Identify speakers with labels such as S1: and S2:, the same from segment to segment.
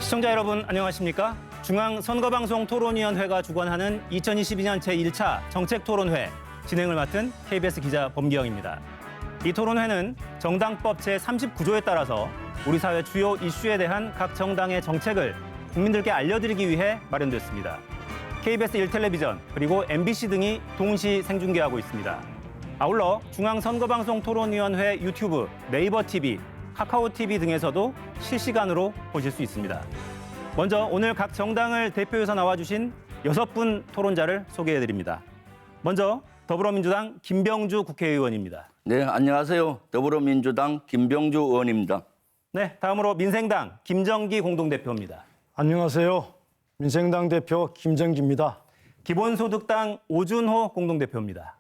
S1: 시청자 여러분 안녕하십니까? 중앙선거방송토론위원회가 주관하는 2022년 제1차 정책토론회 진행을 맡은 KBS 기자 범기영입니다. 이 토론회는 정당법 제39조에 따라서 우리 사회 주요 이슈에 대한 각 정당의 정책을 국민들께 알려드리기 위해 마련됐습니다. KBS 1텔레비전 그리고 MBC 등이 동시 생중계하고 있습니다. 아울러 중앙선거방송토론위원회 유튜브, 네이버 TV, 카카오 TV 등에서도 실시간으로 보실 수 있습니다. 먼저 오늘 각 정당을 대표해서 나와주신 6분 토론자를 소개해드립니다. 먼저 더불어민주당 김병주 국회의원입니다.
S2: 네, 안녕하세요. 더불어민주당 김병주 의원입니다.
S1: 네, 다음으로 민생당 김정기 공동대표입니다.
S3: 안녕하세요. 민생당 대표 김정기입니다.
S1: 기본소득당 오준호 공동대표입니다.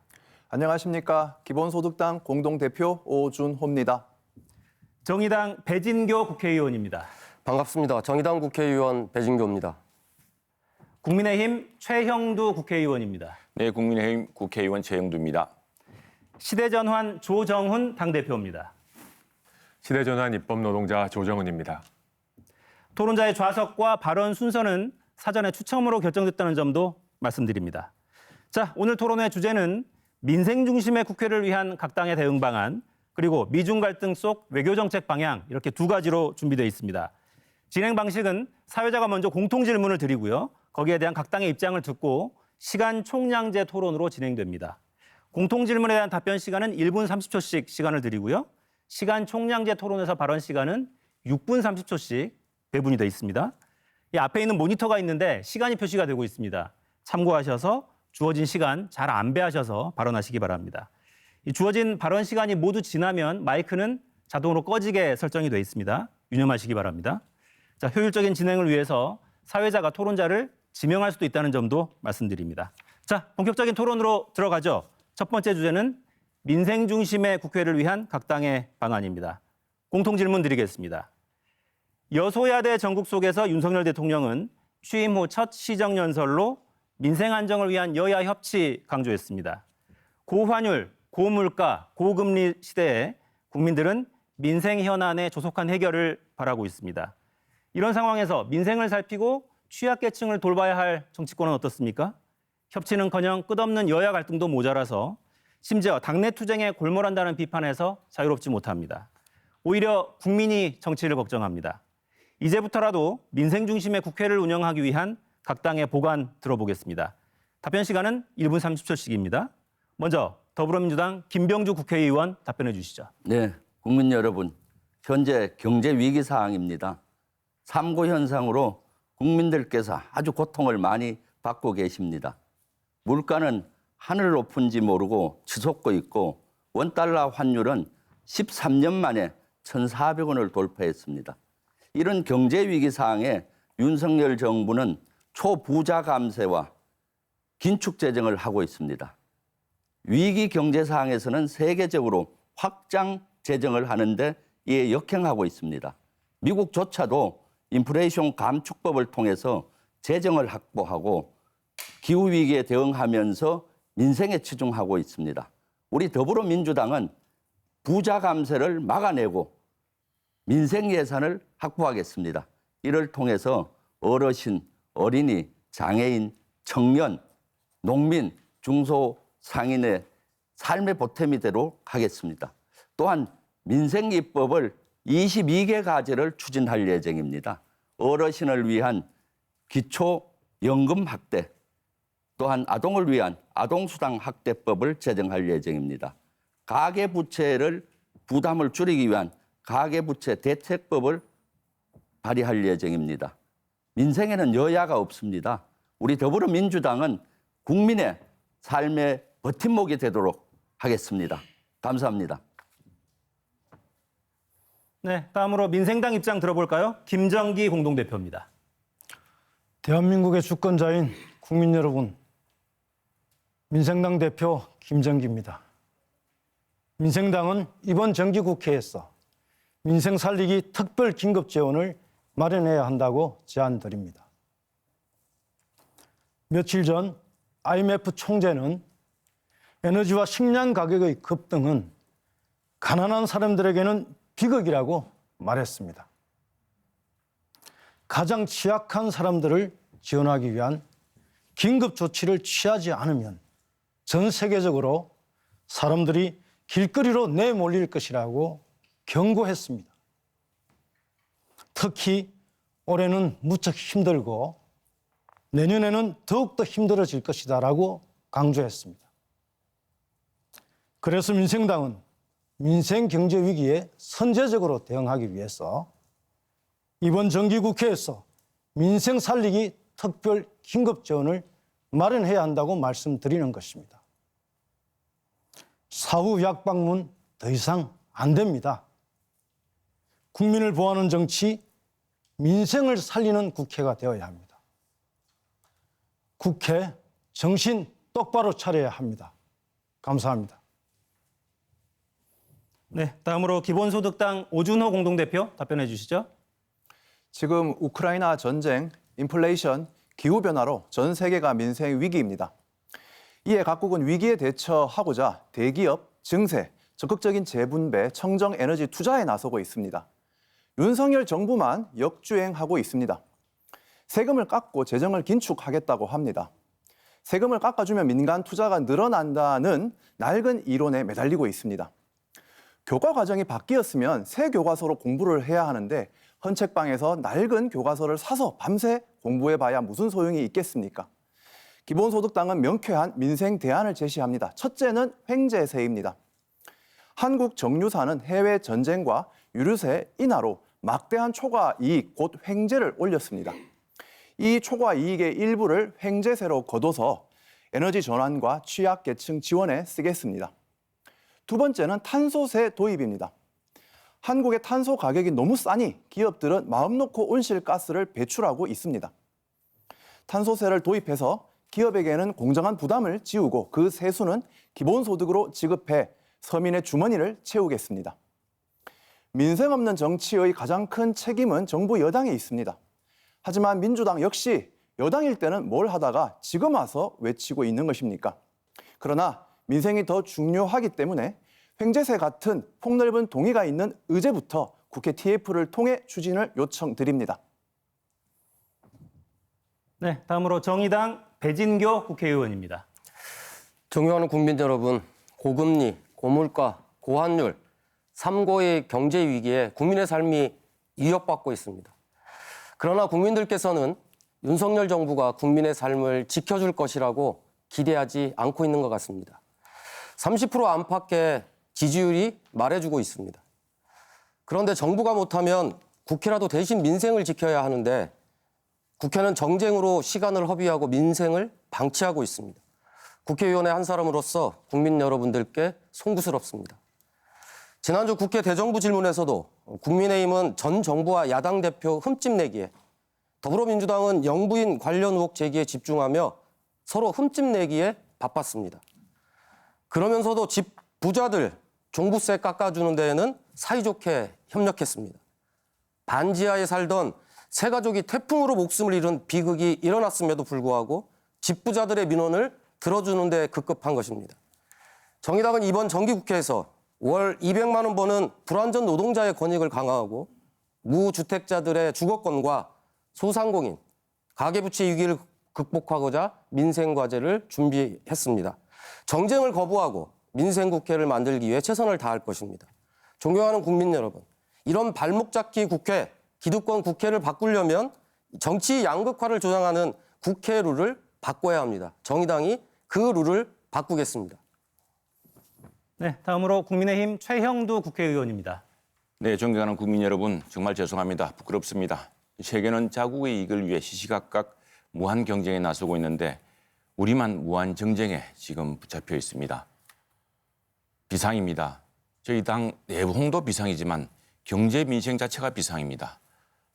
S4: 안녕하십니까. 기본소득당 공동대표 오준호입니다.
S1: 정의당 배진교 국회의원입니다.
S5: 반갑습니다. 정의당 국회의원 배진교입니다.
S1: 국민의힘 최형두 국회의원입니다.
S6: 네, 국민의힘 국회의원 최영두입니다.
S1: 시대전환 조정훈 당대표입니다.
S7: 시대전환 입법노동자 조정훈입니다.
S1: 토론자의 좌석과 발언 순서는 사전에 추첨으로 결정됐다는 점도 말씀드립니다. 자, 오늘 토론의 주제는 민생 중심의 국회를 위한 각 당의 대응 방안, 그리고 미중 갈등 속 외교정책 방향 이렇게 두 가지로 준비되어 있습니다. 진행 방식은 사회자가 먼저 공통 질문을 드리고요. 거기에 대한 각 당의 입장을 듣고 시간 총량제 토론으로 진행됩니다. 공통 질문에 대한 답변 시간은 1분 30초씩 시간을 드리고요. 시간 총량제 토론에서 발언 시간은 6분 30초씩 배분이 되어 있습니다. 이 앞에 있는 모니터가 있는데 시간이 표시가 되고 있습니다. 참고하셔서 주어진 시간 잘 안배하셔서 발언하시기 바랍니다. 이 주어진 발언 시간이 모두 지나면 마이크는 자동으로 꺼지게 설정이 되어 있습니다. 유념하시기 바랍니다. 자, 효율적인 진행을 위해서 사회자가 토론자를 지명할 수도 있다는 점도 말씀드립니다. 자, 본격적인 토론으로 들어가죠. 첫 번째 주제는 민생 중심의 국회를 위한 각 당의 방안입니다. 공통 질문 드리겠습니다. 여소야대 전국 속에서 윤석열 대통령은 취임 후 첫 시정연설로 민생 안정을 위한 여야 협치 강조했습니다. 고환율, 고물가, 고금리 시대에 국민들은 민생 현안의 조속한 해결을 바라고 있습니다. 이런 상황에서 민생을 살피고 취약계층을 돌봐야 할 정치권은 어떻습니까? 협치는커녕 끝없는 여야 갈등도 모자라서 심지어 당내 투쟁에 골몰한다는 비판에서 자유롭지 못합니다. 오히려 국민이 정치를 걱정합니다. 이제부터라도 민생 중심의 국회를 운영하기 위한 각 당의 보관 들어보겠습니다. 답변 시간은 1분 30초씩입니다. 먼저 더불어민주당 김병주 국회의원 답변해 주시죠.
S2: 네, 국민 여러분, 현재 경제 위기 상황입니다. 삼고 현상으로 국민들께서 아주 고통을 많이 받고 계십니다. 물가는 하늘 높은지 모르고 치솟고 있고 원달러 환율은 13년 만에 1,400원을 돌파했습니다. 이런 경제 위기 상황에 윤석열 정부는 초부자 감세와 긴축 재정을 하고 있습니다. 위기 경제 상황에서는 세계적으로 확장 재정을 하는데 이에 역행하고 있습니다. 미국조차도 인플레이션 감축법을 통해서 재정을 확보하고 기후 위기에 대응하면서 민생에 치중하고 있습니다. 우리 더불어민주당은 부자 감세를 막아내고 민생 예산을 확보하겠습니다. 이를 통해서 어르신, 어린이, 장애인, 청년, 농민, 중소상인의 삶의 보탬이 되도록 하겠습니다. 또한 민생입법을 22개 가지를 추진할 예정입니다. 어르신을 위한 기초연금 확대, 또한 아동을 위한 아동수당 확대법을 제정할 예정입니다. 가계부채를 부담을 줄이기 위한 가계부채 대책법을 발의할 예정입니다. 민생에는 여야가 없습니다. 우리 더불어민주당은 국민의 삶의 버팀목이 되도록 하겠습니다. 감사합니다.
S1: 네, 다음으로 민생당 입장 들어볼까요? 김정기 공동대표입니다.
S3: 대한민국의 주권자인 국민 여러분, 민생당 대표 김정기입니다. 민생당은 이번 정기국회에서 민생 살리기 특별 긴급 재원을 마련해야 한다고 제안드립니다. 며칠 전 IMF 총재는 에너지와 식량 가격의 급등은 가난한 사람들에게는 비극이라고 말했습니다. 가장 취약한 사람들을 지원하기 위한 긴급 조치를 취하지 않으면 전 세계적으로 사람들이 길거리로 내몰릴 것이라고 경고했습니다. 특히 올해는 무척 힘들고 내년에는 더욱더 힘들어질 것이다라고 강조했습니다. 그래서 민생당은 민생 경제 위기에 선제적으로 대응하기 위해서 이번 정기국회에서 민생 살리기 특별 긴급 재원을 마련해야 한다고 말씀드리는 것입니다. 사후 약방문 더 이상 안 됩니다. 국민을 보호하는 정치, 민생을 살리는 국회가 되어야 합니다. 국회 정신 똑바로 차려야 합니다. 감사합니다.
S1: 네, 다음으로 기본소득당 오준호 공동대표 답변해 주시죠.
S4: 지금 우크라이나 전쟁, 인플레이션, 기후변화로 전 세계가 민생 위기입니다. 이에 각국은 위기에 대처하고자 대기업, 증세, 적극적인 재분배, 청정 에너지 투자에 나서고 있습니다. 윤석열 정부만 역주행하고 있습니다. 세금을 깎고 재정을 긴축하겠다고 합니다. 세금을 깎아주면 민간 투자가 늘어난다는 낡은 이론에 매달리고 있습니다. 교과 과정이 바뀌었으면 새 교과서로 공부를 해야 하는데 헌책방에서 낡은 교과서를 사서 밤새 공부해봐야 무슨 소용이 있겠습니까? 기본소득당은 명쾌한 민생 대안을 제시합니다. 첫째는 횡재세입니다. 한국 정유사는 해외 전쟁과 유류세 인하로 막대한 초과 이익, 곧 횡재를 올렸습니다. 이 초과 이익의 일부를 횡재세로 거둬서 에너지 전환과 취약계층 지원에 쓰겠습니다. 두 번째는 탄소세 도입입니다. 한국의 탄소 가격이 너무 싸니 기업들은 마음 놓고 온실가스를 배출하고 있습니다. 탄소세를 도입해서 기업에게는 공정한 부담을 지우고 그 세수는 기본소득으로 지급해 서민의 주머니를 채우겠습니다. 민생 없는 정치의 가장 큰 책임은 정부 여당에 있습니다. 하지만 민주당 역시 여당일 때는 뭘 하다가 지금 와서 외치고 있는 것입니까? 그러나 민생이 더 중요하기 때문에 횡재세 같은 폭넓은 동의가 있는 의제부터 국회 TF를 통해 추진을 요청드립니다.
S1: 네, 다음으로 정의당 배진교 국회의원입니다.
S5: 존경하는 국민 여러분, 고금리, 고물가, 고환율, 3고의 경제 위기에 국민의 삶이 위협받고 있습니다. 그러나 국민들께서는 윤석열 정부가 국민의 삶을 지켜줄 것이라고 기대하지 않고 있는 것 같습니다. 30% 안팎의 지지율이 말해주고 있습니다. 그런데 정부가 못하면 국회라도 대신 민생을 지켜야 하는데 국회는 정쟁으로 시간을 허비하고 민생을 방치하고 있습니다. 국회의원의 한 사람으로서 국민 여러분들께 송구스럽습니다. 지난주 국회 대정부 질문에서도 국민의힘은 전 정부와 야당 대표 흠집내기에, 더불어민주당은 영부인 관련 의혹 제기에 집중하며 서로 흠집내기에 바빴습니다. 그러면서도 집 부자들 종부세 깎아주는 데에는 사이좋게 협력했습니다. 반지하에 살던 세 가족이 태풍으로 목숨을 잃은 비극이 일어났음에도 불구하고 집 부자들의 민원을 들어주는 데 급급한 것입니다. 정의당은 이번 정기국회에서 월 200만 원 버는 불완전 노동자의 권익을 강화하고 무주택자들의 주거권과 소상공인, 가계부채 위기를 극복하고자 민생과제를 준비했습니다. 정쟁을 거부하고 민생국회를 만들기 위해 최선을 다할 것입니다. 존경하는 국민 여러분, 이런 발목잡기 국회, 기득권 국회를 바꾸려면 정치 양극화를 조장하는 국회 룰을 바꿔야 합니다. 정의당이 그 룰을 바꾸겠습니다.
S1: 네, 다음으로 국민의힘 최형두 국회의원입니다.
S6: 네, 존경하는 국민 여러분, 정말 죄송합니다. 부끄럽습니다. 세계는 자국의 이익을 위해 시시각각 무한 경쟁에 나서고 있는데 우리만 무한 정쟁에 지금 붙잡혀 있습니다. 비상입니다. 저희 당 내부홍도 비상이지만 경제 민생 자체가 비상입니다.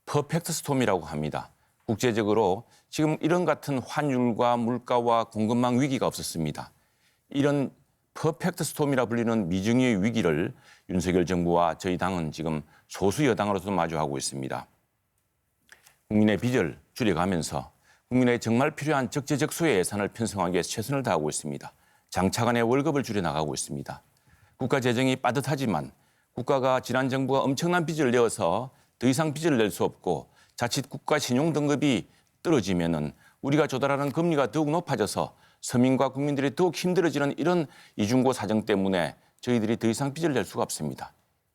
S6: 퍼펙트 스톰이라고 합니다. 국제적으로 지금 이런 같은 환율과 물가와 공급망 위기가 없었습니다. 이런 퍼펙트 스톰이라 불리는 미중의 위기를 윤석열 정부와 저희 당은 지금 소수 여당으로서 마주하고 있습니다. 국민의 빚을 줄여가면서 국민의 정말 필요한 적재적소의 예산을 편성하기 위해 최선을 다하고 있습니다. 장차관의 월급을 줄여나가고 있습니다. 국가 재정이 빠듯하지만 국가가 지난 정부가 엄청난 빚을 내어서 더 이상 빚을 낼 수 없고 자칫 국가 신용 등급이 떨어지면은 우리가 조달하는 금리가 더욱 높아져서 서민과 국민들이 더욱 힘들어지는 이런 이중고 사정 때문에 저희들이 더 이상 빚을 낼 수가 없습니다.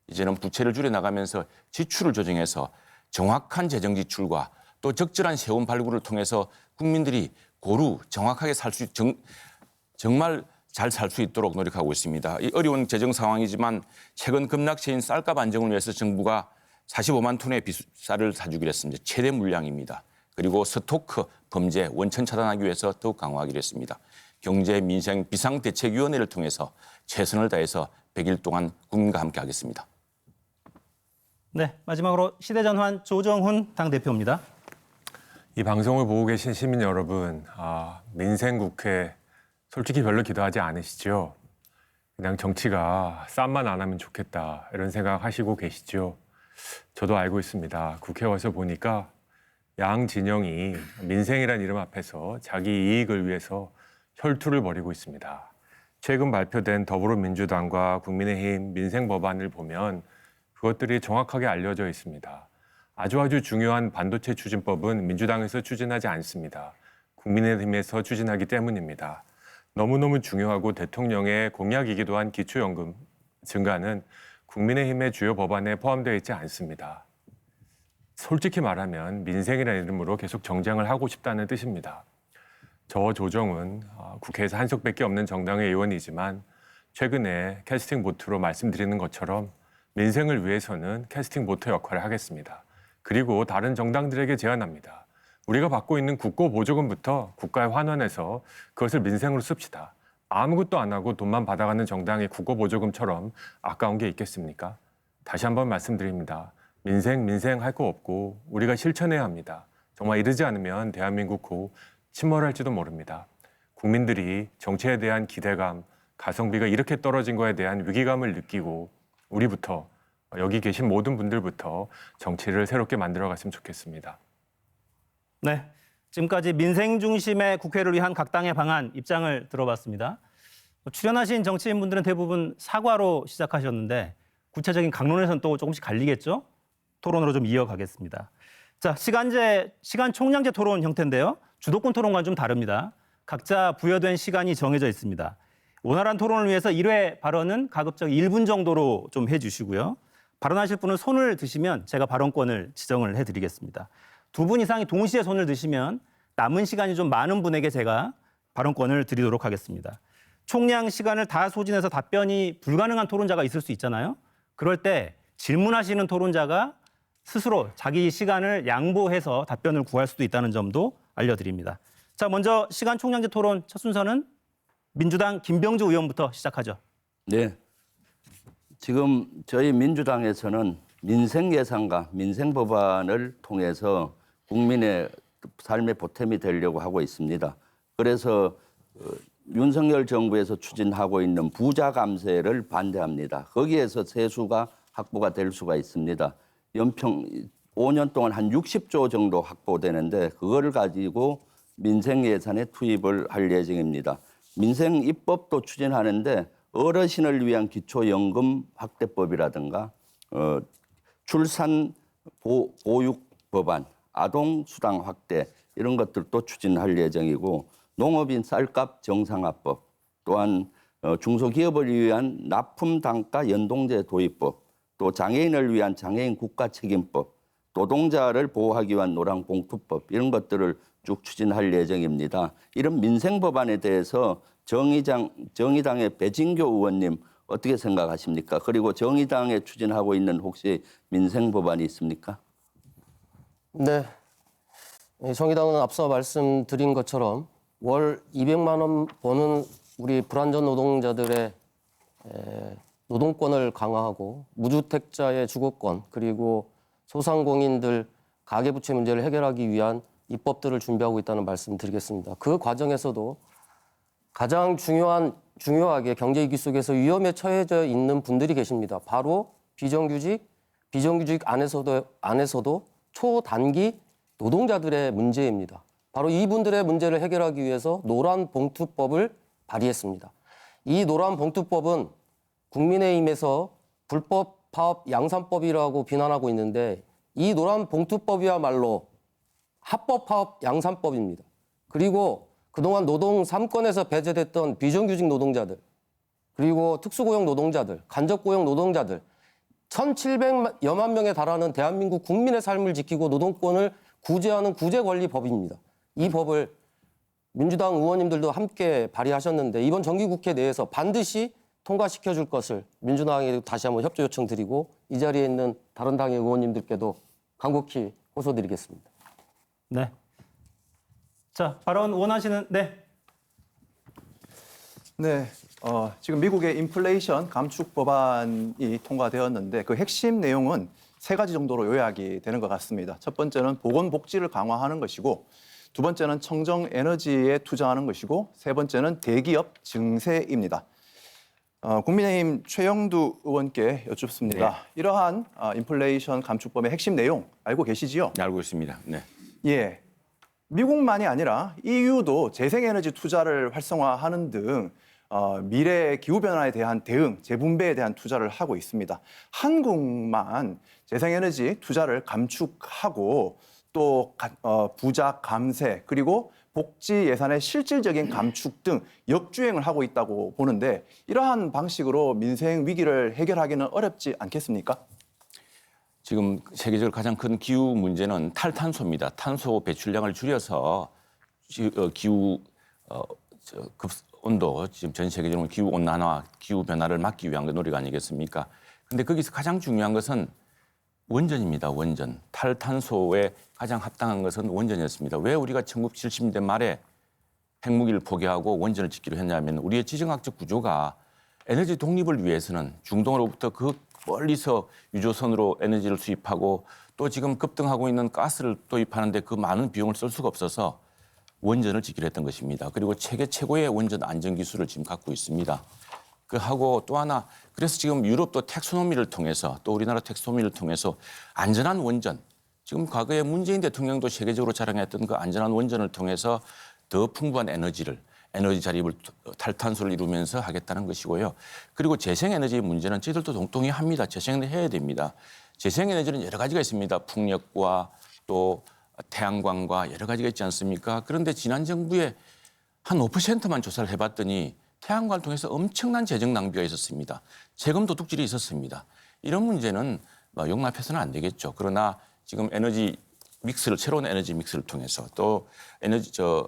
S6: 이제는 부채를 줄여나가면서 지출을 조정해서 정확한 재정 지출과 또 적절한 세원 발굴을 통해서 국민들이 고루 정확하게 정말 잘 살 수 있도록 노력하고 있습니다. 이 어려운 재정 상황이지만 최근 급락세인 쌀값 안정을 위해서 정부가 45만 톤의 쌀을 사주기로 했습니다. 최대 물량입니다. 그리고 스토크 범죄 원천 차단하기 위해서 더욱 강화하기로 했습니다. 경제 민생 비상대책위원회를 통해서 최선을 다해서 100일 동안 국민과 함께 하겠습니다.
S1: 네, 마지막으로 시대전환 조정훈 당대표입니다.
S7: 이 방송을 보고 계신 시민 여러분, 민생국회 솔직히 별로 기도하지 않으시죠? 그냥 정치가 쌈만 안 하면 좋겠다 이런 생각하시고 계시죠? 저도 알고 있습니다. 국회 와서 보니까 양 진영이 민생이란 이름 앞에서 자기 이익을 위해서 혈투를 벌이고 있습니다. 최근 발표된 더불어민주당과 국민의힘 민생 법안을 보면 그것들이 정확하게 알려져 있습니다. 아주 중요한 반도체 추진법은 민주당에서 추진하지 않습니다. 국민의힘에서 추진하기 때문입니다. 너무너무 중요하고 대통령의 공약이기도 한 기초연금 증가는 국민의힘의 주요 법안에 포함되어 있지 않습니다. 솔직히 말하면 민생이라는 이름으로 계속 정쟁을 하고 싶다는 뜻입니다. 저 조정은 국회에서 한석밖에 없는 정당의 의원이지만 최근에 캐스팅 보트로 말씀드리는 것처럼 민생을 위해서는 캐스팅 보트 역할을 하겠습니다. 그리고 다른 정당들에게 제안합니다. 우리가 받고 있는 국고보조금부터 국가에 환원해서 그것을 민생으로 씁시다. 아무것도 안 하고 돈만 받아가는 정당의 국고보조금처럼 아까운 게 있겠습니까? 다시 한번 말씀드립니다. 민생 할 거 없고 우리가 실천해야 합니다. 정말 이러지 않으면 대한민국 후 침몰할지도 모릅니다. 국민들이 정치에 대한 기대감, 가성비가 이렇게 떨어진 거에 대한 위기감을 느끼고 우리부터 여기 계신 모든 분들부터 정치를 새롭게 만들어갔으면 좋겠습니다.
S1: 네, 지금까지 민생 중심의 국회를 위한 각 당의 방안 입장을 들어봤습니다. 출연하신 정치인분들은 대부분 사과로 시작하셨는데 구체적인 강론에서는 또 조금씩 갈리겠죠? 토론으로 좀 이어가겠습니다. 자, 시간 총량제 토론 형태인데요. 주도권 토론과는 좀 다릅니다. 각자 부여된 시간이 정해져 있습니다. 원활한 토론을 위해서 1회 발언은 가급적 1분 정도로 좀 해주시고요. 발언하실 분은 손을 드시면 제가 발언권을 지정을 해드리겠습니다. 2분 이상이 동시에 손을 드시면 남은 시간이 좀 많은 분에게 제가 발언권을 드리도록 하겠습니다. 총량 시간을 다 소진해서 답변이 불가능한 토론자가 있을 수 있잖아요. 그럴 때 질문하시는 토론자가 스스로 자기 시간을 양보해서 답변을 구할 수도 있다는 점도 알려드립니다. 자, 먼저 시간 총량제 토론 첫 순서는 민주당 김병주 의원부터 시작하죠.
S2: 네. 지금 저희 민주당에서는 민생 예산과 민생 법안을 통해서 국민의 삶의 보탬이 되려고 하고 있습니다. 그래서 윤석열 정부에서 추진하고 있는 부자 감세를 반대합니다. 거기에서 세수가 확보가 될 수가 있습니다. 연평 5년 동안 한 60조 정도 확보되는데 그거를 가지고 민생 예산에 투입을 할 예정입니다. 민생 입법도 추진하는데 어르신을 위한 기초연금 확대법이라든가 출산 보육 법안, 아동 수당 확대 이런 것들도 추진할 예정이고 농업인 쌀값 정상화법 또한 중소기업을 위한 납품 단가 연동제 도입법 또 장애인을 위한 장애인 국가책임법 노동자를 보호하기 위한 노란봉투법 이런 것들을 쭉 추진할 예정입니다. 이런 민생 법안에 대해서 정의당의 배진교 의원님 어떻게 생각하십니까? 그리고 정의당에 추진하고 있는 혹시 민생 법안이 있습니까?
S5: 네. 정의당은 앞서 말씀드린 것처럼 월 200만 원 버는 우리 불안전 노동자들의 노동권을 강화하고 무주택자의 주거권 그리고 소상공인들 가계부채 문제를 해결하기 위한 입법들을 준비하고 있다는 말씀 드리겠습니다. 그 과정에서도 가장 중요하게 경제위기 속에서 위험에 처해져 있는 분들이 계십니다. 바로 비정규직 안에서도 초단기 노동자들의 문제입니다. 바로 이분들의 문제를 해결하기 위해서 노란봉투법을 발의했습니다. 이 노란봉투법은 국민의힘에서 불법 파업 양산법이라고 비난하고 있는데 이 노란 봉투법이야말로 합법화업 양산법입니다. 그리고 그동안 노동 3권에서 배제됐던 비정규직 노동자들, 그리고 특수고용 노동자들, 간접고용 노동자들 1,700여만 명에 달하는 대한민국 국민의 삶을 지키고 노동권을 구제하는 구제권리법입니다. 이 법을 민주당 의원님들도 함께 발의하셨는데 이번 정기국회 내에서 반드시 통과시켜줄 것을 민주당에 다시 한번 협조 요청드리고 이 자리에 있는 다른 당의 의원님들께도 간곡히 호소드리겠습니다.
S1: 네. 자, 발언 원하시는 네.
S4: 네, 지금 미국의 인플레이션 감축 법안이 통과되었는데 그 핵심 내용은 세 가지 정도로 요약이 되는 것 같습니다. 첫 번째는 보건복지를 강화하는 것이고, 두 번째는 청정 에너지에 투자하는 것이고, 세 번째는 대기업 증세입니다. 국민의힘 최영두 의원께 여쭙습니다.
S6: 네.
S4: 이러한 인플레이션 감축법의 핵심 내용 알고 계시지요?
S6: 네, 알고 있습니다. 네.
S4: 예. 미국만이 아니라 EU도 재생에너지 투자를 활성화하는 등 미래 기후변화에 대한 대응, 재분배에 대한 투자를 하고 있습니다. 한국만 재생에너지 투자를 감축하고 또 부자 감세 그리고 복지 예산의 실질적인 감축 등 역주행을 하고 있다고 보는데 이러한 방식으로 민생 위기를 해결하기는 어렵지 않겠습니까?
S6: 지금 세계적으로 가장 큰 기후 문제는 탈탄소입니다. 탄소 배출량을 줄여서 기후 온도, 지금 전 세계적으로 기후 온난화, 기후 변화를 막기 위한 노력 아니겠습니까? 근데 거기서 가장 중요한 것은 원전입니다. 원전. 탈탄소에 가장 합당한 것은 원전이었습니다. 왜 우리가 1970년대 말에 핵무기를 포기하고 원전을 짓기로 했냐면 우리의 지정학적 구조가 에너지 독립을 위해서는 중동으로부터 그 멀리서 유조선으로 에너지를 수입하고 또 지금 급등하고 있는 가스를 도입하는데 그 많은 비용을 쓸 수가 없어서 원전을 짓기로 했던 것입니다. 그리고 세계 최고의 원전 안전 기술을 지금 갖고 있습니다. 하고 또 하나 그래서 지금 유럽도 텍소노미를 통해서 또 우리나라 텍소노미를 통해서 안전한 원전 지금 과거에 문재인 대통령도 세계적으로 자랑했던 그 안전한 원전을 통해서 더 풍부한 에너지 자립을 탈탄소를 이루면서 하겠다는 것이고요. 그리고 재생에너지 문제는 저희들도 동의합니다. 재생에너지 해야 됩니다. 재생에너지는 여러 가지가 있습니다. 풍력과 또 태양광과 여러 가지가 있지 않습니까? 그런데 지난 정부에 한 5%만 조사를 해봤더니 태양광을 통해서 엄청난 재정 낭비가 있었습니다. 세금 도둑질이 있었습니다. 이런 문제는 용납해서는 안 되겠죠. 그러나 지금 새로운 에너지 믹스를 통해서 또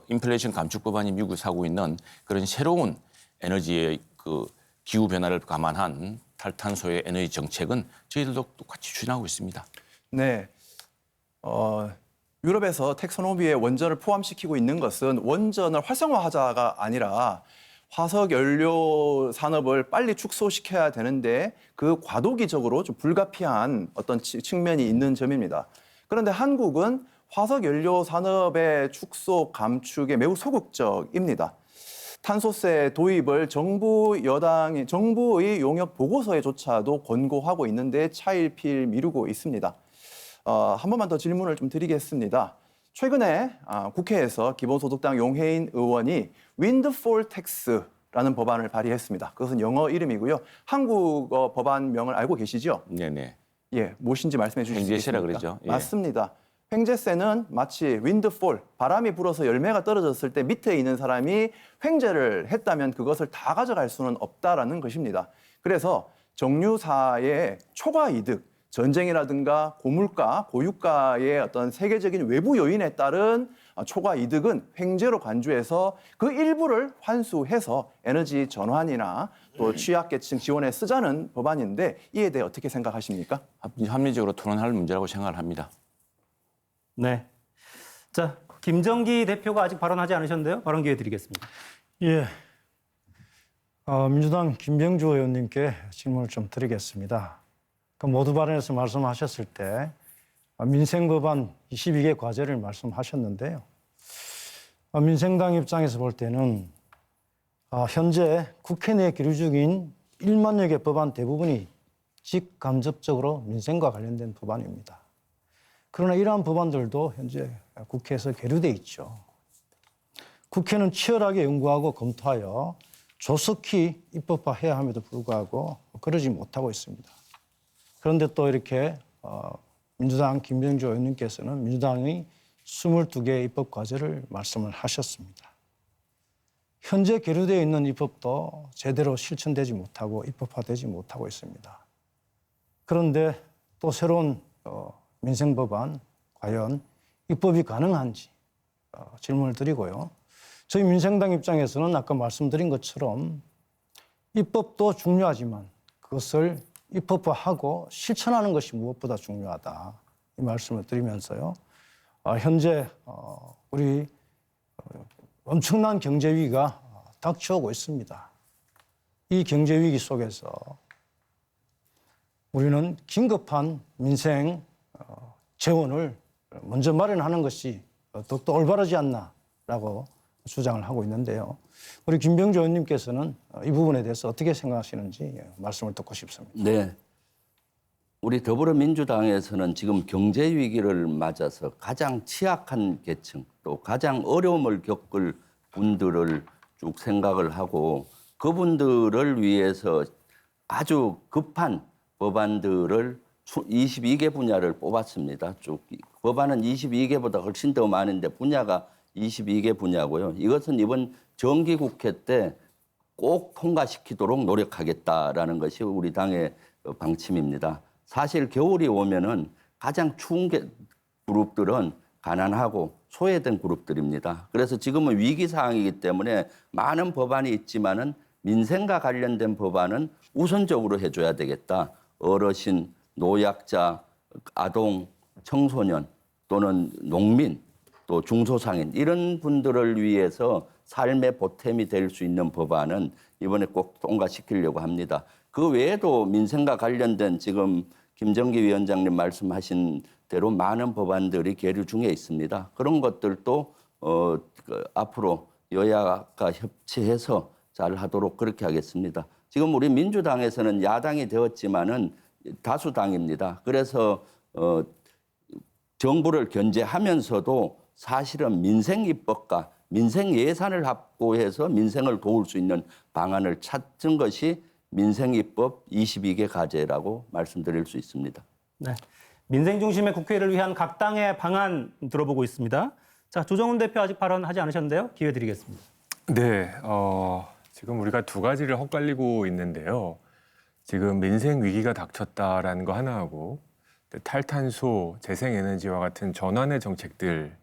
S6: 인플레이션 감축 법안이 미국에서 하고 있는 그런 새로운 에너지의 그 기후 변화를 감안한 탈탄소의 에너지 정책은 저희들도 똑같이 추진하고 있습니다.
S4: 네. 유럽에서 텍소노미에 원전을 포함시키고 있는 것은 원전을 활성화하자가 아니라 화석 연료 산업을 빨리 축소시켜야 되는데 그 과도기적으로 좀 불가피한 어떤 측면이 있는 점입니다. 그런데 한국은 화석 연료 산업의 축소 감축에 매우 소극적입니다. 탄소세 도입을 정부의 용역 보고서에조차도 권고하고 있는데 차일피일 미루고 있습니다. 한 번만 더 질문을 좀 드리겠습니다. 최근에 국회에서 기본소득당 용해인 의원이 윈드폴 텍스라는 법안을 발의했습니다. 그것은 영어 이름이고요. 한국어 법안명을 알고 계시죠?
S6: 네네.
S4: 예, 무엇인지 말씀해 주시겠습니까?
S6: 횡재세라 그러죠. 예.
S4: 맞습니다. 횡재세는 마치 윈드폴, 바람이 불어서 열매가 떨어졌을 때 밑에 있는 사람이 횡재를 했다면 그것을 다 가져갈 수는 없다라는 것입니다. 그래서 정유사의 초과 이득, 전쟁이라든가 고물가, 고유가의 어떤 세계적인 외부 요인에 따른 초과 이득은 횡재로 간주해서 그 일부를 환수해서 에너지 전환이나 또 취약계층 지원에 쓰자는 법안인데 이에 대해 어떻게 생각하십니까?
S6: 합리적으로 토론할 문제라고 생각을 합니다.
S1: 네. 자, 김정기 대표가 아직 발언하지 않으셨는데요. 발언 기회 드리겠습니다.
S3: 예. 민주당 김병주 의원님께 질문을 좀 드리겠습니다. 모두 발언에서 말씀하셨을 때 민생법안 22개 과제를 말씀하셨는데요. 민생당 입장에서 볼 때는 현재 국회 내 기류 중인 1만여 개 법안 대부분이 직간접적으로 민생과 관련된 법안입니다. 그러나 이러한 법안들도 현재 국회에서 계류돼 있죠. 국회는 치열하게 연구하고 검토하여 조속히 입법화해야 함에도 불구하고 그러지 못하고 있습니다. 그런데 또 이렇게 민주당 김병조 의원님께서는 민주당의 22개의 입법 과제를 말씀을 하셨습니다. 현재 계류되어 있는 입법도 제대로 실천되지 못하고 입법화되지 못하고 있습니다. 그런데 또 새로운 민생법안 과연 입법이 가능한지 질문을 드리고요. 저희 민생당 입장에서는 아까 말씀드린 것처럼 입법도 중요하지만 그것을 입법화하고 실천하는 것이 무엇보다 중요하다. 이 말씀을 드리면서요. 현재 우리 엄청난 경제 위기가 닥쳐오고 있습니다. 이 경제 위기 속에서 우리는 긴급한 민생 재원을 먼저 마련하는 것이 더욱더 올바르지 않나라고 주장을 하고 있는데요. 우리 김병조 의원님께서는 이 부분에 대해서 어떻게 생각하시는지 말씀을 듣고 싶습니다.
S2: 네. 우리 더불어민주당에서는 지금 경제 위기를 맞아서 가장 취약한 계층 또 가장 어려움을 겪을 분들을 쭉 생각을 하고 그분들을 위해서 아주 급한 법안들을 22개 분야를 뽑았습니다. 쭉 법안은 22개보다 훨씬 더 많은데 분야가 22개 분야고요. 이것은 이번 정기국회 때 꼭 통과시키도록 노력하겠다라는 것이 우리 당의 방침입니다. 사실 겨울이 오면은 가장 추운 그룹들은 가난하고 소외된 그룹들입니다. 그래서 지금은 위기 상황이기 때문에 많은 법안이 있지만은 민생과 관련된 법안은 우선적으로 해줘야 되겠다. 어르신, 노약자, 아동, 청소년 또는 농민 또 중소상인 이런 분들을 위해서 삶의 보탬이 될 수 있는 법안은 이번에 꼭 통과시키려고 합니다. 그 외에도 민생과 관련된 지금 김정기 위원장님 말씀하신 대로 많은 법안들이 계류 중에 있습니다. 그런 것들도 앞으로 여야가 협치해서 잘 하도록 그렇게 하겠습니다. 지금 우리 민주당에서는 야당이 되었지만은 다수당입니다. 그래서 정부를 견제하면서도 사실은 민생 입법과 민생 예산을 확보해서 민생을 도울 수 있는 방안을 찾은 것이 민생 입법 22개 과제라고 말씀드릴 수 있습니다.
S1: 네. 민생 중심의 국회를 위한 각 당의 방안 들어보고 있습니다. 자, 조정훈 대표 아직 발언하지 않으셨는데요. 기회 드리겠습니다.
S7: 네, 지금 우리가 두 가지를 헛갈리고 있는데요. 지금 민생 위기가 닥쳤다라는 거 하나하고 탈탄소, 재생에너지와 같은 전환의 정책들을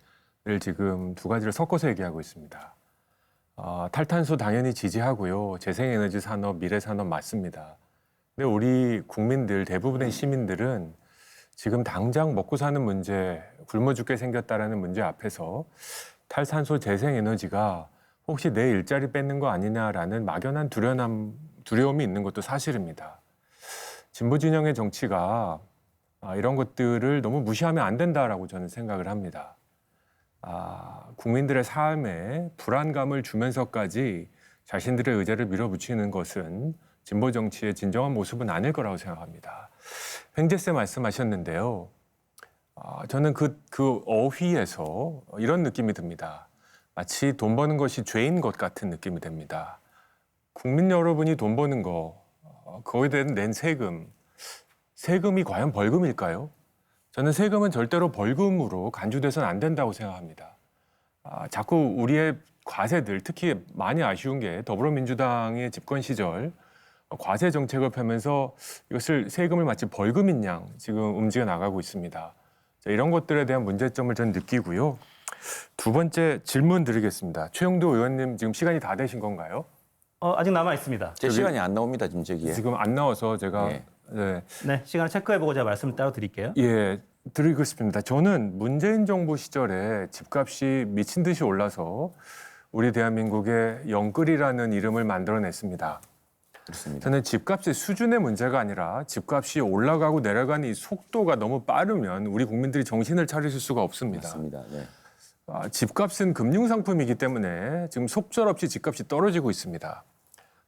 S7: 지금 두 가지를 섞어서 얘기하고 있습니다. 탈탄소 당연히 지지하고요. 재생에너지 산업, 미래 산업 맞습니다. 근데 우리 국민들, 대부분의 시민들은 지금 당장 먹고 사는 문제, 굶어 죽게 생겼다라는 문제 앞에서 탈탄소, 재생에너지가 혹시 내 일자리 뺏는 거 아니냐라는 막연한 두려움이 있는 것도 사실입니다. 진보 진영의 정치가 이런 것들을 너무 무시하면 안 된다라고 저는 생각을 합니다. 국민들의 삶에 불안감을 주면서까지 자신들의 의제를 밀어붙이는 것은 진보 정치의 진정한 모습은 아닐 거라고 생각합니다. 횡재세 말씀하셨는데요. 저는 그 어휘에서 이런 느낌이 듭니다. 마치 돈 버는 것이 죄인 것 같은 느낌이 듭니다. 국민 여러분이 돈 버는 거, 그거에 대한 낸 세금이 과연 벌금일까요? 저는 세금은 절대로 벌금으로 간주돼서는 안 된다고 생각합니다. 자꾸 우리의 과세들, 특히 많이 아쉬운 게 더불어민주당의 집권 시절 과세 정책을 펴면서 이것을 세금을 마치 벌금인 양 지금 움직여 나가고 있습니다. 이런 것들에 대한 문제점을 저는 느끼고요. 두 번째 질문 드리겠습니다. 최영도 의원님 지금 시간이 다 되신 건가요?
S1: 아직 남아 있습니다.
S6: 제 시간이 안 나옵니다, 지금 저기에.
S7: 지금 안 나와서 제가
S6: 예.
S1: 네, 시간을 체크해보고 제가 말씀을 따로 드릴게요.
S7: 예, 드리고 싶습니다. 저는 문재인 정부 시절에 집값이 미친 듯이 올라서 우리 대한민국에 영끌이라는 이름을 만들어냈습니다.
S6: 그렇습니다.
S7: 저는 집값의 수준의 문제가 아니라 집값이 올라가고 내려가는 이 속도가 너무 빠르면 우리 국민들이 정신을 차리실 수가 없습니다.
S6: 맞습니다. 네.
S7: 집값은 금융상품이기 때문에 지금 속절없이 집값이 떨어지고 있습니다.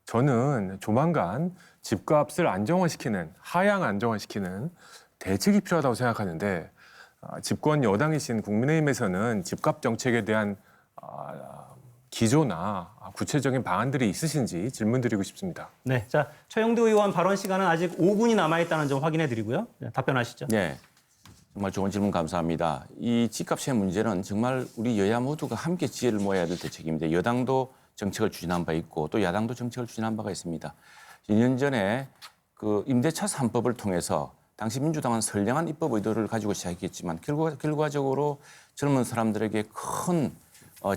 S7: 저는 조만간 집값을 안정화시키는, 하향 안정화시키는 대책이 필요하다고 생각하는데 집권 여당이신 국민의힘에서는 집값 정책에 대한 기조나 구체적인 방안들이 있으신지 질문드리고 싶습니다.
S1: 네, 자, 최영도 의원 발언 시간은 아직 5분이 남아있다는 점 확인해 드리고요. 네, 답변하시죠.
S6: 네. 정말 좋은 질문 감사합니다. 이 집값의 문제는 정말 우리 여야 모두가 함께 지혜를 모아야 될 대책입니다. 여당도 정책을 추진한 바 있고 또 야당도 정책을 추진한 바가 있습니다. 2년 전에 그 임대차 3법을 통해서 당시 민주당은 선량한 입법 의도를 가지고 시작했지만 결과적으로 젊은 사람들에게 큰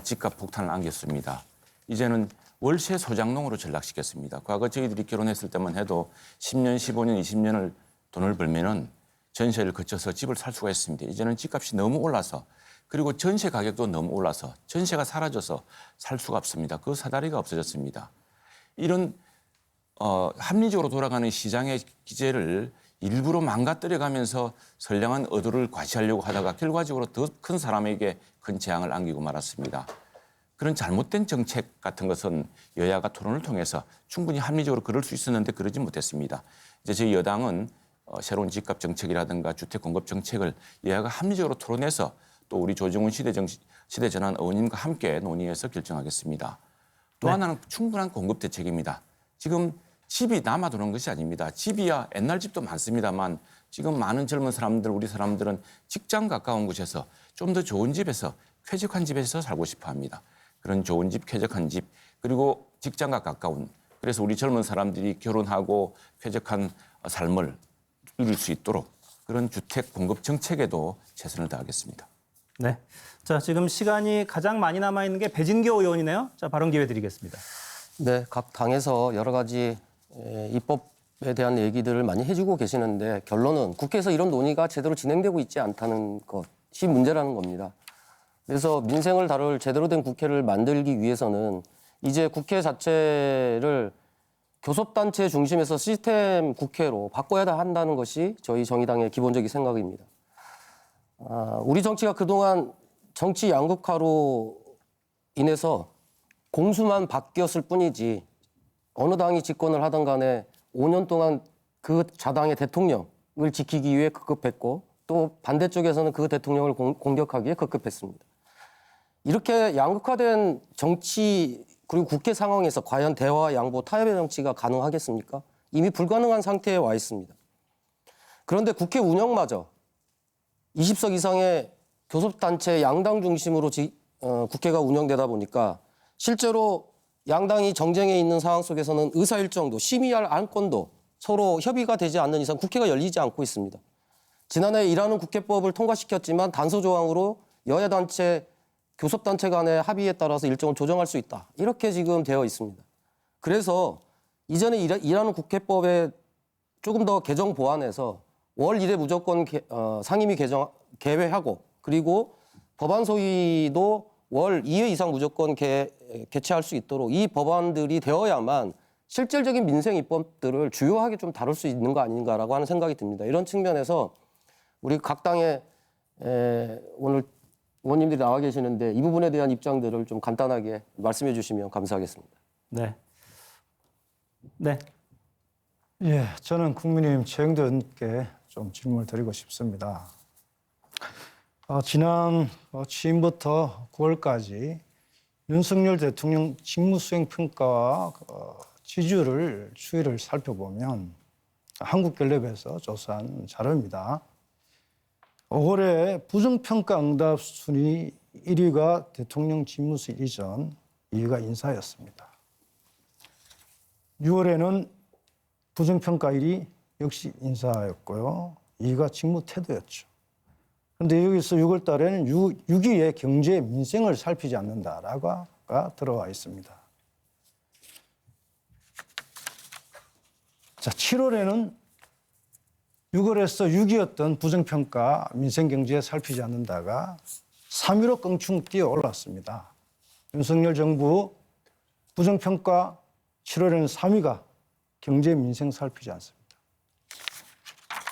S6: 집값 폭탄을 안겼습니다. 이제는 월세 소장농으로 전락시켰습니다. 과거 저희들이 결혼했을 때만 해도 10년, 15년, 20년을 돈을 벌면은 전세를 거쳐서 집을 살 수가 있습니다. 이제는 집값이 너무 올라서 그리고 전세 가격도 너무 올라서 전세가 사라져서 살 수가 없습니다. 그 사다리가 없어졌습니다. 이런 합리적으로 돌아가는 시장의 기제를 일부러 망가뜨려가면서 선량한 의도를 과시하려고 하다가 결과적으로 더 큰 사람에게 큰 재앙을 안기고 말았습니다. 그런 잘못된 정책 같은 것은 여야가 토론을 통해서 충분히 합리적으로 그럴 수 있었는데 그러지 못했습니다. 이제 저희 여당은 새로운 집값 정책이라든가 주택 공급 정책을 여야가 합리적으로 토론해서 또 우리 조정훈 시대전환 의원님과 함께 논의해서 결정하겠습니다. 또 하나는 충분한 공급 대책입니다. 지금 집이 남아도는 것이 아닙니다. 집이야 옛날 집도 많습니다만 지금 많은 젊은 사람들, 우리 사람들은 직장 가까운 곳에서 좀 더 좋은 집에서 쾌적한 집에서 살고 싶어 합니다. 그런 좋은 집, 쾌적한 집, 그리고 직장과 가까운. 그래서 우리 젊은 사람들이 결혼하고 쾌적한 삶을 누릴 수 있도록 그런 주택 공급 정책에도 최선을 다하겠습니다.
S1: 네. 자, 지금 시간이 가장 많이 남아 있는 게 배진교 의원이네요. 자, 발언 기회 드리겠습니다.
S5: 네, 각 당에서 여러 가지 입법에 대한 얘기들을 많이 해주고 계시는데 결론은 국회에서 이런 논의가 제대로 진행되고 있지 않다는 것이 문제라는 겁니다. 그래서 민생을 다룰 제대로 된 국회를 만들기 위해서는 이제 국회 자체를 교섭단체 중심에서 시스템 국회로 바꿔야 한다는 것이 저희 정의당의 기본적인 생각입니다. 우리 정치가 그동안 정치 양극화로 인해서 공수만 바뀌었을 뿐이지 어느 당이 집권을 하든 간에 5년 동안 그 자당의 대통령을 지키기 위해 급급했고 또 반대쪽에서는 그 대통령을 공격하기에 급급했습니다. 이렇게 양극화된 정치 그리고 국회 상황에서 과연 대화, 양보, 타협의 정치가 가능하겠습니까? 이미 불가능한 상태에 와 있습니다. 그런데 국회 운영마저 20석 이상의 교섭단체 양당 중심으로 국회가 운영되다 보니까 실제로 양당이 정쟁에 있는 상황 속에서는 의사일정도 심의할 안건도 서로 협의가 되지 않는 이상 국회가 열리지 않고 있습니다. 지난해 일하는 국회법을 통과시켰지만 단서 조항으로 여야 단체, 교섭단체 간의 합의에 따라서 일정을 조정할 수 있다. 이렇게 지금 되어 있습니다. 그래서 이전에 일하는 국회법에 조금 더 개정 보완해서 월 1회 무조건 상임위 개회하고 그리고 법안 소위도 월 2회 이상 무조건 개최할 수 있도록 이 법안들이 되어야만 실질적인 민생 입법들을 주요하게 좀 다룰 수 있는 거 아닌가라고 하는 생각이 듭니다. 이런 측면에서 우리 각 당의 오늘 의원님들이 나와 계시는데 이 부분에 대한 입장들을 좀 간단하게 말씀해 주시면 감사하겠습니다.
S1: 네. 네.
S3: 예, 저는 국민의힘 최영도 의원께 좀 질문을 드리고 싶습니다. 지난 취임부터 9월까지 윤석열 대통령 직무수행 평가와 추이를 살펴보면 한국갤럽에서 조사한 자료입니다. 5월에 부정평가 응답 순위 1위가 대통령 직무수행 이전, 2위가 인사였습니다. 6월에는 부정평가 1위 역시 인사였고요. 2위가 직무 태도였죠. 그런데 여기서 6월 달에는 6위에 경제 민생을 살피지 않는다라고 들어와 있습니다. 자, 7월에는 6월에서 6위였던 부정평가 민생경제에 살피지 않는다가 3위로 껑충 뛰어 올랐습니다. 윤석열 정부 부정평가 7월에는 3위가 경제 민생 살피지 않습니다.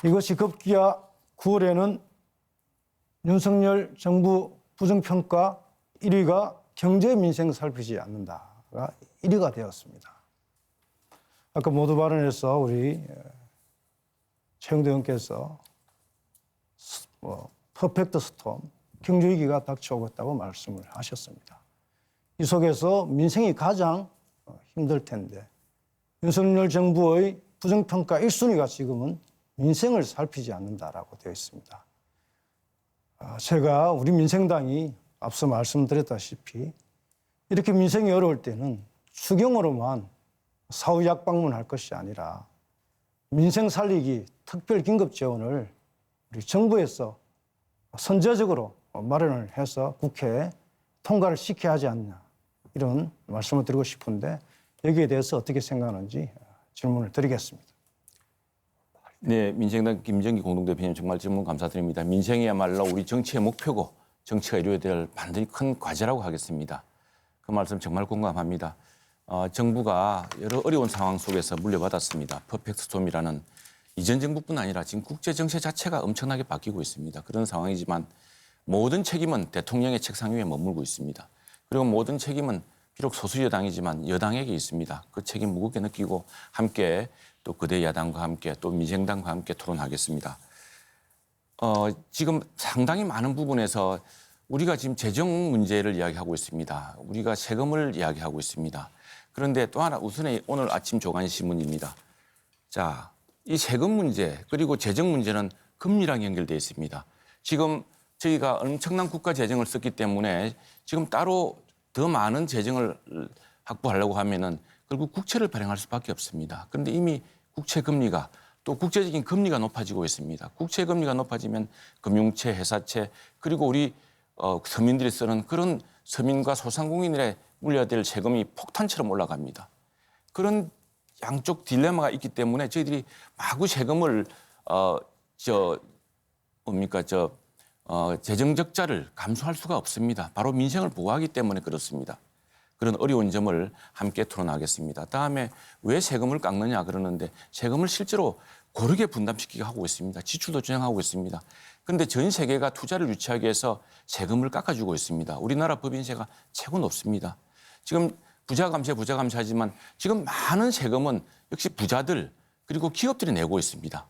S3: 이것이 급기야 9월에는 윤석열 정부 부정평가 1위가 경제 민생 살피지 않는다가 1위가 되었습니다. 아까 모두 발언에서 우리 최영도 의원께서 퍼펙트 스톰, 경제위기가 닥쳐오고 있다고 말씀을 하셨습니다. 이 속에서 민생이 가장 힘들 텐데 윤석열 정부의 부정평가 1순위가 지금은 민생을 살피지 않는다라고 되어 있습니다. 제가 우리 민생당이 앞서 말씀드렸다시피 이렇게 민생이 어려울 때는 수경으로만 사후약 방문할 것이 아니라 민생 살리기 특별 긴급 지원을 우리 정부에서 선제적으로 마련을 해서 국회에 통과를 시켜야 하지 않냐 이런 말씀을 드리고 싶은데 여기에 대해서 어떻게 생각하는지 질문을 드리겠습니다.
S6: 네, 민생당 김정기 공동대표님 정말 질문 감사드립니다. 민생이야말로 우리 정치의 목표고 정치가 이루어야 될 반드시 큰 과제라고 하겠습니다. 그 말씀 정말 공감합니다. 정부가 여러 어려운 상황 속에서 물려받았습니다. 퍼펙트 스톰이라는 이전 정부뿐 아니라 지금 국제 정세 자체가 엄청나게 바뀌고 있습니다. 그런 상황이지만 모든 책임은 대통령의 책상 위에 머물고 있습니다. 그리고 모든 책임은 비록 소수 여당이지만 여당에게 있습니다. 그 책임 무겁게 느끼고 함께 또 거대 야당과 함께 또 민생당과 함께 토론하겠습니다. 지금 상당히 많은 부분에서 우리가 지금 재정 문제를 이야기하고 있습니다. 우리가 세금을 이야기하고 있습니다. 그런데 또 하나 우선에 오늘 아침 조간신문입니다. 자, 이 세금 문제 그리고 재정 문제는 금리랑 연결되어 있습니다. 지금 저희가 엄청난 국가 재정을 썼기 때문에 지금 따로 더 많은 재정을 확보하려고 하면은 결국 국채를 발행할 수밖에 없습니다. 그런데 이미 국채 금리가 또 국제적인 금리가 높아지고 있습니다. 국채 금리가 높아지면 금융채, 회사채 그리고 우리 서민들이 쓰는 그런 서민과 소상공인들의 물려야 될 세금이 폭탄처럼 올라갑니다. 그런 양쪽 딜레마가 있기 때문에 저희들이 마구 세금을 재정 적자를 감수할 수가 없습니다. 바로 민생을 보호하기 때문에 그렇습니다. 그런 어려운 점을 함께 토론하겠습니다. 다음에 왜 세금을 깎느냐 그러는데 세금을 실제로 고르게 분담시키게 하고 있습니다. 지출도 조정하고 있습니다. 그런데 전 세계가 투자를 유치하기 위해서 세금을 깎아주고 있습니다. 우리나라 법인세가 최고 높습니다. 지금 부자 감세하지만 지금 많은 세금은 역시 부자들 그리고 기업들이 내고 있습니다.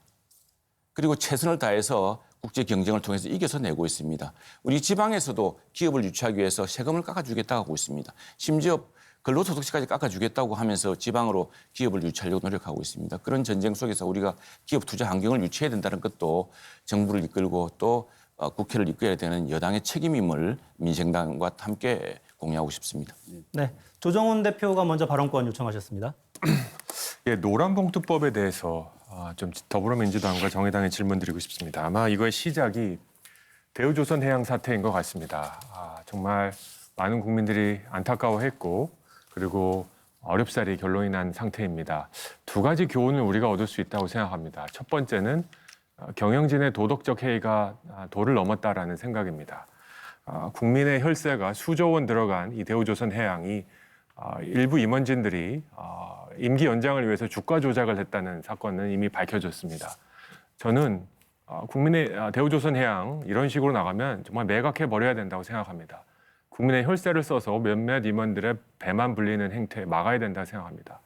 S6: 그리고 최선을 다해서 국제 경쟁을 통해서 이겨서 내고 있습니다. 우리 지방에서도 기업을 유치하기 위해서 세금을 깎아주겠다고 하고 있습니다. 심지어 근로소득세까지 깎아주겠다고 하면서 지방으로 기업을 유치하려고 노력하고 있습니다. 그런 전쟁 속에서 우리가 기업 투자 환경을 유치해야 된다는 것도 정부를 이끌고 또 국회를 이끌어야 되는 여당의 책임임을 민생당과 함께 공유하고 싶습니다.
S1: 네, 조정훈 대표가 먼저 발언권 요청하셨습니다.
S7: 예, 노란봉투법에 대해서 좀 더불어민주당과 정의당에 질문드리고 싶습니다. 아마 이거의 시작이 대우조선해양 사태인 것 같습니다. 정말 많은 국민들이 안타까워했고 그리고 어렵사리 결론이 난 상태입니다. 두 가지 교훈을 우리가 얻을 수 있다고 생각합니다. 첫 번째는 경영진의 도덕적 해이가 도를 넘었다라는 생각입니다. 국민의 혈세가 수조 원 들어간 이 대우조선해양이 일부 임원진들이 임기 연장을 위해서 주가 조작을 했다는 사건은 이미 밝혀졌습니다. 저는 국민의 대우조선해양 이런 식으로 나가면 정말 매각해 버려야 된다고 생각합니다. 국민의 혈세를 써서 몇몇 임원들의 배만 불리는 행태 막아야 된다고 생각합니다.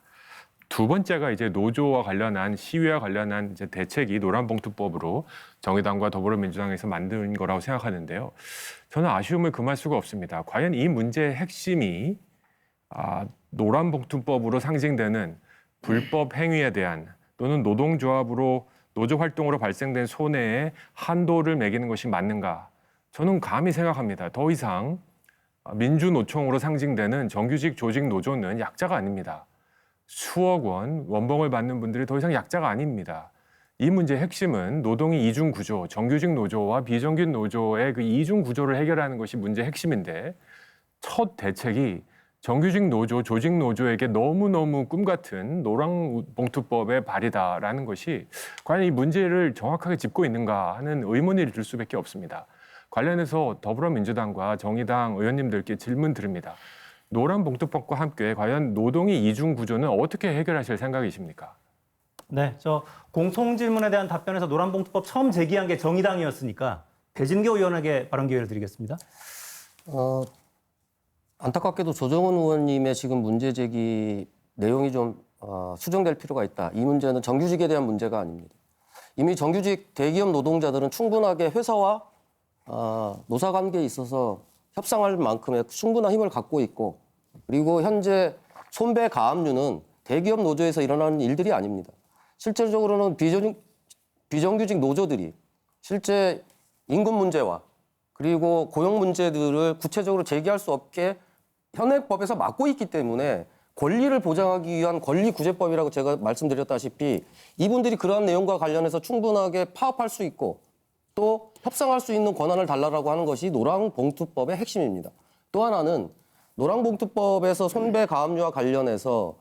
S7: 두 번째가 이제 노조와 관련한 시위와 관련한 이제 대책이 노란봉투법으로 정의당과 더불어민주당에서 만든 거라고 생각하는데요. 저는 아쉬움을 금할 수가 없습니다. 과연 이 문제의 핵심이 노란봉투법으로 상징되는 불법 행위에 대한 또는 노동조합으로 노조 활동으로 발생된 손해에 한도를 매기는 것이 맞는가? 저는 감히 생각합니다. 더 이상 민주노총으로 상징되는 정규직 조직 노조는 약자가 아닙니다. 수억 원 원봉을 받는 분들이 더 이상 약자가 아닙니다. 이 문제의 핵심은 노동의 이중 구조, 정규직 노조와 비정규직 노조의 그 이중 구조를 해결하는 것이 문제의 핵심인데 첫 대책이 정규직 노조, 조직 노조에게 너무너무 꿈같은 노란봉투법의 발이다라는 것이 과연 이 문제를 정확하게 짚고 있는가 하는 의문이 들 수밖에 없습니다. 관련해서 더불어민주당과 정의당 의원님들께 질문 드립니다. 노란봉투법과 함께 과연 노동의 이중 구조는 어떻게 해결하실 생각이십니까?
S1: 네, 저 공통 질문에 대한 답변에서 노란봉투법 처음 제기한 게 정의당이었으니까 배진교 의원에게 발언 기회를 드리겠습니다.
S5: 안타깝게도 조정훈 의원님의 지금 문제 제기 내용이 좀 수정될 필요가 있다. 이 문제는 정규직에 대한 문제가 아닙니다. 이미 정규직 대기업 노동자들은 충분하게 회사와 노사 관계에 있어서 협상할 만큼의 충분한 힘을 갖고 있고 그리고 현재 손배 가압류는 대기업 노조에서 일어나는 일들이 아닙니다. 실질적으로는 비정규직 노조들이 실제 임금 문제와 그리고 고용 문제들을 구체적으로 제기할 수 없게 현행법에서 막고 있기 때문에 권리를 보장하기 위한 권리구제법이라고 제가 말씀드렸다시피 이분들이 그러한 내용과 관련해서 충분하게 파업할 수 있고 또 협상할 수 있는 권한을 달라라고 하는 것이 노랑봉투법의 핵심입니다. 또 하나는 노랑봉투법에서 손배 가압류와 관련해서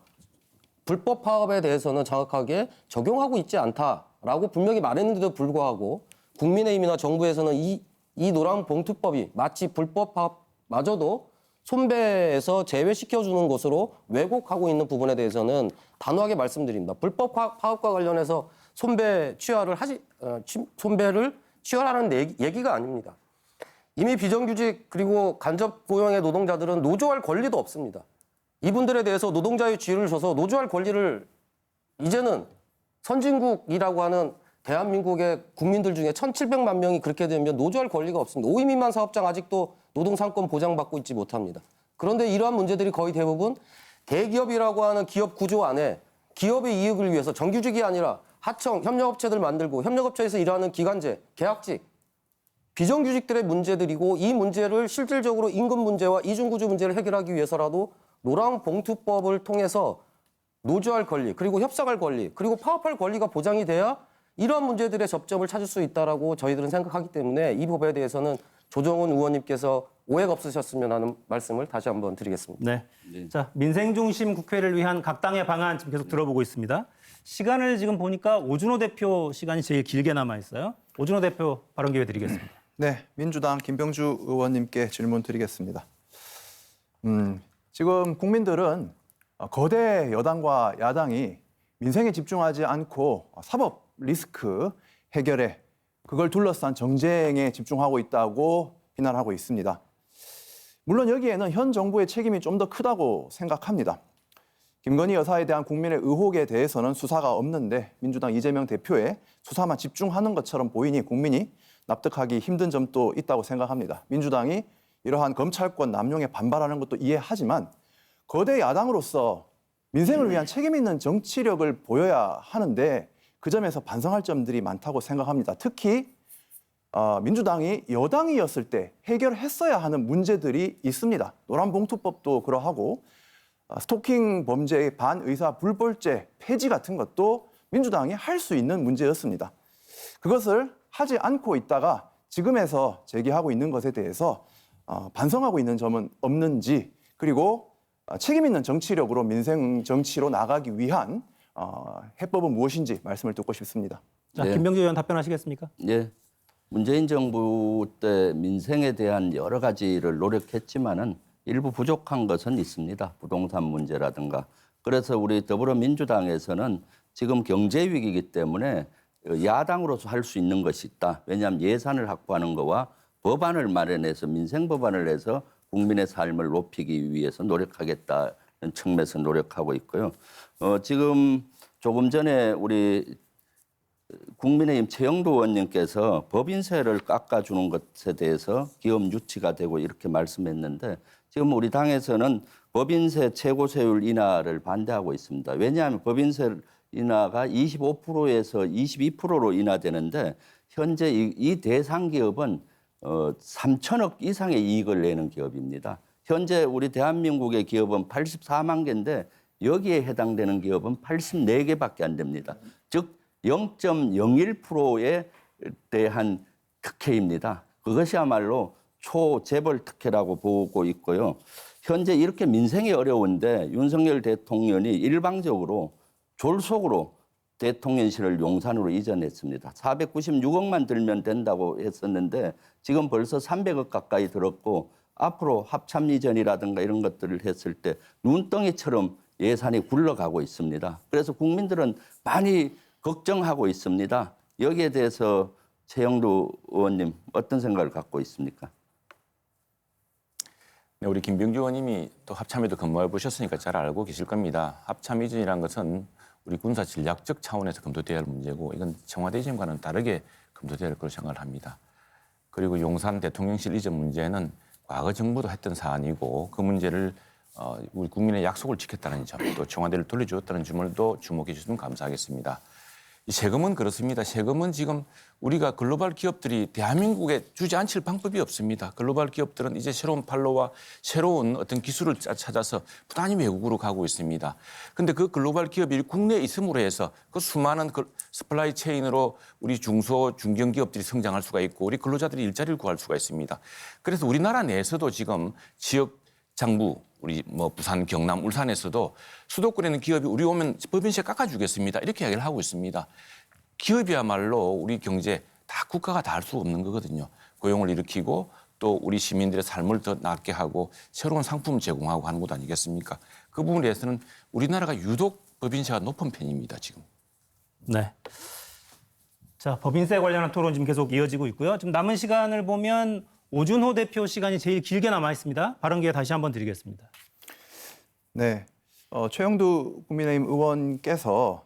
S5: 불법 파업에 대해서는 정확하게 적용하고 있지 않다라고 분명히 말했는데도 불구하고 국민의힘이나 정부에서는 이 노랑봉투법이 마치 불법 파업마저도 손배에서 제외시켜주는 것으로 왜곡하고 있는 부분에 대해서는 단호하게 말씀드립니다. 불법 파업과 관련해서 손배를 취하라는 얘기가 아닙니다. 이미 비정규직 그리고 간접 고용의 노동자들은 노조할 권리도 없습니다. 이분들에 대해서 노동자의 지위를 줘서 노조할 권리를 이제는 선진국이라고 하는 대한민국의 국민들 중에 1,700만 명이 그렇게 되면 노조할 권리가 없습니다. 5인 미만 사업장 아직도 노동상권 보장받고 있지 못합니다. 그런데 이러한 문제들이 거의 대부분 대기업이라고 하는 기업 구조 안에 기업의 이익을 위해서 정규직이 아니라 하청, 협력업체들 만들고 협력업체에서 일하는 기간제, 계약직, 비정규직들의 문제들이고 이 문제를 실질적으로 임금 문제와 이중구조 문제를 해결하기 위해서라도 노랑봉투법을 통해서 노조할 권리, 그리고 협상할 권리, 그리고 파업할 권리가 보장이 돼야 이러한 문제들의 접점을 찾을 수 있다라고 저희들은 생각하기 때문에 이 법에 대해서는 조정훈 의원님께서 오해가 없으셨으면 하는 말씀을 다시 한번 드리겠습니다.
S1: 네. 자, 민생 중심 국회를 위한 각 당의 방안 지금 계속 들어보고 있습니다. 시간을 지금 보니까 오준호 대표 시간이 제일 길게 남아 있어요. 오준호 대표 발언 기회 드리겠습니다.
S4: 네, 민주당 김병주 의원님께 질문 드리겠습니다. 지금 국민들은 거대 여당과 야당이 민생에 집중하지 않고 사법 리스크 해결에 그걸 둘러싼 정쟁에 집중하고 있다고 비난하고 있습니다. 물론 여기에는 현 정부의 책임이 좀 더 크다고 생각합니다. 김건희 여사에 대한 국민의 의혹에 대해서는 수사가 없는데 민주당 이재명 대표의 수사만 집중하는 것처럼 보이니 국민이 납득하기 힘든 점도 있다고 생각합니다. 민주당이 이러한 검찰권 남용에 반발하는 것도 이해하지만 거대 야당으로서 민생을 위한 책임 있는 정치력을 보여야 하는데 그 점에서 반성할 점들이 많다고 생각합니다. 특히 민주당이 여당이었을 때 해결했어야 하는 문제들이 있습니다. 노란봉투법도 그러하고 스토킹 범죄의 반의사 불벌죄 폐지 같은 것도 민주당이 할 수 있는 문제였습니다. 그것을 하지 않고 있다가 지금에서 제기하고 있는 것에 대해서 반성하고 있는 점은 없는지, 그리고 책임 있는 정치력으로 민생 정치로 나가기 위한 해법은 무엇인지 말씀을 듣고 싶습니다.
S1: 자,
S2: 네.
S1: 김병주 의원 답변하시겠습니까?
S2: 예. 문재인 정부 때 민생에 대한 여러 가지를 노력했지만은 일부 부족한 것은 있습니다. 부동산 문제라든가. 그래서 우리 더불어민주당에서는 지금 경제 위기이기 때문에 야당으로서 할 수 있는 것이 있다. 왜냐하면 예산을 확보하는 거와 법안을 마련해서 민생 법안을 해서 국민의 삶을 높이기 위해서 노력하겠다는 측면에서 노력하고 있고요. 지금 조금 전에 우리 국민의힘 최영도 의원님께서 법인세를 깎아주는 것에 대해서 기업 유치가 되고 이렇게 말씀했는데 지금 우리 당에서는 법인세 최고세율 인하를 반대하고 있습니다. 왜냐하면 법인세 인하가 25%에서 22%로 인하되는데 현재 이 대상 기업은 3천억 이상의 이익을 내는 기업입니다. 현재 우리 대한민국의 기업은 84만 개인데 여기에 해당되는 기업은 84개밖에 안 됩니다. 즉 0.01%에 대한 특혜입니다. 그것이야말로 초재벌 특혜라고 보고 있고요. 현재 이렇게 민생이 어려운데 윤석열 대통령이 일방적으로 졸속으로 대통령실을 용산으로 이전했습니다. 496억만 들면 된다고 했었는데 지금 벌써 300억 가까이 들었고 앞으로 합참 이전이라든가 이런 것들을 했을 때 눈덩이처럼 예산이 굴러가고 있습니다. 그래서 국민들은 많이 걱정하고 있습니다. 여기에 대해서 최영도 의원님 어떤 생각을 갖고 있습니까?
S6: 네, 우리 김병주 의원님이 또 합참에도 근무해 보셨으니까 잘 알고 계실 겁니다. 합참 이전이라는 것은 우리 군사 전략적 차원에서 검토돼야 할 문제고 이건 청와대 이전과는 다르게 검토돼야 할 것으로 생각을 합니다. 그리고 용산 대통령실 이전 문제는 과거 정부도 했던 사안이고 그 문제를 우리 국민의 약속을 지켰다는 점, 또 청와대를 돌려주었다는 점을 또 주목해 주시면 감사하겠습니다. 이 세금은 그렇습니다. 세금은 지금 우리가 글로벌 기업들이 대한민국에 주지 않을 방법이 없습니다. 글로벌 기업들은 이제 새로운 판로와 새로운 어떤 기술을 찾아서 부단히 외국으로 가고 있습니다. 그런데 그 글로벌 기업이 국내에 있음으로 해서 그 수많은 서플라이 체인으로 우리 중소, 중견 기업들이 성장할 수가 있고 우리 근로자들이 일자리를 구할 수가 있습니다. 그래서 우리나라 내에서도 지금 지역 장부 우리 뭐 부산, 경남, 울산에서도 수도권에 있는 기업이 우리 오면 법인세 깎아주겠습니다. 이렇게 이야기를 하고 있습니다. 기업이야말로 우리 경제 다 국가가 다 할 수 없는 거거든요. 고용을 일으키고 또 우리 시민들의 삶을 더 낫게 하고 새로운 상품을 제공하고 하는 것 아니겠습니까? 그 부분에 대해서는 우리나라가 유독 법인세가 높은 편입니다, 지금.
S1: 네. 자, 법인세 관련한 토론 지금 계속 이어지고 있고요. 지금 남은 시간을 보면 오준호 대표 시간이 제일 길게 남아 있습니다. 발언 기회 다시 한번 드리겠습니다.
S4: 네, 최영두 국민의힘 의원께서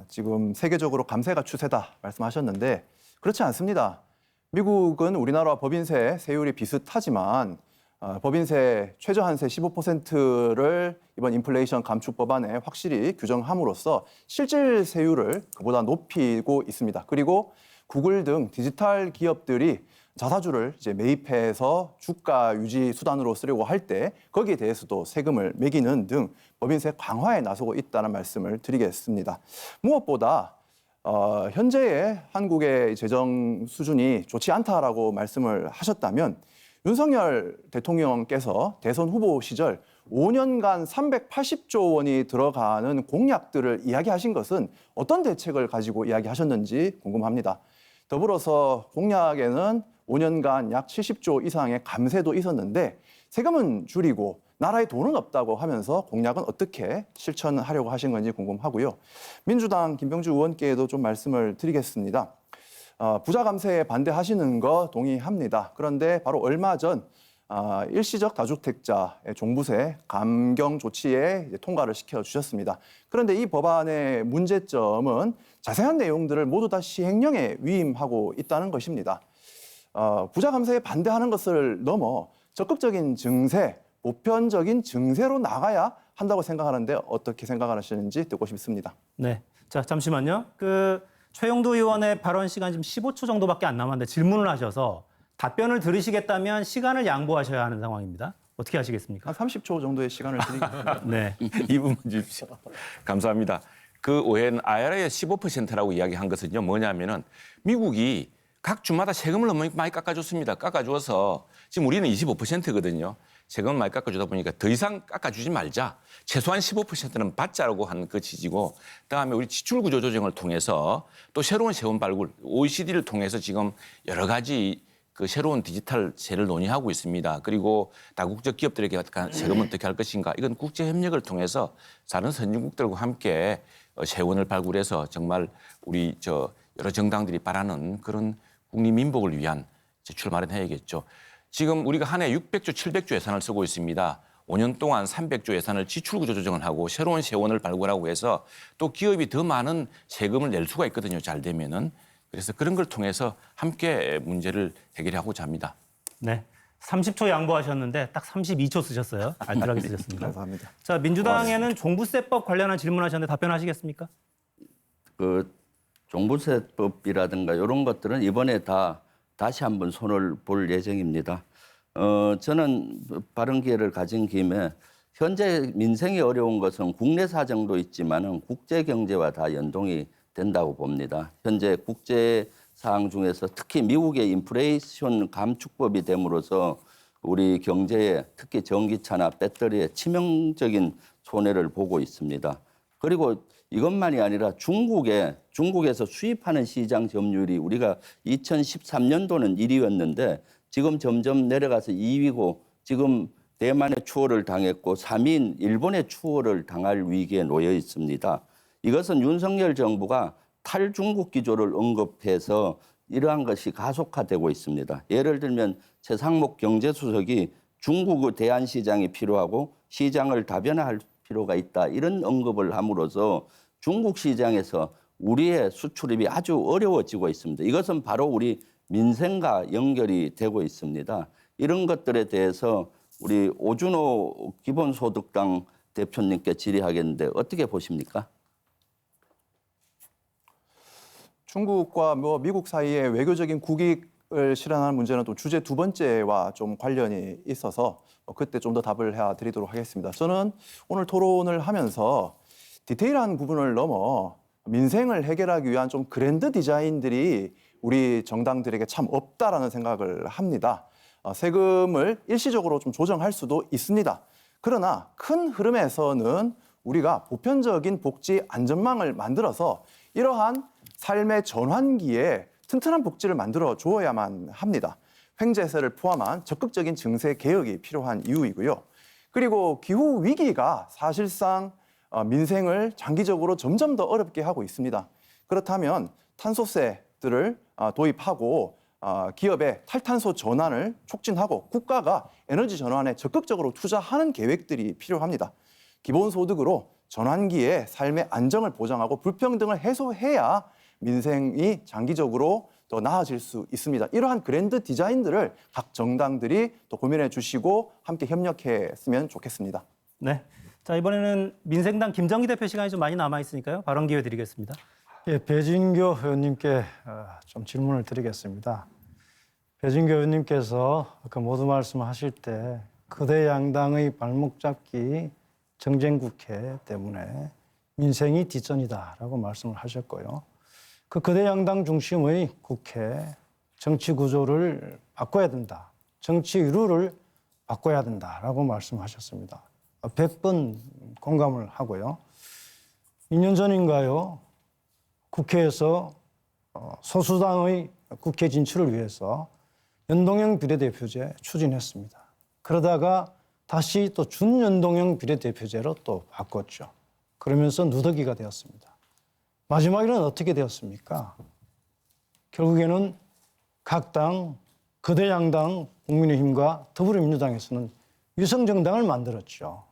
S4: 지금 세계적으로 감세가 추세다 말씀하셨는데 그렇지 않습니다. 미국은 우리나라와 법인세 세율이 비슷하지만 법인세 최저한세 15%를 이번 인플레이션 감축 법안에 확실히 규정함으로써 실질 세율을 그보다 높이고 있습니다. 그리고 구글 등 디지털 기업들이 자사주를 이제 매입해서 주가 유지 수단으로 쓰려고 할 때 거기에 대해서도 세금을 매기는 등 법인세 강화에 나서고 있다는 말씀을 드리겠습니다. 무엇보다 현재의 한국의 재정 수준이 좋지 않다라고 말씀을 하셨다면 윤석열 대통령께서 대선 후보 시절 5년간 380조 원이 들어가는 공약들을 이야기하신 것은 어떤 대책을 가지고 이야기하셨는지 궁금합니다. 더불어서 공약에는 5년간 약 70조 이상의 감세도 있었는데 세금은 줄이고 나라에 돈은 없다고 하면서 공약은 어떻게 실천하려고 하신 건지 궁금하고요. 민주당 김병주 의원께도 좀 말씀을 드리겠습니다. 부자 감세에 반대하시는 거 동의합니다. 그런데 바로 얼마 전 일시적 다주택자의 종부세 감경 조치에 통과를 시켜주셨습니다. 그런데 이 법안의 문제점은 자세한 내용들을 모두 다 시행령에 위임하고 있다는 것입니다. 부자 감세에 반대하는 것을 넘어 적극적인 증세, 보편적인 증세로 나가야 한다고 생각하는데 어떻게 생각하시는지 듣고 싶습니다.
S1: 네. 자, 잠시만요. 최영두 의원의 발언 시간 지금 15초 정도밖에 안 남았는데 질문을 하셔서 답변을 들으시겠다면 시간을 양보하셔야 하는 상황입니다. 어떻게 하시겠습니까?
S4: 한 30초 정도의 시간을 드리겠습니다.
S1: 네.
S6: 2분만 주십시오. 감사합니다. 그 오해는 IRA의 15%라고 이야기한 것은요. 뭐냐면은 미국이 각 주마다 세금을 너무 많이 깎아줬습니다. 깎아줘서 지금 우리는 25%거든요. 세금을 많이 깎아주다 보니까 더 이상 깎아주지 말자. 최소한 15%는 받자라고 한 그 취지고 그다음에 우리 지출구조 조정을 통해서 또 새로운 세금 발굴, OECD를 통해서 지금 여러 가지 그 새로운 디지털세를 논의하고 있습니다. 그리고 다국적 기업들에게 세금을 어떻게 할 것인가. 이건 국제 협력을 통해서 다른 선진국들과 함께 세원을 발굴해서 정말 우리 여러 정당들이 바라는 그런 국민 민복을 위한 출마를 해야겠죠. 지금 우리가 한 해 600조, 700조 예산을 쓰고 있습니다. 5년 동안 300조 예산을 지출구조 조정을 하고 새로운 세원을 발굴하고 해서 또 기업이 더 많은 세금을 낼 수가 있거든요. 잘 되면은. 그래서 그런 걸 통해서 함께 문제를 해결하고자 합니다.
S1: 네. 30초 양보하셨는데 딱 32초 쓰셨어요. 알뜰하게 쓰셨습니다.
S4: 감사합니다.
S1: 자, 민주당에는 종부세법 관련한 질문하셨는데 답변하시겠습니까?
S2: 그 종부세법이라든가 이런 것들은 이번에 다시 한번 손을 볼 예정입니다. 저는 발언 기회를 가진 김에 현재 민생이 어려운 것은 국내 사정도 있지만은 국제 경제와 다 연동이 된다고 봅니다. 현재 국제 사항 중에서 특히 미국의 인플레이션 감축법이 됨으로써 우리 경제에 특히 전기차나 배터리에 치명적인 손해를 보고 있습니다. 그리고 이것만이 아니라 중국에서 수입하는 시장 점유율이 우리가 2013년도는 1위였는데 지금 점점 내려가서 2위고 지금 대만의 추월을 당했고 3위인 일본의 추월을 당할 위기에 놓여 있습니다. 이것은 윤석열 정부가 탈중국 기조를 언급해서 이러한 것이 가속화되고 있습니다. 예를 들면 최상목 경제수석이 중국의 대안시장이 필요하고 시장을 다변화할 필요가 있다. 이런 언급을 함으로써 중국 시장에서 우리의 수출입이 아주 어려워지고 있습니다. 이것은 바로 우리 민생과 연결이 되고 있습니다. 이런 것들에 대해서 우리 오준호 기본소득당 대표님께 질의하겠는데 어떻게 보십니까?
S4: 중국과 미국 사이에 외교적인 국익을 실현하는 문제는 또 주제 두 번째와 좀 관련이 있어서 그때 좀 더 답을 해드리도록 하겠습니다. 저는 오늘 토론을 하면서 디테일한 부분을 넘어 민생을 해결하기 위한 좀 그랜드 디자인들이 우리 정당들에게 참 없다라는 생각을 합니다. 세금을 일시적으로 좀 조정할 수도 있습니다. 그러나 큰 흐름에서는 우리가 보편적인 복지 안전망을 만들어서 이러한 삶의 전환기에 튼튼한 복지를 만들어 주어야만 합니다. 횡재세를 포함한 적극적인 증세 개혁이 필요한 이유이고요. 그리고 기후 위기가 사실상 민생을 장기적으로 점점 더 어렵게 하고 있습니다. 그렇다면 탄소세들을 도입하고 기업의 탈탄소 전환을 촉진하고 국가가 에너지 전환에 적극적으로 투자하는 계획들이 필요합니다. 기본소득으로 전환기에 삶의 안정을 보장하고 불평등을 해소해야 민생이 장기적으로 더 나아질 수 있습니다. 이러한 그랜드 디자인들을 각 정당들이 또 고민해 주시고 함께 협력했으면 좋겠습니다.
S1: 네. 자, 이번에는 민생당 김정기 대표 시간이 좀 많이 남아 있으니까요. 발언 기회 드리겠습니다.
S3: 예, 배진교 의원님께 좀 질문을 드리겠습니다. 배진교 의원님께서 아까 모두 말씀하실 때 거대 양당의 발목 잡기 정쟁국회 때문에 민생이 뒷전이다라고 말씀을 하셨고요. 그 거대 양당 중심의 국회 정치 구조를 바꿔야 된다. 정치 룰을 바꿔야 된다라고 말씀하셨습니다. 100번 공감을 하고요. 2년 전인가요? 국회에서 소수당의 국회 진출을 위해서 연동형 비례대표제 추진했습니다. 그러다가 다시 또 준연동형 비례대표제로 또 바꿨죠. 그러면서 누더기가 되었습니다. 마지막에는 어떻게 되었습니까? 결국에는 각 당, 거대 양당, 국민의힘과 더불어민주당에서는 위성정당을 만들었죠.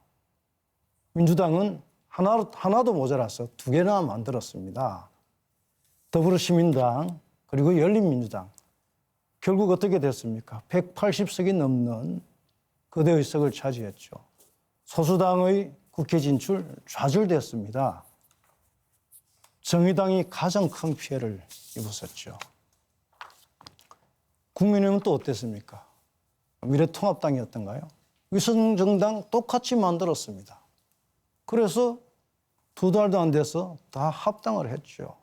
S3: 민주당은 하나도 모자라서 2개나 만들었습니다. 더불어시민당 그리고 열린민주당. 결국 어떻게 됐습니까? 180석이 넘는 거대 의석을 차지했죠. 소수당의 국회 진출 좌절됐습니다. 정의당이 가장 큰 피해를 입었었죠. 국민의힘은 또 어땠습니까? 미래통합당이었던가요? 위성정당 똑같이 만들었습니다. 그래서 2달도 안 돼서 다 합당을 했죠.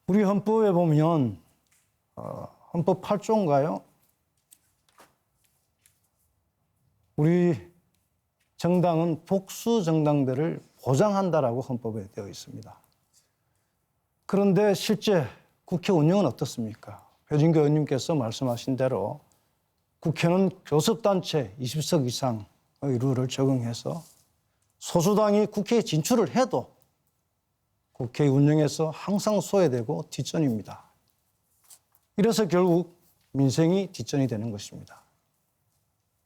S3: 우리 헌법에 보면 헌법 8조인가요? 우리 정당은 복수 정당들을 보장한다라고 헌법에 되어 있습니다. 그런데 실제 국회 운영은 어떻습니까? 배진교 의원님께서 말씀하신 대로 국회는 교섭단체 20석 이상의 룰을 적용해서 소수당이 국회에 진출을 해도 국회 운영에서 항상 소외되고 뒷전입니다. 이래서 결국 민생이 뒷전이 되는 것입니다.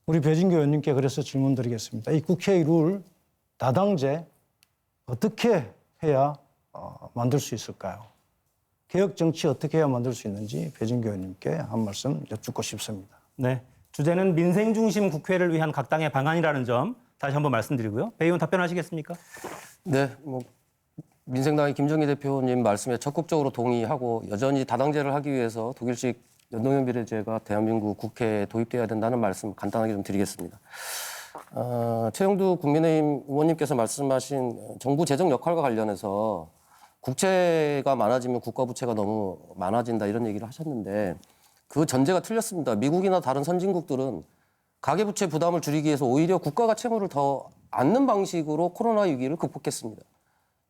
S3: 우리 배진교 의원님께 그래서 질문 드리겠습니다. 이 국회의 룰, 다당제 어떻게 해야 만들 수 있을까요? 개혁 정치 어떻게 해야 만들 수 있는지 배진교 의원님께 한 말씀 여쭙고 싶습니다.
S1: 네. 주제는 민생 중심 국회를 위한 각 당의 방안이라는 점 다시 한번 말씀드리고요. 배 의원 답변하시겠습니까?
S5: 네, 민생당의 김정기 대표님 말씀에 적극적으로 동의하고 여전히 다당제를 하기 위해서 독일식 연동형 비례제가 대한민국 국회에 도입돼야 된다는 말씀 간단하게 좀 드리겠습니다. 최영두 국민의힘 의원님께서 말씀하신 정부 재정 역할과 관련해서 국채가 많아지면 국가 부채가 너무 많아진다 이런 얘기를 하셨는데 그 전제가 틀렸습니다. 미국이나 다른 선진국들은 가계부채 부담을 줄이기 위해서 오히려 국가가 채무를 더 안는 방식으로 코로나 위기를 극복했습니다.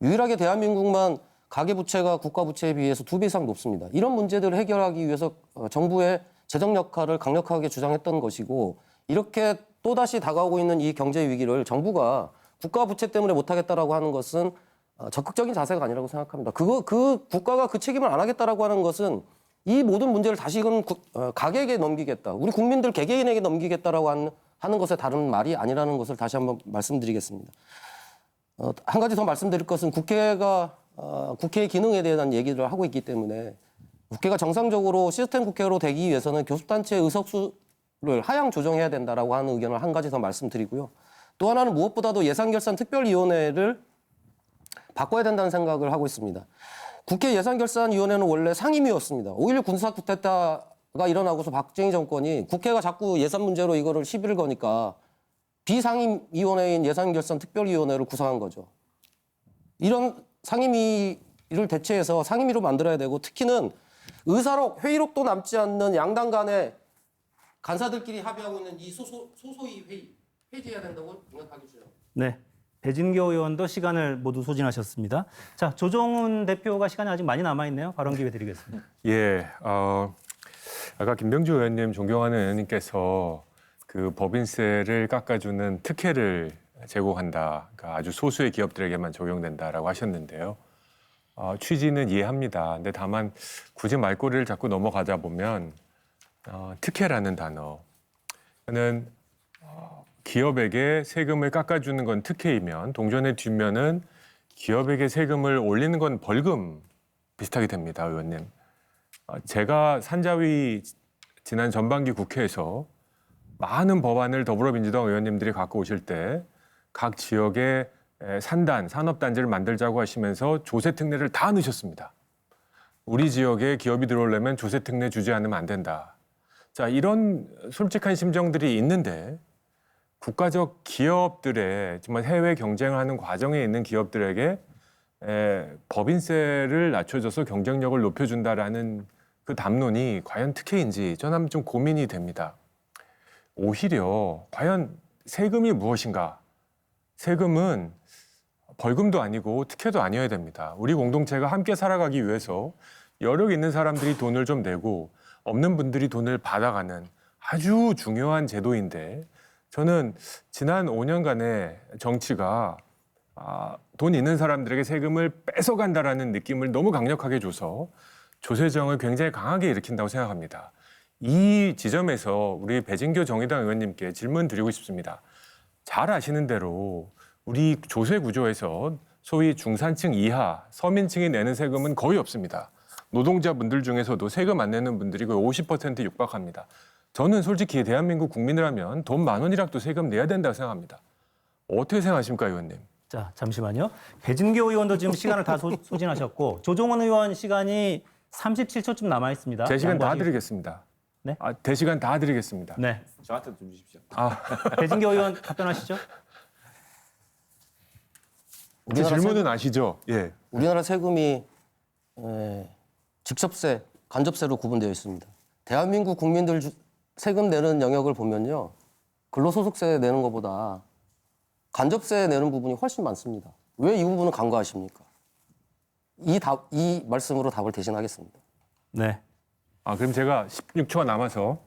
S5: 유일하게 대한민국만 가계부채가 국가부채에 비해서 2배 이상 높습니다. 이런 문제들을 해결하기 위해서 정부의 재정 역할을 강력하게 주장했던 것이고 이렇게 또다시 다가오고 있는 이 경제 위기를 정부가 국가부채 때문에 못하겠다라고 하는 것은 적극적인 자세가 아니라고 생각합니다. 그 국가가 그 책임을 안 하겠다라고 하는 것은 이 모든 문제를 다시금 가계에게 넘기겠다. 우리 국민들 개개인에게 넘기겠다라고 하는 것에 다른 말이 아니라는 것을 다시 한번 말씀드리겠습니다. 한 가지 더 말씀드릴 것은 국회가 국회의 기능에 대한 얘기를 하고 있기 때문에 국회가 정상적으로 시스템 국회로 되기 위해서는 교섭단체 의석수를 하향 조정해야 된다라고 하는 의견을 한 가지 더 말씀드리고요. 또 하나는 무엇보다도 예산결산 특별위원회를 바꿔야 된다는 생각을 하고 있습니다. 국회 예산결산위원회는 원래 상임위였습니다. 5.16 군사 쿠데타가 일어나고서 박정희 정권이 국회가 자꾸 예산 문제로 이거를 시비를 거니까 비상임위원회인 예산결산특별위원회를 구성한 거죠. 이런 상임위를 대체해서 상임위로 만들어야 되고 특히는 의사록, 회의록도 남지 않는 양당 간의 간사들끼리 합의하고 있는 이 소소위 회의 폐지해야 된다고 생각하겠죠.
S1: 네. 배진교 의원도 시간을 모두 소진하셨습니다. 자, 조정훈 대표가 시간이 아직 많이 남아있네요. 발언 기회 드리겠습니다.
S7: 예, 아까 김병주 의원님 존경하는 의원님께서 그 법인세를 깎아주는 특혜를 제공한다. 그러니까 아주 소수의 기업들에게만 적용된다라고 하셨는데요. 취지는 이해합니다. 근데 다만 굳이 말꼬리를 자꾸 넘어가다 보면 특혜라는 단어는 기업에게 세금을 깎아주는 건 특혜이면 동전의 뒷면은 기업에게 세금을 올리는 건 벌금 비슷하게 됩니다, 의원님. 제가 산자위 지난 전반기 국회에서 많은 법안을 더불어민주당 의원님들이 갖고 오실 때 각 지역에 산단, 산업단지를 만들자고 하시면서 조세특례를 다 넣으셨습니다. 우리 지역에 기업이 들어오려면 조세특례 주지 않으면 안 된다. 자, 이런 솔직한 심정들이 있는데 국가적 기업들의 정말 해외 경쟁을 하는 과정에 있는 기업들에게 법인세를 낮춰줘서 경쟁력을 높여준다라는 그 담론이 과연 특혜인지 저는 좀 고민이 됩니다. 오히려 과연 세금이 무엇인가? 세금은 벌금도 아니고 특혜도 아니어야 됩니다. 우리 공동체가 함께 살아가기 위해서 여력 있는 사람들이 돈을 좀 내고 없는 분들이 돈을 받아가는 아주 중요한 제도인데 저는 지난 5년간의 정치가 돈 있는 사람들에게 세금을 뺏어간다라는 느낌을 너무 강력하게 줘서 조세정을 굉장히 강하게 일으킨다고 생각합니다. 이 지점에서 우리 배진교 정의당 의원님께 질문 드리고 싶습니다. 잘 아시는 대로 우리 조세 구조에서 소위 중산층 이하 서민층이 내는 세금은 거의 없습니다. 노동자분들 중에서도 세금 안 내는 분들이 거의 50% 육박합니다. 저는 솔직히 대한민국 국민이라면 돈 10,000원이라도 세금 내야 된다고 생각합니다. 어떻게 생각하십니까, 의원님?
S1: 자, 잠시만요. 배진교 의원도 지금 시간을 다 소진하셨고 조정훈 의원 시간이 37초쯤 남아 있습니다.
S7: 제 시간 다
S1: 양보하시겠습니다.
S7: 드리겠습니다.
S1: 네?
S7: 대시간 다 드리겠습니다.
S1: 네.
S6: 저한테 좀 주십시오.
S1: 배진교 의원 답변하시죠.
S7: 제 질문은 아시죠? 예.
S5: 우리나라 세금이 직접세, 간접세로 구분되어 있습니다. 대한민국 국민들 세금 내는 영역을 보면요. 근로소득세 내는 것보다 간접세 내는 부분이 훨씬 많습니다. 왜 이 부분을 간과하십니까? 이 말씀으로 답을 대신하겠습니다.
S1: 네.
S7: 그럼 제가 16초가 남아서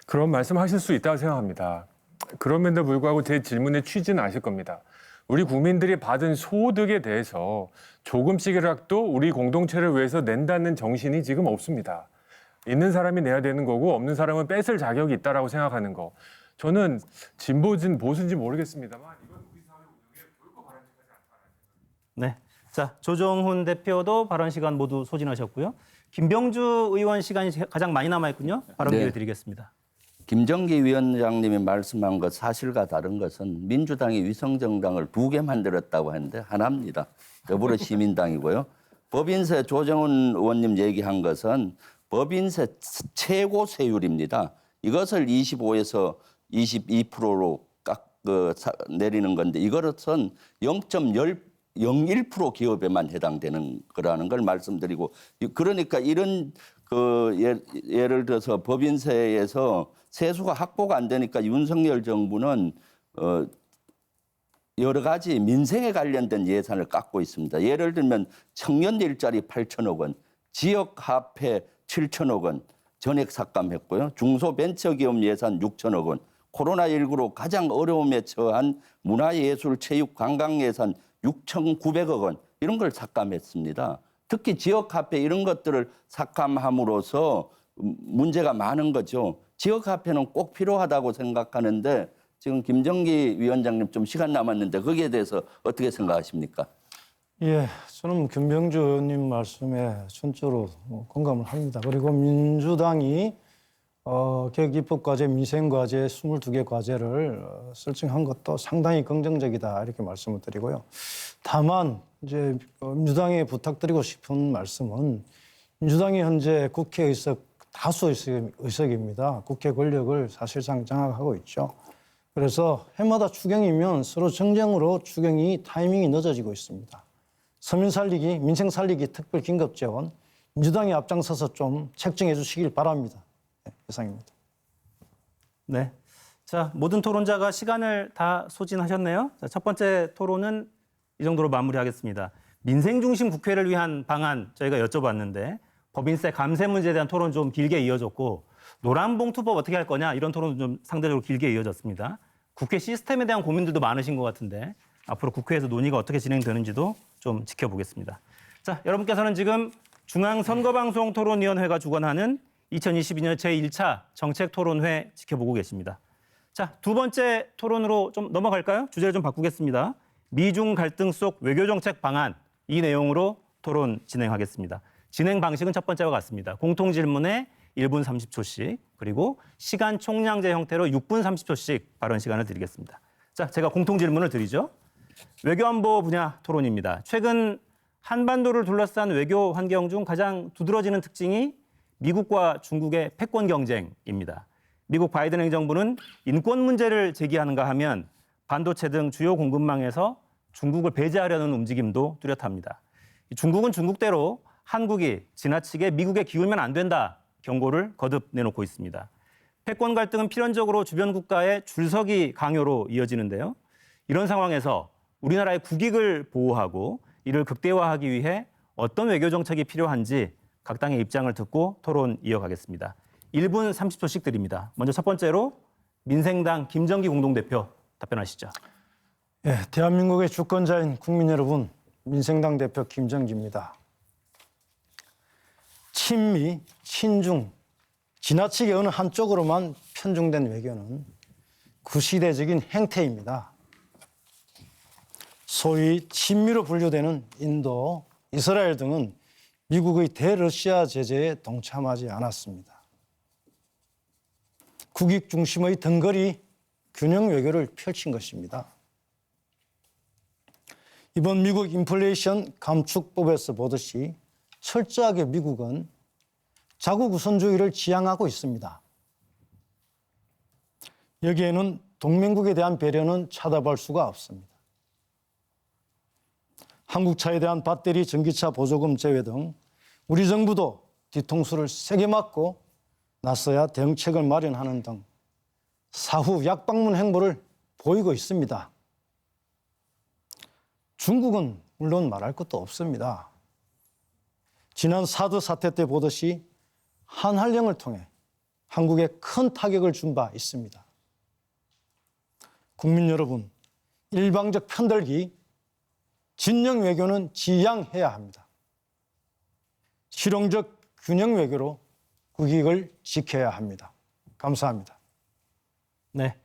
S7: 그런 말씀하실 수 있다고 생각합니다. 그럼에도 불구하고 제 질문의 취지는 아실 겁니다. 우리 국민들이 받은 소득에 대해서 조금씩이라도 우리 공동체를 위해서 낸다는 정신이 지금 없습니다. 있는 사람이 내야 되는 거고 없는 사람은 뺏을 자격이 있다라고 생각하는 거. 저는 진보진 보수인지 모르겠습니다만 이건 우리 사회 운영에 좋을 거 바람직하지 않다.
S1: 네. 자, 조정훈 대표도 발언 시간 모두 소진하셨고요. 김병주 의원 시간이 가장 많이 남아 있군요. 발언 기회
S2: 네.
S1: 드리겠습니다.
S2: 김정기 위원장님이 말씀한 것 사실과 다른 것은 민주당이 위성정당을 2개 만들었다고 하는데 하나입니다. 더불어시민당이고요. 법인세 조정훈 의원님 얘기한 것은 법인세 최고 세율입니다. 이것을 25에서 22%로 내리는 건데 이것은 0.01% 기업에만 해당되는 거라는 걸 말씀드리고 그러니까 이런 예를 들어서 법인세에서 세수가 확보가 안 되니까 윤석열 정부는 여러 가지 민생에 관련된 예산을 깎고 있습니다. 예를 들면 청년 일자리 8천억 원, 지역화폐 7천억 원 전액 삭감했고요. 중소벤처기업 예산 6천억 원, 코로나19로 가장 어려움에 처한 문화예술, 체육, 관광 예산 6,900억 원 이런 걸 삭감했습니다. 특히 지역화폐 이런 것들을 삭감함으로써 문제가 많은 거죠. 지역화폐는 꼭 필요하다고 생각하는데 지금 김정기 위원장님 좀 시간 남았는데 거기에 대해서 어떻게 생각하십니까?
S3: 예, 저는 김병주 의원님 말씀에 전적으로 공감을 합니다. 그리고 민주당이 교육입법과제, 민생과제 22개 과제를 설정한 것도 상당히 긍정적이다 이렇게 말씀을 드리고요. 다만 이제 민주당에 부탁드리고 싶은 말씀은 민주당이 현재 국회 의석 다수 의석입니다. 국회 권력을 사실상 장악하고 있죠. 그래서 해마다 추경이면 서로 정쟁으로 추경이 타이밍이 늦어지고 있습니다. 서민 살리기, 민생 살리기 특별 긴급 재원 민주당이 앞장서서 좀 책정해 주시길 바랍니다. 네, 이상입니다.
S1: 네. 자, 모든 토론자가 시간을 다 소진하셨네요. 자, 첫 번째 토론은 이 정도로 마무리하겠습니다. 민생 중심 국회를 위한 방안 저희가 여쭤봤는데 법인세 감세 문제에 대한 토론 좀 길게 이어졌고 노란봉투법 어떻게 할 거냐 이런 토론도 좀 상대적으로 길게 이어졌습니다. 국회 시스템에 대한 고민들도 많으신 것 같은데 앞으로 국회에서 논의가 어떻게 진행되는지도 좀 지켜보겠습니다. 자, 여러분께서는 지금 중앙선거방송토론위원회가 주관하는 2022년 제1차 정책토론회 지켜보고 계십니다. 자, 두 번째 토론으로 좀 넘어갈까요? 주제를 좀 바꾸겠습니다. 미중 갈등 속 외교정책 방안 이 내용으로 토론 진행하겠습니다. 진행 방식은 첫 번째와 같습니다. 공통 질문에 1분 30초씩 그리고 시간 총량제 형태로 6분 30초씩 발언 시간을 드리겠습니다. 자, 제가 공통 질문을 드리죠. 외교안보 분야 토론입니다. 최근 한반도를 둘러싼 외교 환경 중 가장 두드러지는 특징이 미국과 중국의 패권 경쟁입니다. 미국 바이든 행정부는 인권 문제를 제기하는가 하면 반도체 등 주요 공급망에서 중국을 배제하려는 움직임도 뚜렷합니다. 중국은 중국대로 한국이 지나치게 미국에 기울면 안 된다 경고를 거듭 내놓고 있습니다. 패권 갈등은 필연적으로 주변 국가의 줄서기 강요로 이어지는데요. 이런 상황에서 우리나라의 국익을 보호하고 이를 극대화하기 위해 어떤 외교 정책이 필요한지 각 당의 입장을 듣고 토론 이어가겠습니다. 1분 30초씩 드립니다. 먼저 첫 번째로 민생당 김정기 공동대표 답변하시죠.
S3: 예, 대한민국의 주권자인 국민 여러분, 민생당 대표 김정기입니다. 친미, 친중, 지나치게 어느 한쪽으로만 편중된 외교는 구시대적인 행태입니다. 소위 친미로 분류되는 인도, 이스라엘 등은 미국의 대러시아 제재에 동참하지 않았습니다. 국익 중심의 덩거리 균형 외교를 펼친 것입니다. 이번 미국 인플레이션 감축법에서 보듯이 철저하게 미국은 자국 우선주의를 지향하고 있습니다. 여기에는 동맹국에 대한 배려는 찾아볼 수가 없습니다. 한국차에 대한 배터리 전기차 보조금 제외 등 우리 정부도 뒤통수를 세게 맞고 나서야 대응책을 마련하는 등 사후 약방문 행보를 보이고 있습니다. 중국은 물론 말할 것도 없습니다. 지난 사드 사태 때 보듯이 한한령을 통해 한국에 큰 타격을 준 바 있습니다. 국민 여러분, 일방적 편들기, 진영 외교는 지양해야 합니다. 실용적 균형 외교로 국익을 지켜야 합니다. 감사합니다.
S1: 네,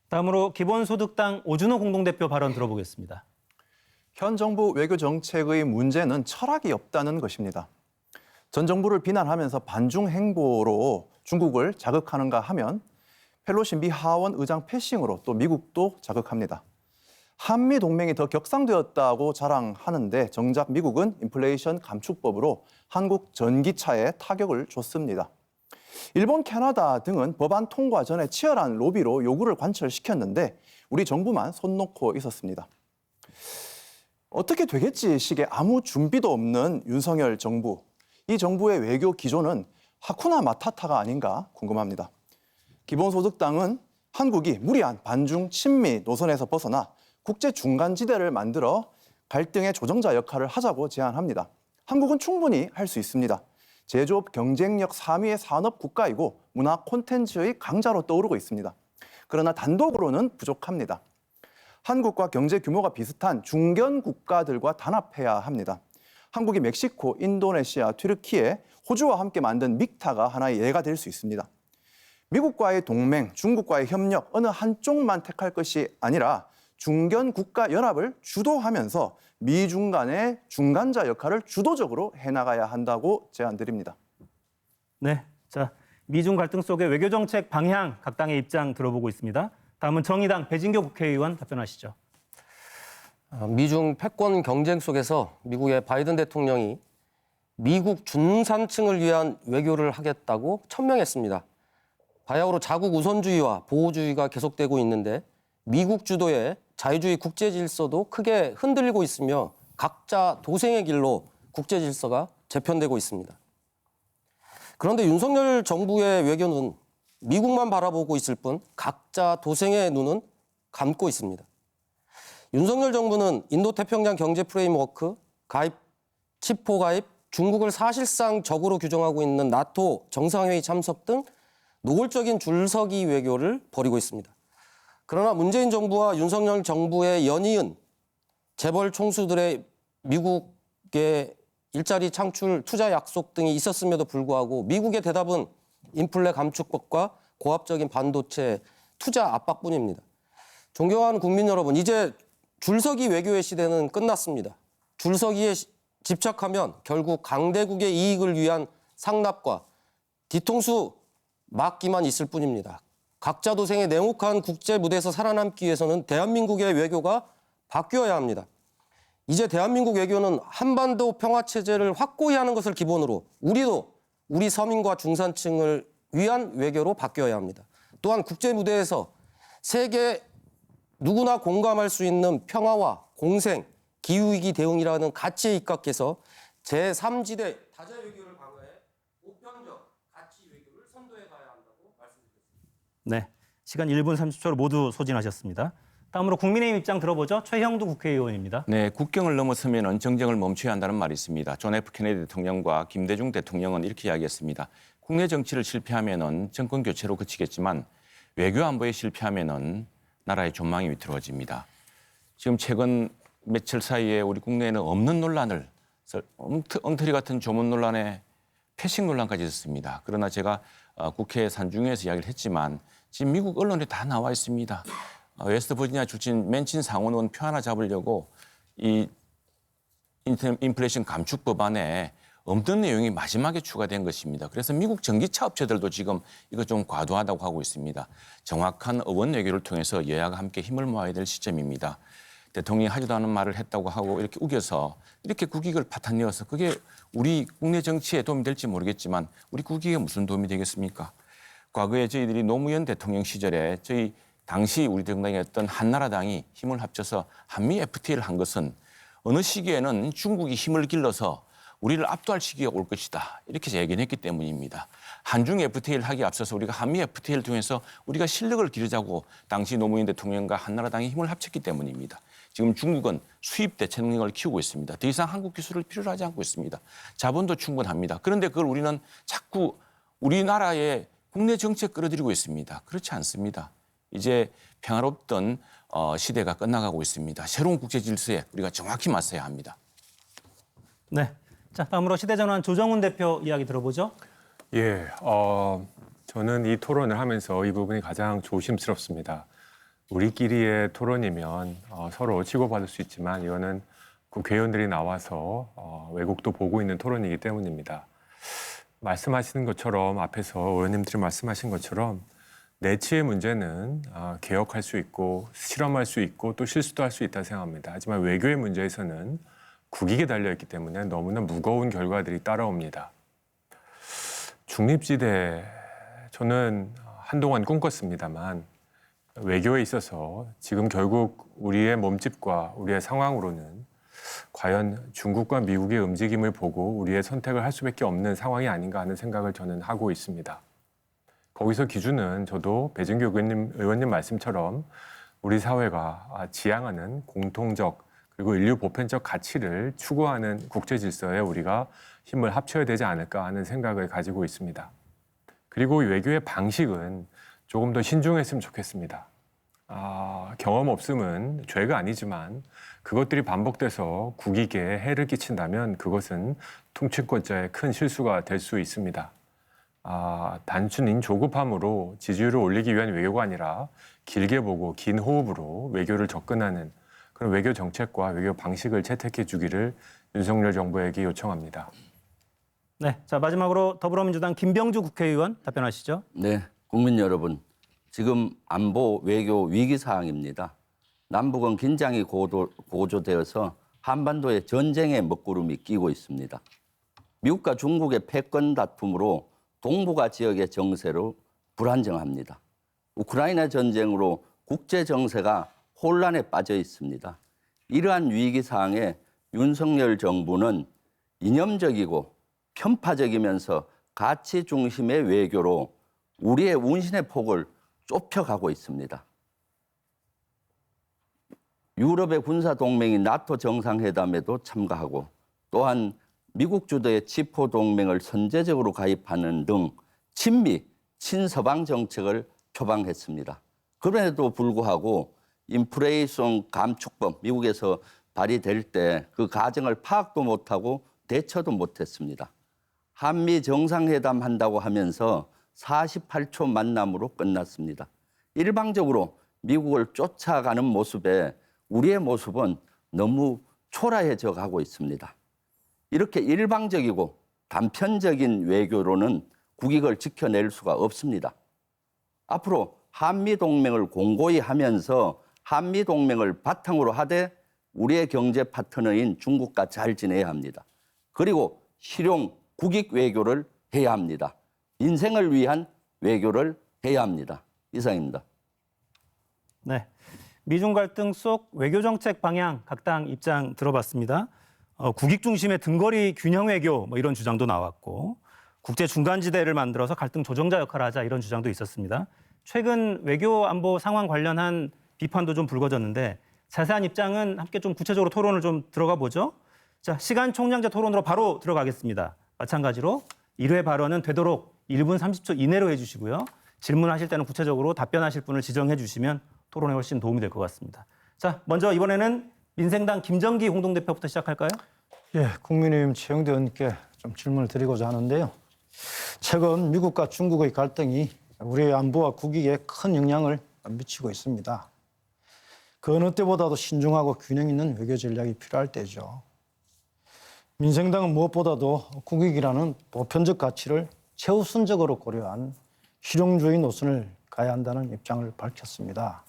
S1: 다음으로 기본소득당 오준호 공동대표 발언 들어보겠습니다.
S4: 현 정부 외교 정책의 문제는 철학이 없다는 것입니다. 전 정부를 비난하면서 반중 행보로 중국을 자극하는가 하면 펠로시 미 하원 의장 패싱으로 또 미국도 자극합니다. 한미 동맹이 더 격상되었다고 자랑하는데 정작 미국은 인플레이션 감축법으로 한국 전기차에 타격을 줬습니다. 일본, 캐나다 등은 법안 통과 전에 치열한 로비로 요구를 관철시켰는데 우리 정부만 손 놓고 있었습니다. 어떻게 되겠지 식의 아무 준비도 없는 윤석열 정부. 이 정부의 외교 기조는 하쿠나 마타타가 아닌가 궁금합니다. 기본소득당은 한국이 무리한 반중 친미 노선에서 벗어나 국제 중간지대를 만들어 갈등의 조정자 역할을 하자고 제안합니다. 한국은 충분히 할 수 있습니다. 제조업 경쟁력 3위의 산업 국가이고 문화 콘텐츠의 강자로 떠오르고 있습니다. 그러나 단독으로는 부족합니다. 한국과 경제 규모가 비슷한 중견 국가들과 단합해야 합니다. 한국이 멕시코, 인도네시아, 튀르키예, 호주와 함께 만든 믹타가 하나의 예가 될 수 있습니다. 미국과의 동맹, 중국과의 협력 어느 한쪽만 택할 것이 아니라 중견 국가 연합을 주도하면서 미중 간의 중간자 역할을 주도적으로 해나가야 한다고 제안드립니다.
S1: 네, 자 미중 갈등 속의 외교 정책 방향 각 당의 입장 들어보고 있습니다. 다음은 정의당 배진교 국회의원 답변하시죠.
S5: 미중 패권 경쟁 속에서 미국의 바이든 대통령이 미국 중산층을 위한 외교를 하겠다고 천명했습니다. 바야흐로 자국 우선주의와 보호주의가 계속되고 있는데 미국 주도의 자유주의 국제 질서도 크게 흔들리고 있으며 각자 도생의 길로 국제 질서가 재편되고 있습니다. 그런데 윤석열 정부의 외교는 미국만 바라보고 있을 뿐 각자 도생의 눈은 감고 있습니다. 윤석열 정부는 인도태평양 경제 프레임워크 가입, 치포 가입, 중국을 사실상 적으로 규정하고 있는 나토 정상회의 참석 등 노골적인 줄서기 외교를 벌이고 있습니다. 그러나 문재인 정부와 윤석열 정부의 연이은 재벌 총수들의 미국의 일자리 창출, 투자 약속 등이 있었음에도 불구하고 미국의 대답은 인플레 감축법과 고압적인 반도체 투자 압박뿐입니다. 존경하는 국민 여러분, 이제 줄서기 외교의 시대는 끝났습니다. 줄서기에 집착하면 결국 강대국의 이익을 위한 상납과 뒤통수 맞기만 있을 뿐입니다. 각자 도생의 냉혹한 국제 무대에서 살아남기 위해서는 대한민국의 외교가 바뀌어야 합니다. 이제 대한민국 외교는 한반도 평화체제를 확고히 하는 것을 기본으로 우리도 우리 서민과 중산층을 위한 외교로 바뀌어야 합니다. 또한 국제 무대에서 세계 누구나 공감할 수 있는 평화와 공생, 기후위기 대응이라는 가치에 입각해서 제3지대 다자 외교를 강화해 보편적 가치 외교를 선도해 가야 한다고 말씀드렸습니다.
S1: 네, 시간 1분 30초로 모두 소진하셨습니다. 다음으로 국민의힘 입장 들어보죠. 최형두 국회의원입니다.
S6: 네, 국경을 넘어서면 정쟁을 멈춰야 한다는 말이 있습니다. 존 F 케네디 대통령과 김대중 대통령은 이렇게 이야기했습니다. 국내 정치를 실패하면 정권 교체로 그치겠지만 외교 안보에 실패하면 나라의 전망이 위태로워집니다. 지금 최근 며칠 사이에 우리 국내에는 없는 논란을 엉터리 같은 조문 논란에 패싱 논란까지 있었습니다. 그러나 제가 국회 산중에서 이야기를 했지만 지금 미국 언론에 다 나와 있습니다. 웨스트버지니아 출신 맨친 상원은 표 하나 잡으려고 이 인플레이션 감축 법안에 없던 내용이 마지막에 추가된 것입니다. 그래서 미국 전기차 업체들도 지금 이거 좀 과도하다고 하고 있습니다. 정확한 어원 외교를 통해서 여야가 함께 힘을 모아야 될 시점입니다. 대통령이 하지도 않은 말을 했다고 하고 이렇게 우겨서 이렇게 국익을 파탄내어서 그게 우리 국내 정치에 도움이 될지 모르겠지만 우리 국익에 무슨 도움이 되겠습니까? 과거에 저희들이 노무현 대통령 시절에 저희 당시 우리 정당이었던 한나라당이 힘을 합쳐서 한미 FTA를 한 것은 어느 시기에는 중국이 힘을 길러서 우리를 압도할 시기가 올 것이다. 이렇게 예견했기 때문입니다. 한중 FTA를 하기 앞서서 우리가 한미 FTA를 통해서 우리가 실력을 기르자고 당시 노무현 대통령과 한나라당이 힘을 합쳤기 때문입니다. 지금 중국은 수입 대체 능력을 키우고 있습니다. 더 이상 한국 기술을 필요로 하지 않고 있습니다. 자본도 충분합니다. 그런데 그걸 우리는 자꾸 우리나라의 국내 정치에 끌어들이고 있습니다. 그렇지 않습니다. 이제 평화롭던 시대가 끝나가고 있습니다. 새로운 국제 질서에 우리가 정확히 맞서야 합니다.
S1: 네, 자 다음으로 시대전환 조정훈 대표 이야기 들어보죠.
S7: 예, 저는 이 토론을 하면서 이 부분이 가장 조심스럽습니다. 우리끼리의 토론이면 서로 치고받을 수 있지만 이거는 국회의원들이 나와서 외국도 보고 있는 토론이기 때문입니다. 말씀하시는 것처럼 앞에서 의원님들이 말씀하신 것처럼 내치의 문제는 개혁할 수 있고 실험할 수 있고 또 실수도 할 수 있다고 생각합니다. 하지만 외교의 문제에서는 국익에 달려있기 때문에 너무나 무거운 결과들이 따라옵니다. 중립지대 저는 한동안 꿈꿨습니다만 외교에 있어서 지금 결국 우리의 몸집과 우리의 상황으로는 과연 중국과 미국의 움직임을 보고 우리의 선택을 할 수밖에 없는 상황이 아닌가 하는 생각을 저는 하고 있습니다. 거기서 기준은 저도 배진교 의원님 말씀처럼 우리 사회가 지향하는 공통적 그리고 인류 보편적 가치를 추구하는 국제 질서에 우리가 힘을 합쳐야 되지 않을까 하는 생각을 가지고 있습니다. 그리고 외교의 방식은 조금 더 신중했으면 좋겠습니다. 경험 없음은 죄가 아니지만 그것들이 반복돼서 국익에 해를 끼친다면 그것은 통치권자의 큰 실수가 될 수 있습니다. 단순인 조급함으로 지지율을 올리기 위한 외교가 아니라 길게 보고 긴 호흡으로 외교를 접근하는 그런 외교 정책과 외교 방식을 채택해 주기를 윤석열 정부에게 요청합니다.
S1: 네, 자 마지막으로 더불어민주당 김병주 국회의원 답변하시죠.
S2: 네, 국민 여러분, 지금 안보 외교 위기 상황입니다. 남북은 긴장이 고조되어서 한반도에 전쟁의 먹구름이 끼고 있습니다. 미국과 중국의 패권 다툼으로 동북아 지역의 정세로 불안정합니다. 우크라이나 전쟁으로 국제 정세가 혼란에 빠져 있습니다. 이러한 위기 상황에 윤석열 정부는 이념적이고 편파적이면서 가치 중심의 외교로 우리의 운신의 폭을 좁혀가고 있습니다. 유럽의 군사 동맹인 나토 정상회담에도 참가하고 또한 미국 주도의 치포 동맹을 선제적으로 가입하는 등 친미, 친서방 정책을 표방했습니다. 그럼에도 불구하고 인플레이션 감축법 미국에서 발의될 때 그 과정을 파악도 못하고 대처도 못했습니다. 한미 정상회담 한다고 하면서 48초 만남으로 끝났습니다. 일방적으로 미국을 쫓아가는 모습에 우리의 모습은 너무 초라해져 가고 있습니다. 이렇게 일방적이고 단편적인 외교로는 국익을 지켜낼 수가 없습니다. 앞으로 한미동맹을 공고히 하면서 한미동맹을 바탕으로 하되 우리의 경제 파트너인 중국과 잘 지내야 합니다. 그리고 실용 국익 외교를 해야 합니다. 인생을 위한 외교를 해야 합니다. 이상입니다.
S1: 네, 미중 갈등 속 외교 정책 방향 각 당 입장 들어봤습니다. 국익 중심의 등거리 균형 외교 뭐 이런 주장도 나왔고 국제 중간지대를 만들어서 갈등 조정자 역할을 하자 이런 주장도 있었습니다. 최근 외교 안보 상황 관련한 비판도 좀 불거졌는데 자세한 입장은 함께 좀 구체적으로 토론을 좀 들어가 보죠. 자, 시간 총량제 토론으로 바로 들어가겠습니다. 마찬가지로 1회 발언은 되도록 1분 30초 이내로 해주시고요. 질문하실 때는 구체적으로 답변하실 분을 지정해 주시면 토론에 훨씬 도움이 될 것 같습니다. 자, 먼저 이번에는 민생당 김정기 공동대표부터 시작할까요?
S3: 예, 국민의힘 최영대 의원께 좀 질문을 드리고자 하는데요. 최근 미국과 중국의 갈등이 우리의 안보와 국익에 큰 영향을 미치고 있습니다. 그 어느 때보다도 신중하고 균형 있는 외교 전략이 필요할 때죠. 민생당은 무엇보다도 국익이라는 보편적 가치를 최우선적으로 고려한 실용주의 노선을 가야 한다는 입장을 밝혔습니다.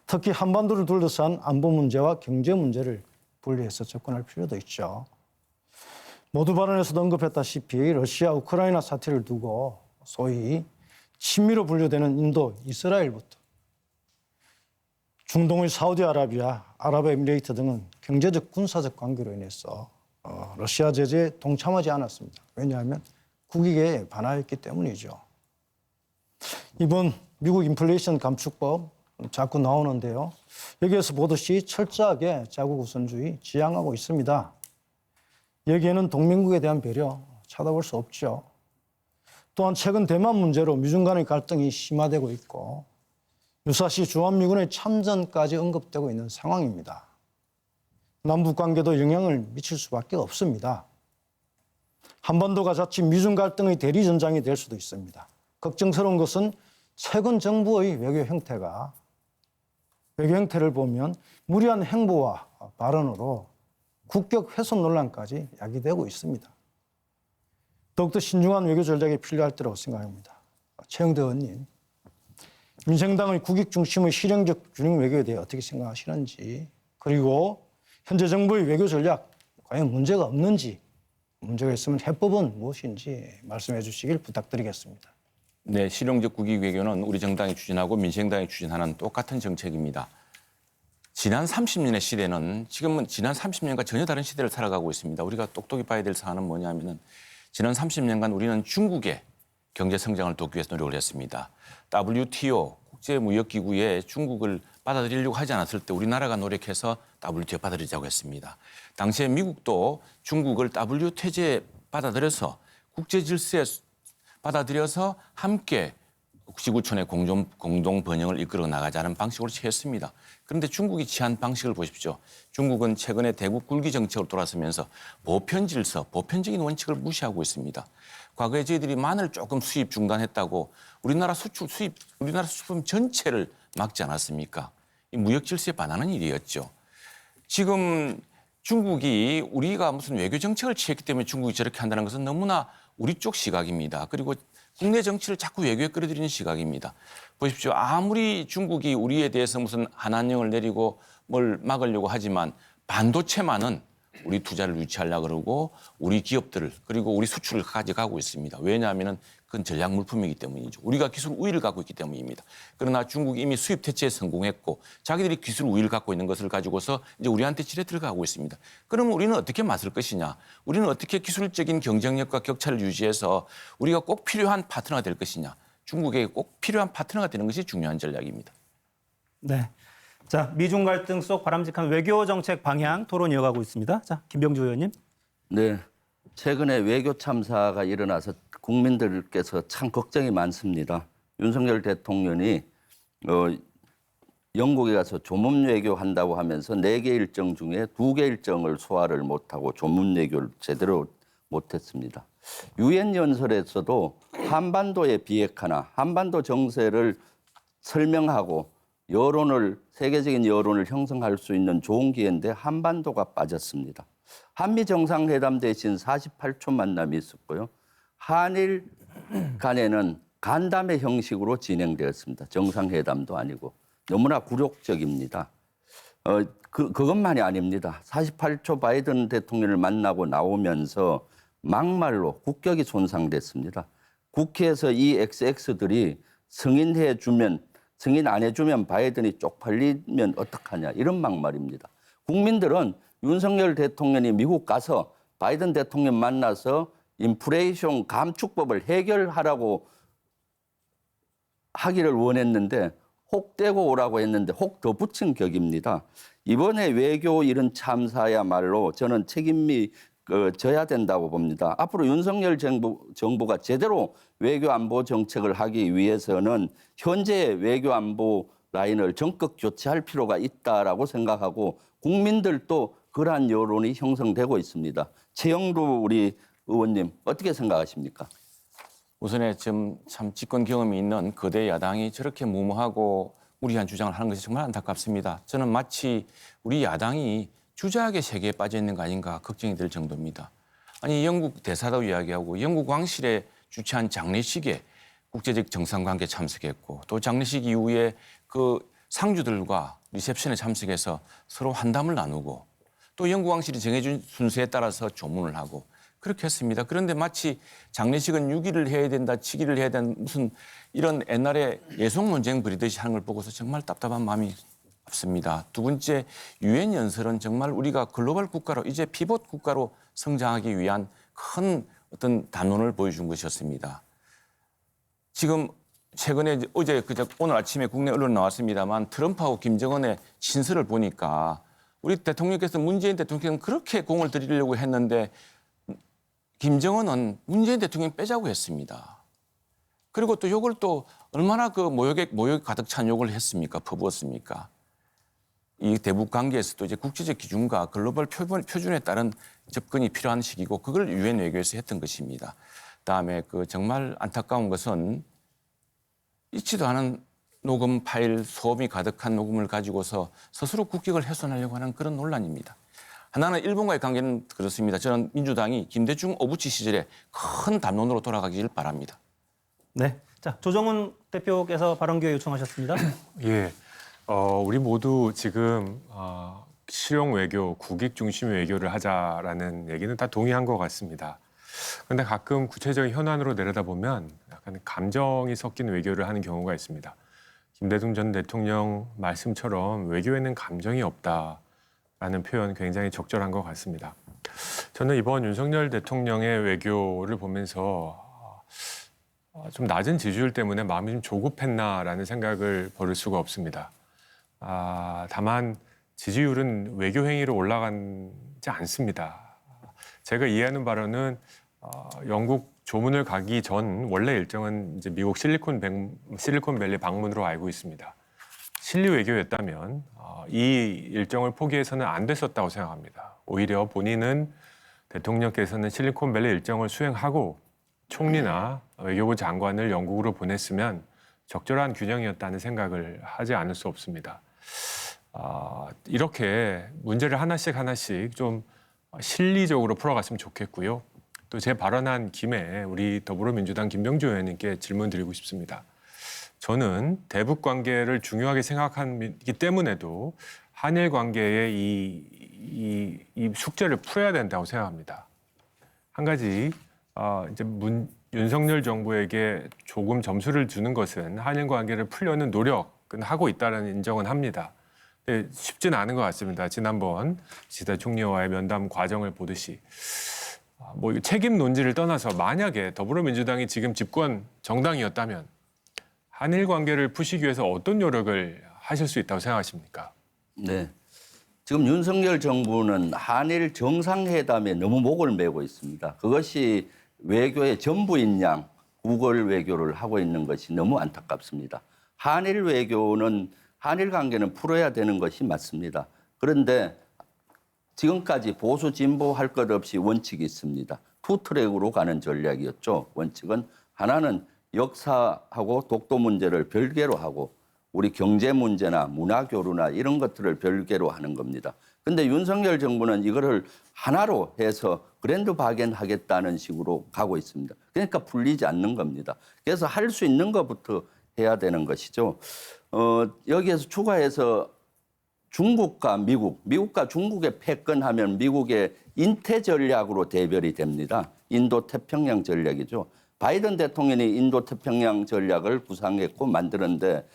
S3: 특히 한반도를 둘러싼 안보 문제와 경제 문제를 분리해서 접근할 필요도 있죠. 모두 발언에서도 언급했다시피 러시아 우크라이나 사태를 두고 소위 친미로 분류되는 인도, 이스라엘부터 중동의 사우디아라비아, 아랍에미레이트 등은 경제적, 군사적 관계로 인해서 러시아 제재에 동참하지 않았습니다. 왜냐하면 국익에 반하였기 때문이죠. 이번 미국 인플레이션 감축법 자꾸 나오는데요. 여기에서 보듯이 철저하게 자국 우선주의 지향하고 있습니다. 여기에는 동맹국에 대한 배려 찾아볼 수 없죠. 또한 최근 대만 문제로 미중 간의 갈등이 심화되고 있고 유사시 주한미군의 참전까지 언급되고 있는 상황입니다. 남북 관계도 영향을 미칠 수밖에 없습니다. 한반도가 자칫 미중 갈등의 대리 전장이 될 수도 있습니다. 걱정스러운 것은 최근 정부의 외교 형태를 보면 무리한 행보와 발언으로 국격 훼손 논란까지 야기되고 있습니다. 더욱더 신중한 외교 전략이 필요할 때라고 생각합니다. 최영대 의원님, 민생당의 국익 중심의 실용적 균형 외교에 대해 어떻게 생각하시는지, 그리고 현재 정부의 외교 전략 과연 문제가 없는지, 문제가 있으면 해법은 무엇인지 말씀해 주시길 부탁드리겠습니다.
S6: 네, 실용적 국익 외교는 우리 정당이 추진하고 민생당이 추진하는 똑같은 정책입니다. 지난 30년의 시대는 지금은 지난 30년과 전혀 다른 시대를 살아가고 있습니다. 우리가 똑똑히 봐야 될 사안은 뭐냐면은 지난 30년간 우리는 중국의 경제 성장을 돕기 위해서 노력을 했습니다. WTO 국제무역기구에 중국을 받아들이려고 하지 않았을 때 우리나라가 노력해서 WTO 받아들이자고 했습니다. 당시에 미국도 중국을 WTO 체제에 받아들여서 국제 질서에 받아들여서 함께 지구촌의 공동 번영을 이끌어 나가자는 방식으로 취했습니다. 그런데 중국이 취한 방식을 보십시오. 중국은 최근에 대국 굴기 정책으로 돌아서면서 보편 질서, 보편적인 원칙을 무시하고 있습니다. 과거에 저희들이 마늘 조금 수입 중단했다고 우리나라 수출품 전체를 막지 않았습니까? 이 무역 질서에 반하는 일이었죠. 지금 중국이 우리가 무슨 외교 정책을 취했기 때문에 중국이 저렇게 한다는 것은 너무나 우리 쪽 시각입니다. 그리고 국내 정치를 자꾸 외교에 끌어들이는 시각입니다. 보십시오. 아무리 중국이 우리에 대해서 무슨 한한령을 내리고 뭘 막으려고 하지만 반도체만은 우리 투자를 유치하려고 그러고 우리 기업들을 그리고 우리 수출을 가져가고 있습니다. 왜냐하면 그건 전략 물품이기 때문이죠. 우리가 기술 우위를 갖고 있기 때문입니다. 그러나 중국이 이미 수입 퇴치에 성공했고 자기들이 기술 우위를 갖고 있는 것을 가지고서 이제 우리한테 지레 들어가고 있습니다. 그러면 우리는 어떻게 맞설 것이냐? 우리는 어떻게 기술적인 경쟁력과 격차를 유지해서 우리가 꼭 필요한 파트너가 될 것이냐? 중국에게 꼭 필요한 파트너가 되는 것이 중요한 전략입니다.
S1: 네. 자, 미중 갈등 속 바람직한 외교 정책 방향 토론 이어가고 있습니다. 자, 김병주 의원님.
S2: 네, 최근에 외교 참사가 일어나서 국민들께서 참 걱정이 많습니다. 윤석열 대통령이 영국에 가서 조문 외교 한다고 하면서 4개 일정 중에 2개 일정을 소화를 못하고 조문 외교를 제대로 못했습니다. 유엔 연설에서도 한반도의 비핵화나 한반도 정세를 설명하고 여론을 세계적인 여론을 형성할 수 있는 좋은 기회인데 한반도가 빠졌습니다. 한미 정상회담 대신 48초 만남이 있었고요. 한일 간에는 간담회 형식으로 진행되었습니다. 정상회담도 아니고 너무나 굴욕적입니다. 그것만이 아닙니다. 48초 바이든 대통령을 만나고 나오면서 막말로 국격이 손상됐습니다. 국회에서 이 XX들이 승인 안 해주면 바이든이 쪽팔리면 어떡하냐 이런 막말입니다. 국민들은 윤석열 대통령이 미국 가서 바이든 대통령 만나서 인플레이션 감축법을 해결하라고 하기를 원했는데 혹 떼고 오라고 했는데 혹 더 붙인 격입니다. 이번에 외교 이런 참사야말로 저는 책임이 져야 된다고 봅니다. 앞으로 윤석열 정부가 제대로 외교 안보 정책을 하기 위해서는 현재의 외교 안보 라인을 전격 교체할 필요가 있다라고 생각하고 국민들도 그러한 여론이 형성되고 있습니다. 최영두 우리 의원님 어떻게 생각하십니까?
S6: 우선에 지금 참 집권 경험이 있는 거대 야당이 저렇게 무모하고 무리한 주장을 하는 것이 정말 안타깝습니다. 저는 마치 우리 야당이 주작의 세계에 빠져 있는 거 아닌가 걱정이 될 정도입니다. 아니 영국 대사도 이야기하고 영국 왕실에 주최한 장례식에 국제적 정상관계 참석했고 또 장례식 이후에 그 상주들과 리셉션에 참석해서 서로 환담을 나누고 또 영국 왕실이 정해준 순서에 따라서 조문을 하고 그렇게 했습니다. 그런데 마치 장례식은 6일을 해야 된다, 7일을 해야 된다 무슨 이런 옛날에 예속 논쟁 벌이듯이 하는 걸 보고서 정말 답답한 마음이 없습니다. 두 번째, 유엔 연설은 정말 우리가 글로벌 국가로 이제 피봇 국가로 성장하기 위한 큰 어떤 담론을 보여준 것이었습니다. 지금 최근에 어제 오늘 아침에 국내 언론 나왔습니다만 트럼프하고 김정은의 친서를 보니까 우리 대통령께서 문재인 대통령 그렇게 공을 들이려고 했는데 김정은은 문재인 대통령 빼자고 했습니다. 그리고 또 욕을 또 얼마나 그 모욕에 가득 찬 욕을 했습니까? 퍼부었습니까? 이 대북 관계에서도 이제 국제적 기준과 글로벌 표준에 따른 접근이 필요한 시기고 그걸 유엔 외교에서 했던 것입니다. 그다음에 그 정말 안타까운 것은 있지도 않은 녹음 파일, 소음이 가득한 녹음을 가지고서 스스로 국격을 훼손하려고 하는 그런 논란입니다. 하나는 일본과의 관계는 그렇습니다. 저는 민주당이 김대중 오부치 시절에 큰 담론으로 돌아가길 바랍니다.
S1: 네. 자, 조정훈 대표께서 발언 기회 요청하셨습니다.
S7: 예, 우리 모두 지금 실용 외교, 국익 중심 외교를 하자라는 얘기는 다 동의한 것 같습니다. 그런데 가끔 구체적인 현안으로 내려다보면 약간 감정이 섞인 외교를 하는 경우가 있습니다. 김대중 전 대통령 말씀처럼 외교에는 감정이 없다라는 표현 굉장히 적절한 것 같습니다. 저는 이번 윤석열 대통령의 외교를 보면서 좀 낮은 지지율 때문에 마음이 좀 조급했나라는 생각을 버릴 수가 없습니다. 다만 지지율은 외교 행위로 올라가지 않습니다. 제가 이해하는 영국 조문을 가기 전 원래 일정은 이제 미국 실리콘밸리 방문으로 알고 있습니다. 실리 외교였다면 이 일정을 포기해서는 안 됐었다고 생각합니다. 오히려 본인은 대통령께서는 실리콘밸리 일정을 수행하고 총리나 외교부 장관을 영국으로 보냈으면 적절한 균형이었다는 생각을 하지 않을 수 없습니다. 이렇게 문제를 하나씩 좀 실리적으로 풀어갔으면 좋겠고요. 또 제 발언한 김에 우리 더불어민주당 김병조 의원님께 질문 드리고 싶습니다. 저는 대북 관계를 중요하게 생각하기 때문에도 한일 관계의 이 숙제를 풀어야 된다고 생각합니다. 한 가지 이제 윤석열 정부에게 조금 점수를 주는 것은 한일 관계를 풀려는 노력은 하고 있다는 인정은 합니다. 네, 쉽지는 않은 것 같습니다. 지난번 기시다 총리와의 면담 과정을 보듯이 뭐 책임 논지를 떠나서 만약에 더불어민주당이 지금 집권 정당이었다면 한일 관계를 푸시기 위해서 어떤 노력을 하실 수 있다고 생각하십니까?
S2: 네. 지금 윤석열 정부는 한일 정상회담에 너무 목을 메고 있습니다. 그것이 외교의 전부인 양 구걸 외교를 하고 있는 것이 너무 안타깝습니다. 한일 외교는 한일 관계는 풀어야 되는 것이 맞습니다. 그런데 지금까지 보수 진보 할 것 없이 원칙이 있습니다. 투 트랙으로 가는 전략이었죠. 원칙은 하나는 역사하고 독도 문제를 별개로 하고 우리 경제 문제나 문화 교류나 이런 것들을 별개로 하는 겁니다. 근데 윤석열 정부는 이거를 하나로 해서 그랜드 바겐 하겠다는 식으로 가고 있습니다. 그러니까 풀리지 않는 겁니다. 그래서 할 수 있는 것부터 해야 되는 것이죠. 여기에서 추가해서 중국과 미국과 중국의 패권하면 미국의 인태 전략으로 대별이 됩니다. 인도 태평양 전략이죠. 바이든 대통령이 인도 태평양 전략을 구상했고 만들었는데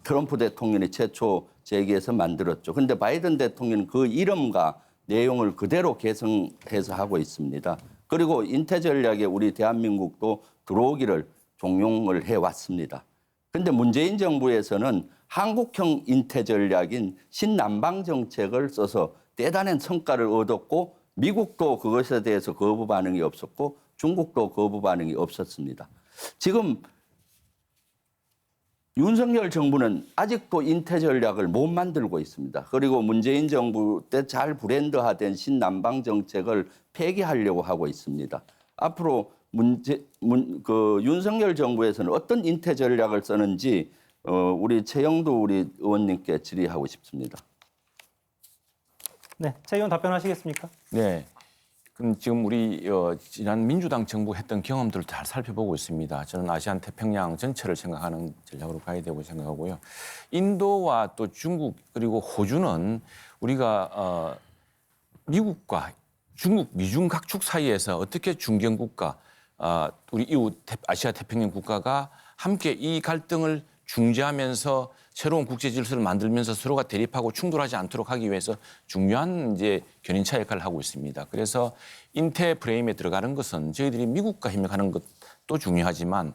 S2: 트럼프 대통령이 최초 제기해서 만들었죠. 그런데 바이든 대통령은 그 이름과 내용을 그대로 개성해서 하고 있습니다. 그리고 인태 전략에 우리 대한민국도 들어오기를 종용을 해왔습니다. 그런데 문재인 정부에서는 한국형 인태 전략인 신남방 정책을 써서 대단한 성과를 얻었고 미국도 그것에 대해서 거부 반응이 없었고 중국도 거부 반응이 없었습니다. 지금 윤석열 정부는 아직도 인태 전략을 못 만들고 있습니다. 그리고 문재인 정부 때 잘 브랜드화된 신남방 정책을 폐기하려고 하고 있습니다. 앞으로 윤석열 정부에서는 어떤 인태 전략을 쓰는지 우리 최영도 우리 의원님께 질의하고 싶습니다.
S1: 네, 최 의원 답변하시겠습니까?
S6: 네. 그럼 지금 우리 지난 민주당 정부 했던 경험들을 잘 살펴보고 있습니다. 저는 아시안 태평양 전체를 생각하는 전략으로 가야 되고 생각하고요. 인도와 또 중국 그리고 호주는 우리가 미국과 중국, 미중 각축 사이에서 어떻게 중견국가, 우리 이웃 아시아 태평양 국가가 함께 이 갈등을 중재하면서 새로운 국제 질서를 만들면서 서로가 대립하고 충돌하지 않도록 하기 위해서 중요한 이제 견인차 역할을 하고 있습니다. 그래서 인태 프레임에 들어가는 것은 저희들이 미국과 협력하는 것도 중요하지만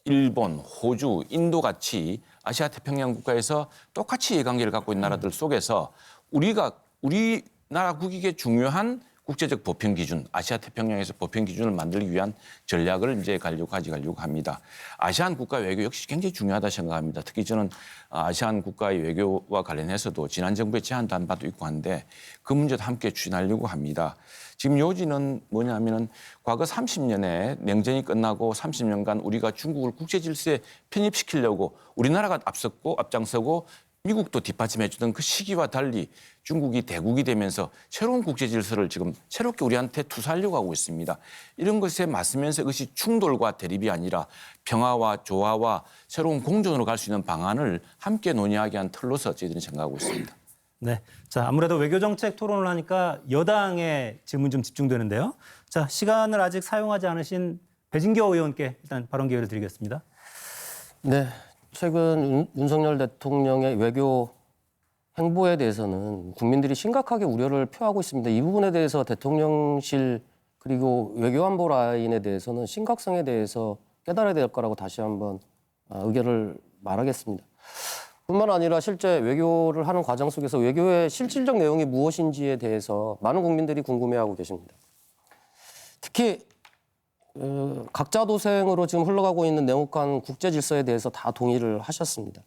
S6: 일본, 호주, 인도 같이 아시아 태평양 국가에서 똑같이 이해관계를 갖고 있는 나라들 속에서 우리나라 국익에 중요한 국제적 보편 기준, 아시아 태평양에서 보편 기준을 만들기 위한 전략을 이제 가져가려고 합니다. 아시안 국가 외교 역시 굉장히 중요하다 생각합니다. 특히 저는 아시안 국가의 외교와 관련해서도 지난 정부의 제안도 한 바도 있고 한데 그 문제도 함께 추진하려고 합니다. 지금 요지는 뭐냐면은 과거 30년에 냉전이 끝나고 30년간 우리가 중국을 국제 질서에 편입시키려고 우리나라가 앞장서고 미국도 뒷받침해주던 그 시기와 달리 중국이 대국이 되면서 새로운 국제 질서를 지금 새롭게 우리한테 투사하려고 하고 있습니다. 이런 것에 맞서면서 이것이 충돌과 대립이 아니라 평화와 조화와 새로운 공존으로 갈 수 있는 방안을 함께 논의하기 위한 틀로서 저희들이 생각하고 있습니다.
S1: 네. 자, 아무래도 외교정책 토론을 하니까 여당의 질문 좀 집중되는데요. 자, 시간을 아직 사용하지 않으신 배진교 의원께 일단 발언 기회를 드리겠습니다.
S5: 네, 최근 윤석열 대통령의 외교 행보에 대해서는 국민들이 심각하게 우려를 표하고 있습니다. 이 부분에 대해서 대통령실 그리고 외교안보 라인에 대해서는 심각성에 대해서 깨달아야 될 거라고 다시 한번 의견을 말하겠습니다. 뿐만 아니라 실제 외교를 하는 과정 속에서 외교의 실질적 내용이 무엇인지에 대해서 많은 국민들이 궁금해하고 계십니다. 특히 각자 도생으로 지금 흘러가고 있는 냉혹한 국제 질서에 대해서 다 동의를 하셨습니다.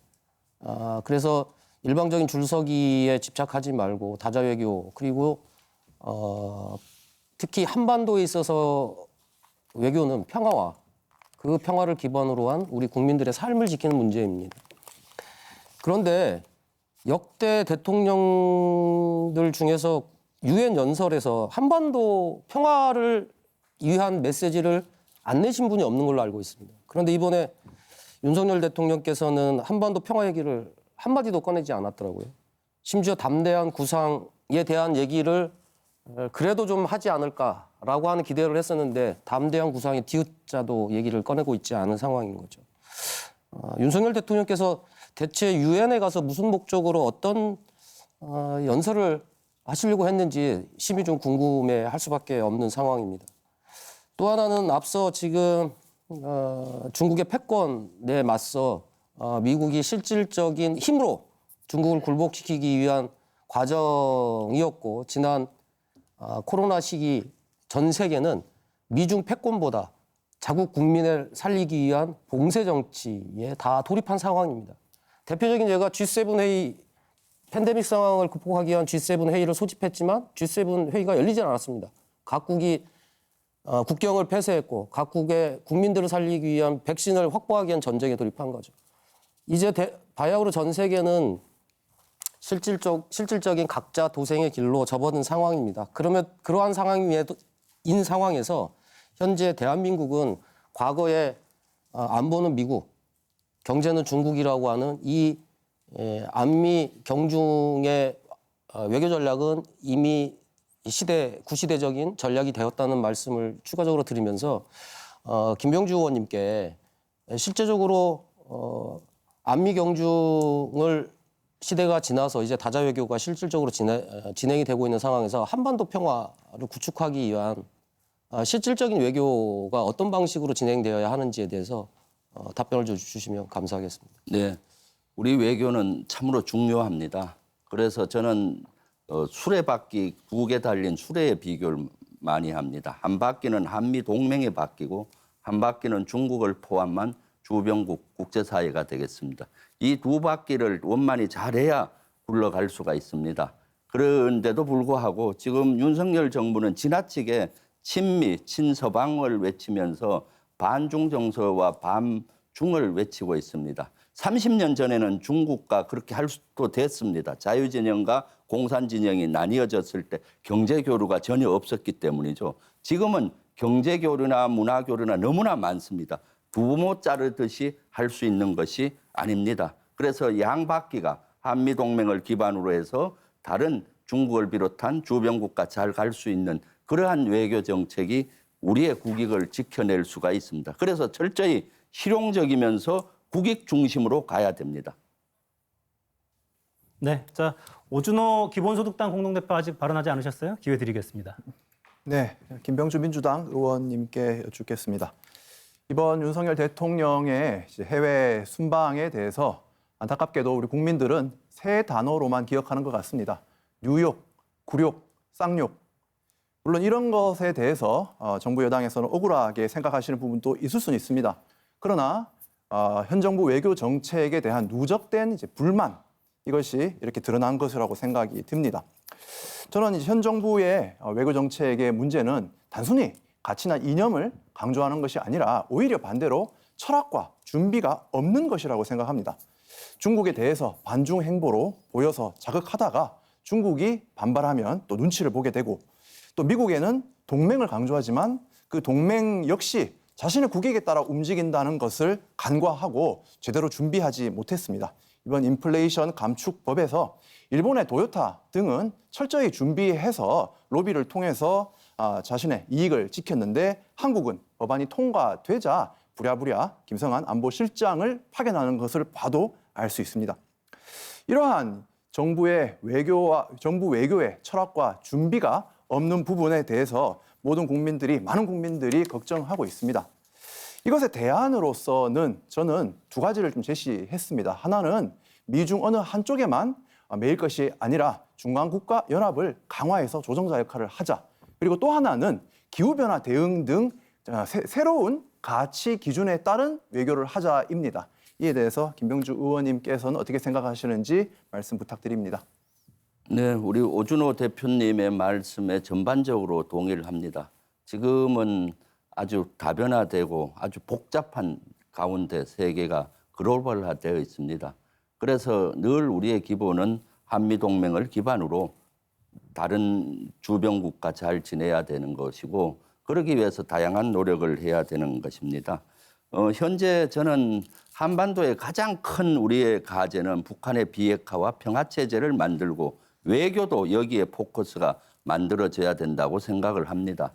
S5: 그래서 일방적인 줄서기에 집착하지 말고 다자 외교 그리고 특히 한반도에 있어서 외교는 평화와 그 평화를 기반으로 한 우리 국민들의 삶을 지키는 문제입니다. 그런데 역대 대통령들 중에서 유엔 연설에서 한반도 평화를 위한 메시지를 안 내신 분이 없는 걸로 알고 있습니다. 그런데 이번에 윤석열 대통령께서는 한반도 평화 얘기를 한마디도 꺼내지 않았더라고요. 심지어 담대한 구상에 대한 얘기를 그래도 좀 하지 않을까라고 하는 기대를 했었는데 담대한 구상의 디귿자도 얘기를 꺼내고 있지 않은 상황인 거죠. 윤석열 대통령께서 대체 유엔에 가서 무슨 목적으로 어떤 연설을 하시려고 했는지 심히 좀 궁금해할 수밖에 없는 상황입니다. 또 하나는 앞서 지금 중국의 패권에 맞서 미국이 실질적인 힘으로 중국을 굴복시키기 위한 과정이었고 지난 코로나 시기 전 세계는 미중 패권보다 자국 국민을 살리기 위한 봉쇄 정치에 다 돌입한 상황입니다. 대표적인 예가 G7 회의, 팬데믹 상황을 극복하기 위한 G7 회의를 소집했지만 G7 회의가 열리지 않았습니다. 각국이 국경을 폐쇄했고 각국의 국민들을 살리기 위한 백신을 확보하기 위한 전쟁에 돌입한 거죠. 이제 바야흐로 전 세계는 실질적인 각자 도생의 길로 접어든 상황입니다. 그러면 그러한 상황인 상황에서 현재 대한민국은 과거에 안보는 미국, 경제는 중국이라고 하는 이 안미 경중의 외교 전략은 이미 구시대적인 전략이 되었다는 말씀을 추가적으로 드리면서 김병주 의원님께 실제적으로 안미 경중을 시대가 지나서 이제 다자 외교가 실질적으로 진행이 되고 있는 상황에서 한반도 평화를 구축하기 위한 실질적인 외교가 어떤 방식으로 진행되어야 하는지에 대해서 답변을 주시면 감사하겠습니다.
S2: 네, 우리 외교는 참으로 중요합니다. 그래서 저는 수레바퀴 2개 달린 수레에 비교를 많이 합니다. 한 바퀴는 한미 동맹의 바퀴고 한 바퀴는 중국을 포함한 주변국 국제사회가 되겠습니다. 이 두 바퀴를 원만히 잘해야 굴러갈 수가 있습니다. 그런데도 불구하고 지금 윤석열 정부는 지나치게 친미, 친서방을 외치면서 반중 정서와 반중을 외치고 있습니다. 30년 전에는 중국과 그렇게 할 수도 됐습니다. 자유진영과 공산진영이 나뉘어졌을 때 경제교류가 전혀 없었기 때문이죠. 지금은 경제교류나 문화교류나 너무나 많습니다. 부모 자르듯이 할 수 있는 것이 아닙니다. 그래서 양바퀴가 한미동맹을 기반으로 해서 다른 중국을 비롯한 주변국과 잘 갈 수 있는 그러한 외교 정책이 우리의 국익을 지켜낼 수가 있습니다. 그래서 철저히 실용적이면서 국익 중심으로 가야 됩니다.
S1: 네, 자 오준호 기본소득당 공동대표 아직 발언하지 않으셨어요? 기회 드리겠습니다.
S4: 네, 김병주 민주당 의원님께 여쭙겠습니다. 이번 윤석열 대통령의 해외 순방에 대해서 안타깝게도 우리 국민들은 세 단어로만 기억하는 것 같습니다. 뉴욕, 굴욕, 쌍욕. 물론 이런 것에 대해서 정부 여당에서는 억울하게 생각하시는 부분도 있을 수는 있습니다. 그러나 현 정부 외교 정책에 대한 누적된 불만, 이것이 이렇게 드러난 것이라고 생각이 듭니다. 저는 현 정부의 외교 정책의 문제는 단순히 가치나 이념을 강조하는 것이 아니라 오히려 반대로 철학과 준비가 없는 것이라고 생각합니다. 중국에 대해서 반중 행보로 보여서 자극하다가 중국이 반발하면 또 눈치를 보게 되고 또 미국에는 동맹을 강조하지만 그 동맹 역시 자신의 국익에 따라 움직인다는 것을 간과하고 제대로 준비하지 못했습니다. 이번 인플레이션 감축법에서 일본의 도요타 등은 철저히 준비해서 로비를 통해서 자신의 이익을 지켰는데 한국은 법안이 통과되자 부랴부랴 김성한 안보실장을 파견하는 것을 봐도 알 수 있습니다. 이러한 정부 외교의 철학과 준비가 없는 부분에 대해서 많은 국민들이 걱정하고 있습니다. 이것의 대안으로서는 저는 두 가지를 좀 제시했습니다. 하나는 미중 어느 한쪽에만 매일 것이 아니라 중간국가 연합을 강화해서 조정자 역할을 하자. 그리고 또 하나는 기후변화 대응 등 새로운 가치 기준에 따른 외교를 하자입니다. 이에 대해서 김병주 의원님께서는 어떻게 생각하시는지 말씀 부탁드립니다.
S2: 네, 우리 오준호 대표님의 말씀에 전반적으로 동의를 합니다. 지금은 아주 다변화되고 아주 복잡한 가운데 세계가 글로벌화되어 있습니다. 그래서 늘 우리의 기본은 한미동맹을 기반으로 다른 주변국과 잘 지내야 되는 것이고 그러기 위해서 다양한 노력을 해야 되는 것입니다. 현재 저는 한반도의 가장 큰 우리의 과제는 북한의 비핵화와 평화체제를 만들고 외교도 여기에 포커스가 만들어져야 된다고 생각을 합니다.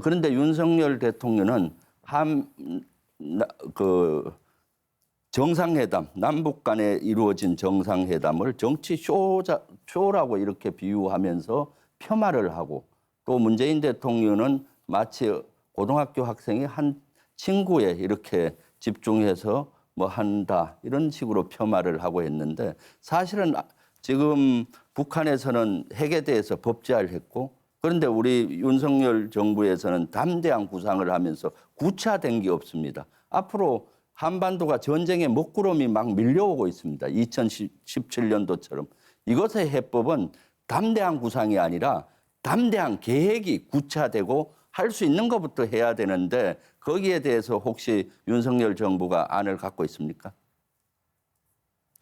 S2: 그런데 윤석열 대통령은 정상회담, 남북 간에 이루어진 정상회담을 정치 쇼라고 이렇게 비유하면서 폄하를 하고 또 문재인 대통령은 마치 고등학교 학생이 한 친구에 이렇게 집중해서 뭐 한다 이런 식으로 폄하를 하고 했는데 사실은 지금 북한에서는 핵에 대해서 법제화를 했고 그런데 우리 윤석열 정부에서는 담대한 구상을 하면서 구체화된 게 없습니다. 앞으로 한반도가 전쟁의 먹구름이 막 밀려오고 있습니다. 2017년도처럼. 이것의 해법은 담대한 구상이 아니라 담대한 계획이 구체화되고 할 수 있는 것부터 해야 되는데 거기에 대해서 혹시 윤석열 정부가 안을 갖고 있습니까?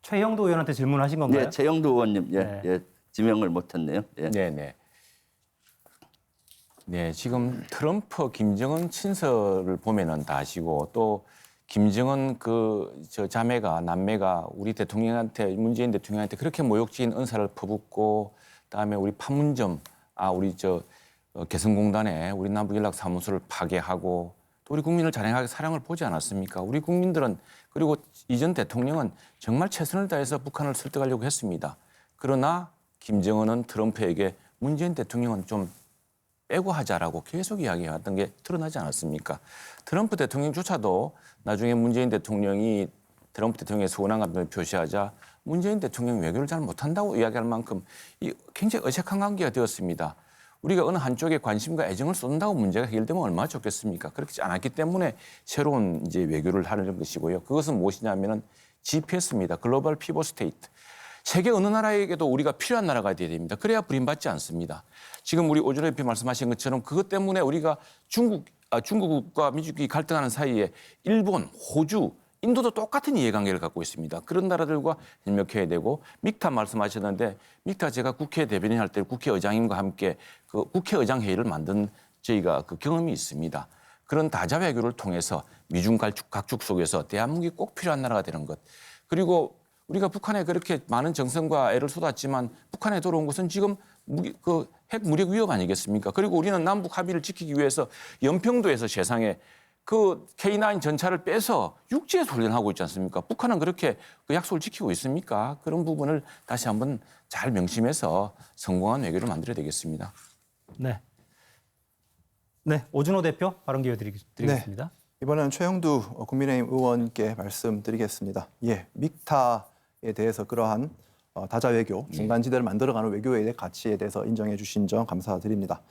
S1: 최영도 의원한테 질문하신 건가요?
S2: 네, 최영도 의원님,
S1: 네.
S2: 지명을 못했네요. 예.
S6: 네네. 네, 지금 트럼프, 김정은 친서를 보면은 다 아시고 또 김정은 저 자매가 남매가 우리 대통령한테 문재인 대통령한테 그렇게 모욕적인 언사를 퍼붓고 그다음에 우리 판문점 우리 개성공단에 우리 남북연락사무소를 파괴하고 또 우리 국민을 잔인하게 사랑을 보지 않았습니까? 우리 국민들은 그리고 이전 대통령은 정말 최선을 다해서 북한을 설득하려고 했습니다. 그러나 김정은은 트럼프에게 문재인 대통령은 좀 빼고 하자라고 계속 이야기해왔던 게 드러나지 않았습니까? 트럼프 대통령조차도 나중에 문재인 대통령이 트럼프 대통령의 서운한 감정을 표시하자 문재인 대통령이 외교를 잘 못한다고 이야기할 만큼 굉장히 어색한 관계가 되었습니다. 우리가 어느 한쪽에 관심과 애정을 쏟는다고 문제가 해결되면 얼마나 좋겠습니까? 그렇지 않았기 때문에 새로운 이제 외교를 하는 것이고요. 그것은 무엇이냐면은 GPS입니다. 글로벌 피벗 스테이트. 세계 어느 나라에게도 우리가 필요한 나라가 돼야 됩니다. 그래야 불임받지 않습니다. 지금 우리 오준호 대표 말씀하신 것처럼 그것 때문에 우리가 중국과 미국이 갈등하는 사이에 일본, 호주, 인도도 똑같은 이해관계를 갖고 있습니다. 그런 나라들과 협력해야 되고 믹타 말씀하셨는데 믹타 제가 국회 대변인 할 때 국회의장님과 함께 그 국회의장 회의를 만든 저희가 그 경험이 있습니다. 그런 다자 외교를 통해서 미중 각축 속에서 대한민국이 꼭 필요한 나라가 되는 것. 그리고 우리가 북한에 그렇게 많은 정성과 애를 쏟았지만 북한에 들어온 것은 지금 핵 무력 위협 아니겠습니까? 그리고 우리는 남북 합의를 지키기 위해서 연평도에서 세상에 그 K9 전차를 빼서 육지에서 훈련하고 있지 않습니까? 북한은 그렇게 그 약속을 지키고 있습니까? 그런 부분을 다시 한번 잘 명심해서 성공한 외교를 만들어야 되겠습니다.
S1: 네. 네, 오준호 대표 발언 기회 드리겠습니다.
S4: 이번에는 최영두 국민의힘 의원께 말씀드리겠습니다. 예, 믹타에 대해서 그러한 다자 외교, 중간지대를 만들어가는 외교의 가치에 대해서 인정해 주신 점 감사드립니다.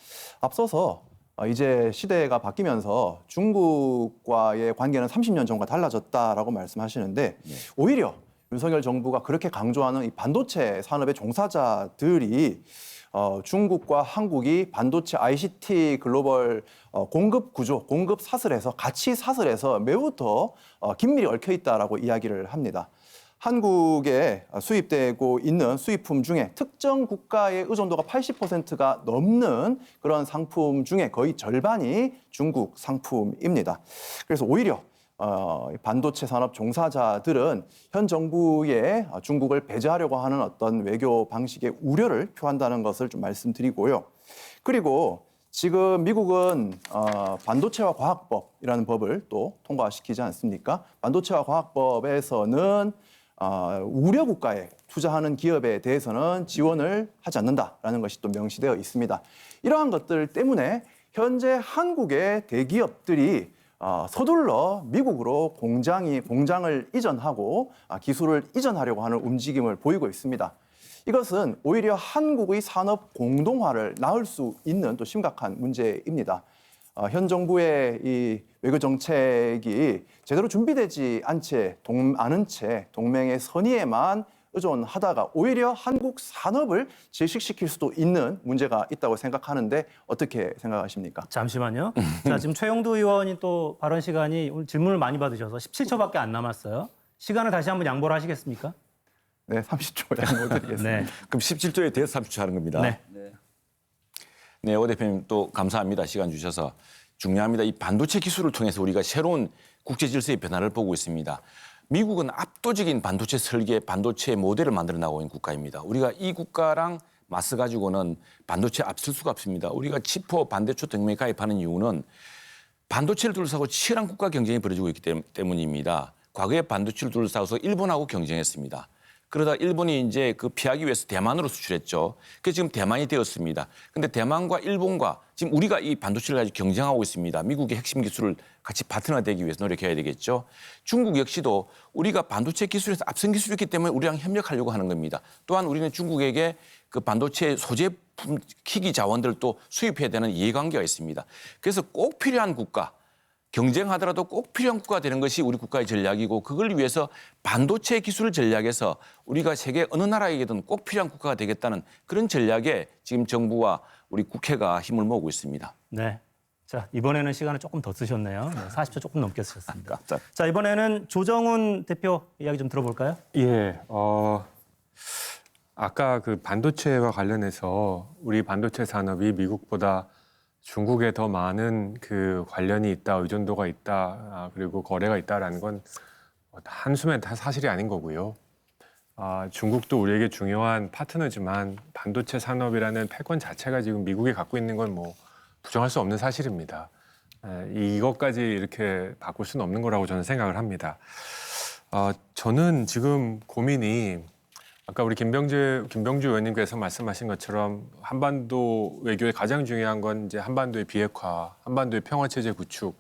S4: 앞서서 이제 시대가 바뀌면서 중국과의 관계는 30년 전과 달라졌다라고 말씀하시는데 오히려 윤석열 정부가 그렇게 강조하는 이 반도체 산업의 종사자들이 중국과 한국이 반도체 ICT 글로벌 공급 구조, 공급 사슬에서 가치 사슬에서 매우 더 긴밀히 얽혀 있다라고 이야기를 합니다. 한국에 수입되고 있는 수입품 중에 특정 국가의 의존도가 80%가 넘는 그런 상품 중에 거의 절반이 중국 상품입니다. 그래서 오히려 반도체 산업 종사자들은 현 정부의 중국을 배제하려고 하는 어떤 외교 방식의 우려를 표한다는 것을 좀 말씀드리고요. 그리고 지금 미국은 반도체와 과학법이라는 법을 또 통과시키지 않습니까? 반도체와 과학법에서는 우려 국가에 투자하는 기업에 대해서는 지원을 하지 않는다라는 것이 또 명시되어 있습니다. 이러한 것들 때문에 현재 한국의 대기업들이 서둘러 미국으로 공장을 이전하고 기술을 이전하려고 하는 움직임을 보이고 있습니다. 이것은 오히려 한국의 산업 공동화를 낳을 수 있는 또 심각한 문제입니다. 현 정부의 이 외교 정책이 제대로 준비되지 않은 채 동맹의 선의에만 의존하다가 오히려 한국 산업을 질식시킬 수도 있는 문제가 있다고 생각하는데 어떻게 생각하십니까?
S1: 잠시만요. 자, 지금 최영도 의원이 또 발언 시간이 오늘 질문을 많이 받으셔서 17초밖에 안 남았어요. 시간을 다시 한번 양보를 하시겠습니까?
S4: 네, 30초 양보드리겠습니다.
S1: 네.
S6: 그럼 17조에 대해서 30초 하는 겁니다.
S1: 네.
S6: 네, 오 대표님 또 감사합니다. 시간 주셔서. 중요합니다. 이 반도체 기술을 통해서 우리가 새로운 국제 질서의 변화를 보고 있습니다. 미국은 압도적인 반도체 설계, 반도체 모델을 만들어 나가고 있는 국가입니다. 우리가 이 국가랑 맞서 가지고는 반도체 앞설 수가 없습니다. 우리가 치포 반대초 동맹에 가입하는 이유는 반도체를 둘러싸고 치열한 국가 경쟁이 벌어지고 있기 때문입니다. 과거에 반도체를 둘러싸고서 일본하고 경쟁했습니다. 그러다 일본이 이제 그 피하기 위해서 대만으로 수출했죠. 그래서 지금 대만이 되었습니다. 그런데 대만과 일본과 지금 우리가 이 반도체를 가지고 경쟁하고 있습니다. 미국의 핵심 기술을 같이 파트너가 되기 위해서 노력해야 되겠죠. 중국 역시도 우리가 반도체 기술에서 앞선 기술이 있기 때문에 우리랑 협력하려고 하는 겁니다. 또한 우리는 중국에게 그 반도체 소재품 희귀 자원들을 또 수입해야 되는 이해관계가 있습니다. 그래서 꼭 필요한 국가, 경쟁하더라도 꼭 필요한 국가가 되는 것이 우리 국가의 전략이고 그걸 위해서 반도체 기술 전략에서 우리가 세계 어느 나라에게든 꼭 필요한 국가가 되겠다는 그런 전략에 지금 정부와 우리 국회가 힘을 모으고 있습니다.
S1: 네. 자, 이번에는 시간을 조금 더 쓰셨네요. 네, 40초 조금 넘게 쓰셨습니다.
S6: 자,
S1: 자, 이번에는 조정훈 대표 이야기 좀 들어볼까요?
S7: 예, 아까 그 반도체와 관련해서 우리 반도체 산업이 미국보다 중국에 더 많은 그 관련이 있다, 의존도가 있다, 그리고 거래가 있다라는 건 한숨에 다 사실이 아닌 거고요. 중국도 우리에게 중요한 파트너지만 반도체 산업이라는 패권 자체가 지금 미국이 갖고 있는 건 뭐 부정할 수 없는 사실입니다. 이것까지 이렇게 바꿀 수는 없는 거라고 저는 생각을 합니다. 저는 지금 고민이 아까 우리 김병주 의원님께서 말씀하신 것처럼 한반도 외교의 가장 중요한 건 이제 한반도의 비핵화, 한반도의 평화 체제 구축.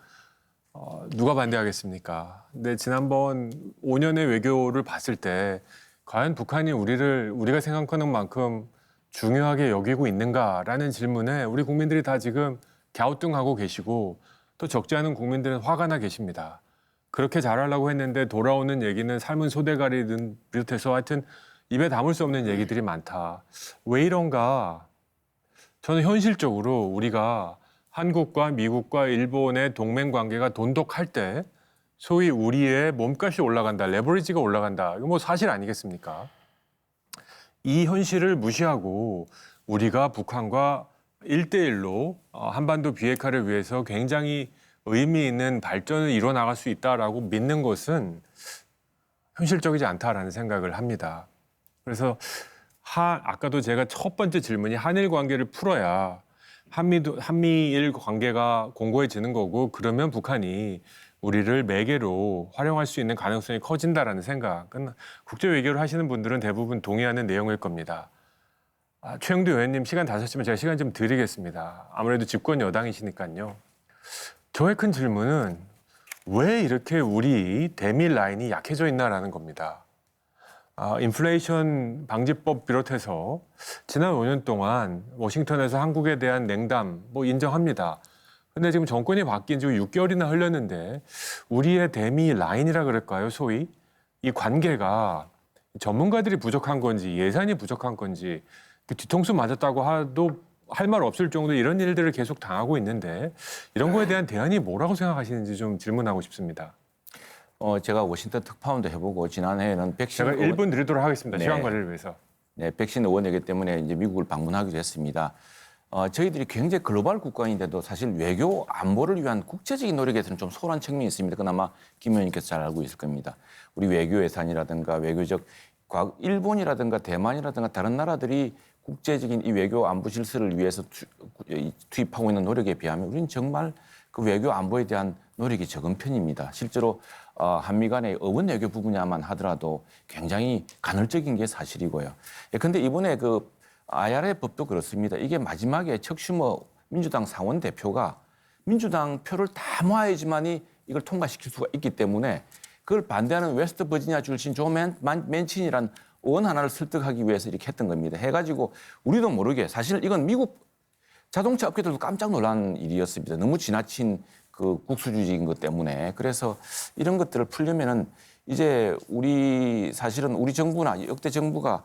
S7: 누가 반대하겠습니까? 근데 지난번 5년의 외교를 봤을 때 과연 북한이 우리가 생각하는 만큼 중요하게 여기고 있는가라는 질문에 우리 국민들이 다 지금 갸우뚱하고 계시고 또 적지 않은 국민들은 화가 나 계십니다. 그렇게 잘하려고 했는데 돌아오는 얘기는 삶은 소대가리든 비롯해서 하여튼 입에 담을 수 없는 얘기들이 많다. 왜 이런가? 저는 현실적으로 우리가 한국과 미국과 일본의 동맹 관계가 돈독할 때 소위 우리의 몸값이 올라간다, 레버리지가 올라간다. 이거 뭐 사실 아니겠습니까? 이 현실을 무시하고 우리가 북한과 1대1로 한반도 비핵화를 위해서 굉장히 의미 있는 발전을 이뤄나갈 수 있다라고 믿는 것은 현실적이지 않다라는 생각을 합니다. 그래서 아까도 제가 첫 번째 질문이 한일 관계를 풀어야 한미일 관계가 공고해지는 거고 그러면 북한이 우리를 매개로 활용할 수 있는 가능성이 커진다라는 생각은 국제 외교를 하시는 분들은 대부분 동의하는 내용일 겁니다. 최영두 의원님 시간 다 셨지만 제가 시간 좀 드리겠습니다. 아무래도 집권 여당이시니까요. 저의 큰 질문은 왜 이렇게 우리 대미 라인이 약해져 있나라는 겁니다. 인플레이션 방지법 비롯해서 지난 5년 동안 워싱턴에서 한국에 대한 냉담 인정합니다. 근데 지금 정권이 바뀐 지 6개월이나 흘렀는데 우리의 대미 라인이라 그럴까요, 소위? 이 관계가 전문가들이 부족한 건지 예산이 부족한 건지 뒤통수 맞았다고 해도 할 말 없을 정도 이런 일들을 계속 당하고 있는데 이런 거에 대한 대안이 뭐라고 생각하시는지 좀 질문하고 싶습니다.
S6: 제가 워싱턴 특파원도 해보고 지난해에는 백신
S7: 제가 1분 드리도록 하겠습니다.
S6: 네.
S7: 시간 관리를 위해서.
S6: 네, 백신 의원이기 때문에 이제 미국을 방문하기도 했습니다. 저희들이 굉장히 글로벌 국가인데도 사실 외교 안보를 위한 국제적인 노력에서는 좀 소홀한 측면이 있습니다. 그나마 김 의원님께서 잘 알고 있을 겁니다. 우리 외교 예산이라든가 외교적 일본이라든가 대만이라든가 다른 나라들이 국제적인 이 외교 안보 질서를 위해서 투입하고 있는 노력에 비하면 우리는 정말 그 외교 안보에 대한 노력이 적은 편입니다. 실제로 한미 간의 어원 외교 부분야만 하더라도 굉장히 간헐적인 게 사실이고요. 그런데 이번에 그 IRA 법도 그렇습니다. 이게 마지막에 척 슈머 민주당 상원 대표가 민주당 표를 다 모아야지만이 이걸 통과시킬 수가 있기 때문에 그걸 반대하는 웨스트 버지니아 출신 조 맨친이란 의원 하나를 설득하기 위해서 이렇게 했던 겁니다. 해가지고 우리도 모르게 사실 이건 미국 자동차 업계들도 깜짝 놀란 일이었습니다. 너무 지나친 그 국수주의적인 것 때문에. 그래서 이런 것들을 풀려면은 이제 사실은 우리 정부나 역대 정부가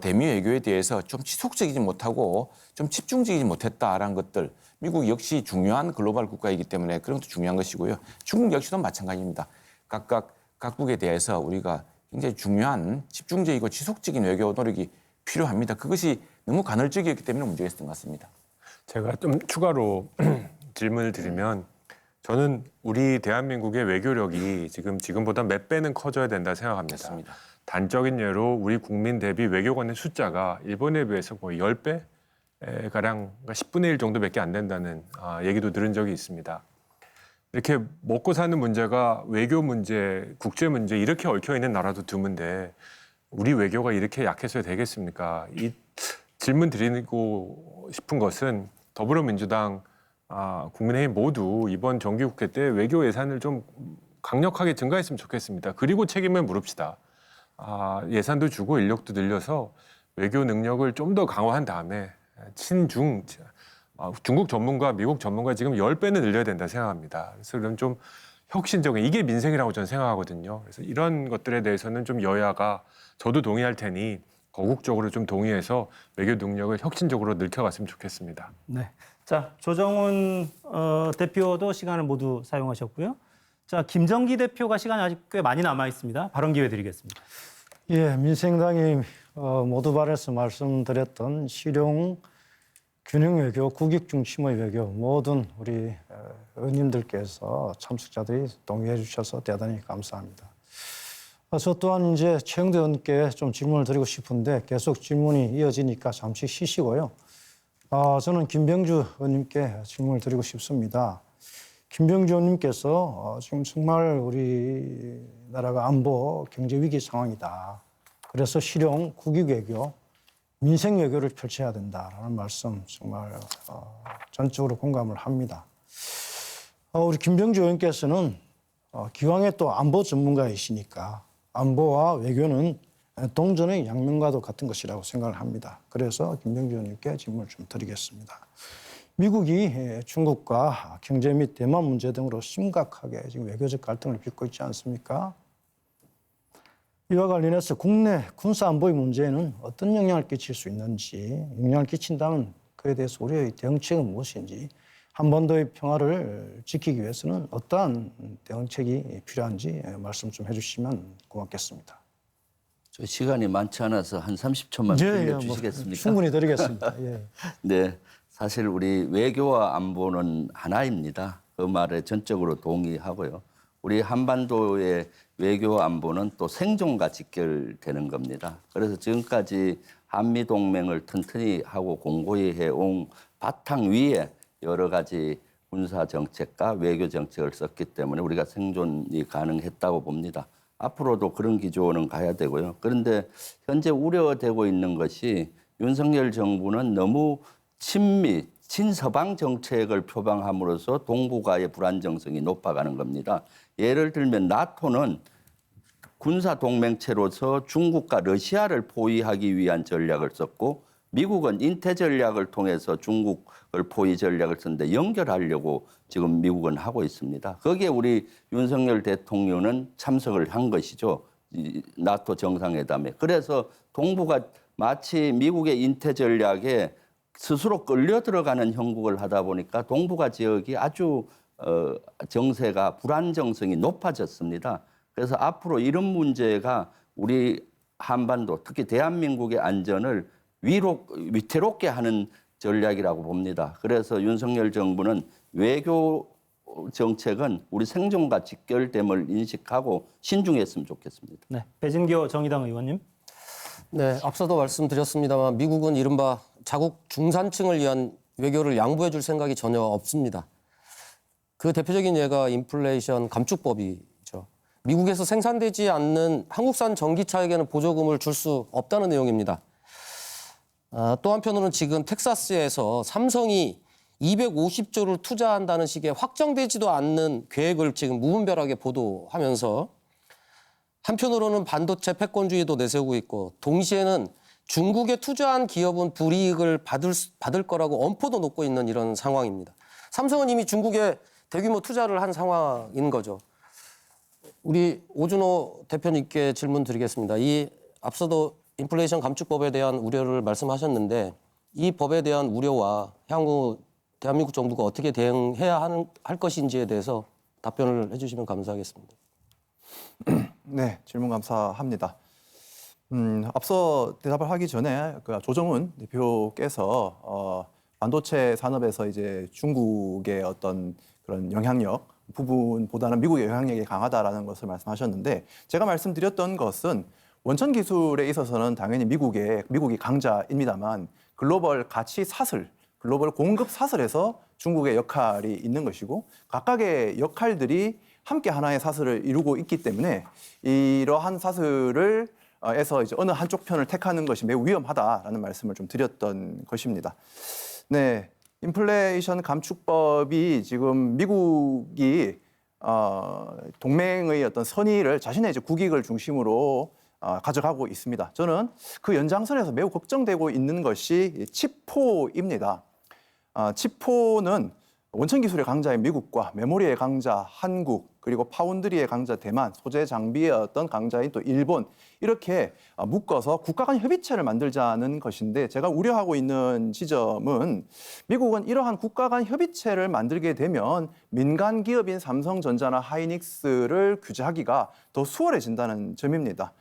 S6: 대미 외교에 대해서 좀 지속적이지 못하고 좀 집중적이지 못했다라는 것들. 미국 역시 중요한 글로벌 국가이기 때문에 그런 것도 중요한 것이고요. 중국 역시도 마찬가지입니다. 각국에 대해서 우리가 굉장히 중요한 집중적이고 지속적인 외교 노력이 필요합니다. 그것이 너무 간헐적이었기 때문에 문제가 있었던 것 같습니다.
S7: 제가 좀 추가로 질문을 드리면 저는 우리 대한민국의 외교력이 지금보다 몇 배는 커져야 된다 생각합니다.
S6: 맞습니다.
S7: 단적인 예로 우리 국민 대비 외교관의 숫자가 일본에 비해서 거의 10배 가량 10분의 1 정도밖에 안 된다는 얘기도 들은 적이 있습니다. 이렇게 먹고 사는 문제가 외교 문제, 국제 문제 이렇게 얽혀 있는 나라도 드문데 우리 외교가 이렇게 약해서 되겠습니까? 이 질문 드리고 싶은 것은 더불어민주당, 국민의힘 모두 이번 정기국회 때 외교 예산을 좀 강력하게 증가했으면 좋겠습니다. 그리고 책임을 물읍시다. 예산도 주고 인력도 늘려서 외교 능력을 좀 더 강화한 다음에 친중, 중국 전문가, 미국 전문가 지금 10배는 늘려야 된다 생각합니다. 그래서 그럼 좀 혁신적인, 이게 민생이라고 저는 생각하거든요. 그래서 이런 것들에 대해서는 좀 여야가 저도 동의할 테니 거국적으로 좀 동의해서 외교 능력을 혁신적으로 늘려갔으면 좋겠습니다.
S1: 네. 자, 조정훈 대표도 시간을 모두 사용하셨고요. 자, 김정기 대표가 시간이 아직 꽤 많이 남아 있습니다. 발언 기회 드리겠습니다.
S3: 예, 민생당이 모두 발에서 말씀드렸던 실용 균형 외교, 국익 중심의 외교 모든 우리 의원님들께서 참석자들이 동의해 주셔서 대단히 감사합니다. 저 또한 이제 최영대 의원께 좀 질문을 드리고 싶은데 계속 질문이 이어지니까 잠시 쉬시고요. 저는 김병주 의원님께 질문을 드리고 싶습니다. 김병주 의원님께서 지금 정말 우리나라가 안보 경제 위기 상황이다. 그래서 실용 국익 외교, 민생 외교를 펼쳐야 된다라는 말씀 정말 전적으로 공감을 합니다. 우리 김병주 의원께서는 기왕에 또 안보 전문가이시니까 안보와 외교는 동전의 양면과도 같은 것이라고 생각을 합니다. 그래서 김병주 의원님께 질문을 좀 드리겠습니다. 미국이 중국과 경제 및 대만 문제 등으로 심각하게 지금 외교적 갈등을 빚고 있지 않습니까? 이와 관련해서 국내 군사 안보의 문제에는 어떤 영향을 끼칠 수 있는지, 영향을 끼친다면 그에 대해서 우리의 대응책은 무엇인지, 한반도의 평화를 지키기 위해서는 어떠한 대응책이 필요한지 말씀 좀 해주시면 고맙겠습니다.
S2: 저 시간이 많지 않아서 한 30초만 빌려주시겠습니까?
S3: 충분히 드리겠습니다. 예.
S2: 네, 사실 우리 외교와 안보는 하나입니다. 그 말에 전적으로 동의하고요. 우리 한반도의 외교 안보는 또 생존과 직결되는 겁니다. 그래서 지금까지 한미동맹을 튼튼히 하고 공고히 해온 바탕 위에 여러 가지 군사 정책과 외교 정책을 썼기 때문에 우리가 생존이 가능했다고 봅니다. 앞으로도 그런 기조는 가야 되고요. 그런데 현재 우려되고 있는 것이 윤석열 정부는 너무 친미, 친서방 정책을 표방함으로써 동북아의 불안정성이 높아가는 겁니다. 예를 들면 나토는 군사 동맹체로서 중국과 러시아를 포위하기 위한 전략을 썼고 미국은 인태 전략을 통해서 중국을 포위 전략을 썼는데 연결하려고 지금 미국은 하고 있습니다. 거기에 우리 윤석열 대통령은 참석을 한 것이죠. 이 나토 정상회담에. 그래서 동북아 마치 미국의 인태 전략에 스스로 끌려 들어가는 형국을 하다 보니까 동북아 지역이 아주 정세가 불안정성이 높아졌습니다. 그래서 앞으로 이런 문제가 우리 한반도 특히 대한민국의 안전을 위태롭게 하는 전략이라고 봅니다. 그래서 윤석열 정부는 외교 정책은 우리 생존과 직결됨을 인식하고 신중했으면 좋겠습니다.
S1: 네, 배진교 정의당 의원님.
S5: 네, 앞서도 말씀드렸습니다만 미국은 이른바 자국 중산층을 위한 외교를 양보해 줄 생각이 전혀 없습니다. 그 대표적인 예가 인플레이션 감축법이죠. 미국에서 생산되지 않는 한국산 전기차에게는 보조금을 줄 수 없다는 내용입니다. 또 한편으로는 지금 텍사스에서 삼성이 250조를 투자한다는 식의 확정되지도 않는 계획을 지금 무분별하게 보도하면서 한편으로는 반도체 패권주의도 내세우고 있고 동시에는 중국에 투자한 기업은 불이익을 받을 거라고 엄포도 놓고 있는 이런 상황입니다. 삼성은 이미 중국에 대규모 투자를 한 상황인 거죠. 우리 오준호 대표님께 질문 드리겠습니다. 이 앞서도 인플레이션 감축법에 대한 우려를 말씀하셨는데 이 법에 대한 우려와 향후 대한민국 정부가 어떻게 대응해야 할 것인지에 대해서 답변을 해주시면 감사하겠습니다.
S4: 네, 질문 감사합니다. 앞서 대답을 하기 전에 그 조정훈 대표께서 반도체 산업에서 이제 중국의 어떤 그런 영향력 부분보다는 미국의 영향력이 강하다라는 것을 말씀하셨는데 제가 말씀드렸던 것은 원천 기술에 있어서는 당연히 미국이 강자입니다만 글로벌 가치 사슬, 글로벌 공급 사슬에서 중국의 역할이 있는 것이고 각각의 역할들이 함께 하나의 사슬을 이루고 있기 때문에 이러한 사슬을 에서 이제 어느 한쪽 편을 택하는 것이 매우 위험하다라는 말씀을 좀 드렸던 것입니다. 네, 인플레이션 감축법이 지금 미국이 동맹의 어떤 선의를 자신의 이제 국익을 중심으로 가져가고 있습니다. 저는 그 연장선에서 매우 걱정되고 있는 것이 칩포입니다. 칩포는 원천 기술의 강자인 미국과 메모리의 강자 한국 그리고 파운드리의 강자 대만, 소재 장비의 어떤 강자인 또 일본 이렇게 묶어서 국가 간 협의체를 만들자는 것인데 제가 우려하고 있는 지점은 미국은 이러한 국가 간 협의체를 만들게 되면 민간 기업인 삼성전자나 하이닉스를 규제하기가 더 수월해진다는 점입니다.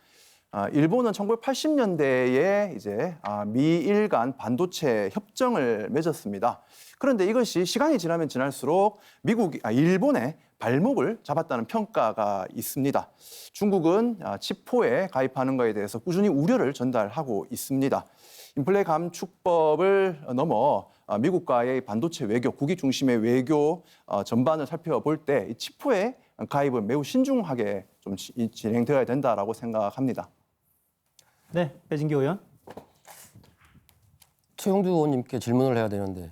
S4: 일본은 1980년대에 이제 미일 간 반도체 협정을 맺었습니다. 그런데 이것이 시간이 지나면 지날수록 일본의 발목을 잡았다는 평가가 있습니다. 중국은 칩포에 가입하는 것에 대해서 꾸준히 우려를 전달하고 있습니다. 인플레 감축법을 넘어 미국과의 반도체 외교, 국익 중심의 외교 전반을 살펴볼 때 이 칩포의 가입은 매우 신중하게 좀 진행되어야 된다라고 생각합니다.
S1: 네, 배진교 의원.
S5: 최영두 의원님께 질문을 해야 되는데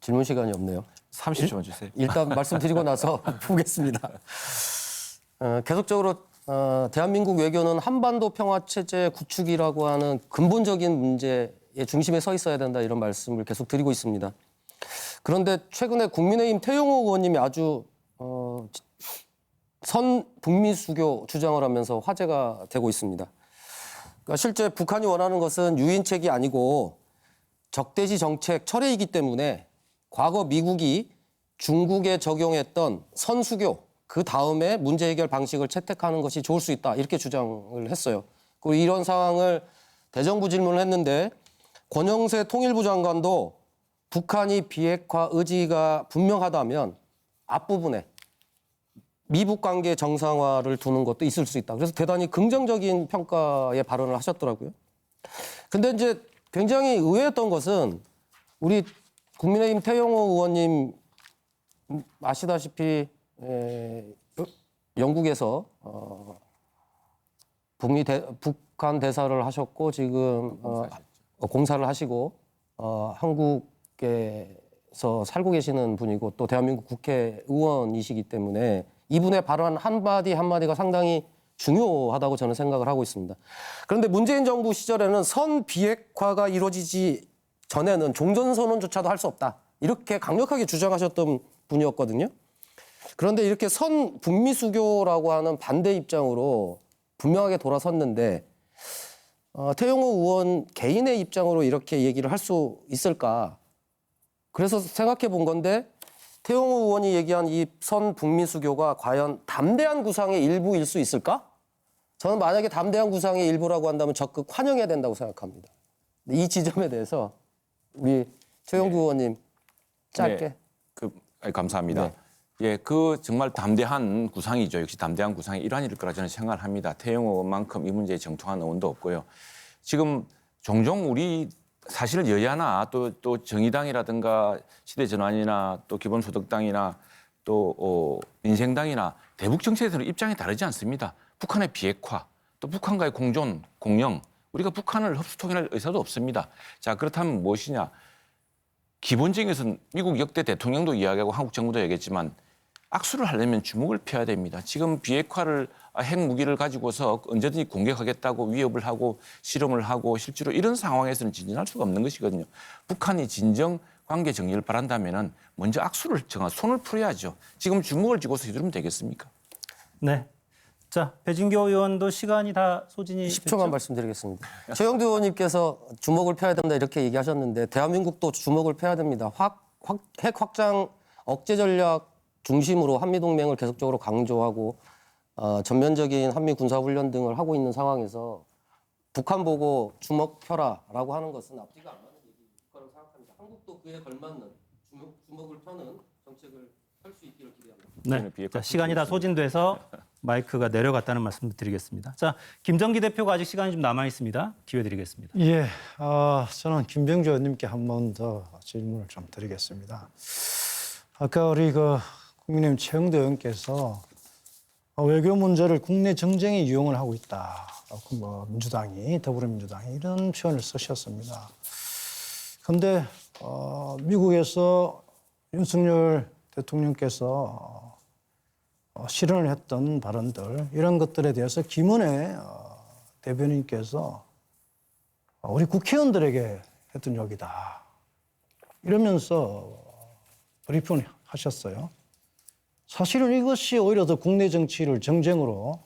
S5: 질문 시간이 없네요.
S6: 30초만 주세요.
S5: 일단 말씀드리고 나서 보겠습니다. 계속적으로 대한민국 외교는 한반도 평화 체제 구축이라고 하는 근본적인 문제의 중심에 서 있어야 된다 이런 말씀을 계속 드리고 있습니다. 그런데 최근에 국민의힘 태용호 의원님이 아주 선 북미 수교 주장을 하면서 화제가 되고 있습니다. 그러니까 실제 북한이 원하는 것은 유인책이 아니고 적대시 정책 철회이기 때문에 과거 미국이 중국에 적용했던 선수교 그 다음에 문제 해결 방식을 채택하는 것이 좋을 수 있다 이렇게 주장을 했어요. 그리고 이런 상황을 대정부 질문을 했는데 권영세 통일부 장관도 북한이 비핵화 의지가 분명하다면 앞부분에 미북 관계 정상화를 두는 것도 있을 수 있다. 그래서 대단히 긍정적인 평가의 발언을 하셨더라고요. 근데 이제 굉장히 의외였던 것은 우리 국민의힘 태용호 의원님 아시다시피 영국에서 북한 대사를 하셨고 지금 공사를 하시고 한국에서 살고 계시는 분이고 또 대한민국 국회의원이시기 때문에 이분의 발언 한마디 한마디가 상당히 중요하다고 저는 생각을 하고 있습니다. 그런데 문재인 정부 시절에는 선 비핵화가 이루어지지 전에는 종전선언조차도 할 수 없다. 이렇게 강력하게 주장하셨던 분이었거든요. 그런데 이렇게 선 북미 수교라고 하는 반대 입장으로 분명하게 돌아섰는데 태용호 의원 개인의 입장으로 이렇게 얘기를 할 수 있을까? 그래서 생각해 본 건데 태용호 의원이 얘기한 이 선 북미 수교가 과연 담대한 구상의 일부일 수 있을까? 저는 만약에 담대한 구상의 일부라고 한다면 적극 환영해야 된다고 생각합니다. 이 지점에 대해서 우리 최영두 의원님 짧게.
S6: 감사합니다.
S5: 네.
S6: 예, 그 정말 담대한 구상이죠. 역시 담대한 구상의 일환일 거라 저는 생각을 합니다. 태용호 의원만큼 이 문제에 정통한 의원도 없고요. 지금 종종 우리 사실 여야나 또 정의당이라든가 시대전환이나 또 기본소득당이나 또 민생당이나 대북 정책에 대한 입장이 다르지 않습니다. 북한의 비핵화, 또 북한과의 공존, 공영, 우리가 북한을 흡수통일할 의사도 없습니다. 자, 그렇다면 무엇이냐? 기본적인 것은 미국 역대 대통령도 이야기하고 한국 정부도 얘기했지만 악수를 하려면 주먹을 펴야 됩니다. 지금 비핵화를 핵무기를 가지고서 언제든지 공격하겠다고 위협을 하고 실험을 하고 실제로 이런 상황에서는 진전할 수가 없는 것이거든요. 북한이 진정 관계 정리를 바란다면은 먼저 악수를 정한 손을 풀어야죠. 지금 주먹을 쥐고서 휘두르면 되겠습니까?
S1: 네. 자, 배진교 의원도 시간이 다 소진이
S5: 10초만 말씀드리겠습니다. 최영두 의원님께서 주먹을 펴야 된다 이렇게 얘기하셨는데 대한민국도 주먹을 펴야 됩니다. 핵 확장 억제 전략 중심으로 한미동맹을 계속적으로 강조하고 전면적인 한미 군사훈련 등을 하고 있는 상황에서 북한 보고 주먹 펴라라고 하는 것은 앞뒤가 안 맞는 얘기일 거라고 생각합니다. 한국도 그에 걸맞는 주먹을 펴는 정책을 할 수 있기를 기대합니다.
S1: 네. 자, 시간이 다 소진돼서 마이크가 내려갔다는 말씀 드리겠습니다. 자, 김정기 대표가 아직 시간이 좀 남아 있습니다. 기회 드리겠습니다.
S3: 예, 저는 김병조 의원님께 한 번 더 질문을 좀 드리겠습니다. 아까 우리 국민의힘 최영도 의원께서 외교 문제를 국내 정쟁에 이용을 하고 있다. 민주당이, 더불어민주당이 이런 표현을 쓰셨습니다. 그런데 미국에서 윤석열 대통령께서 실언을 했던 발언들 이런 것들에 대해서 김은혜 대변인께서 우리 국회의원들에게 했던 욕이다. 이러면서 브리핑을 하셨어요. 사실은 이것이 오히려 더 국내 정치를 정쟁으로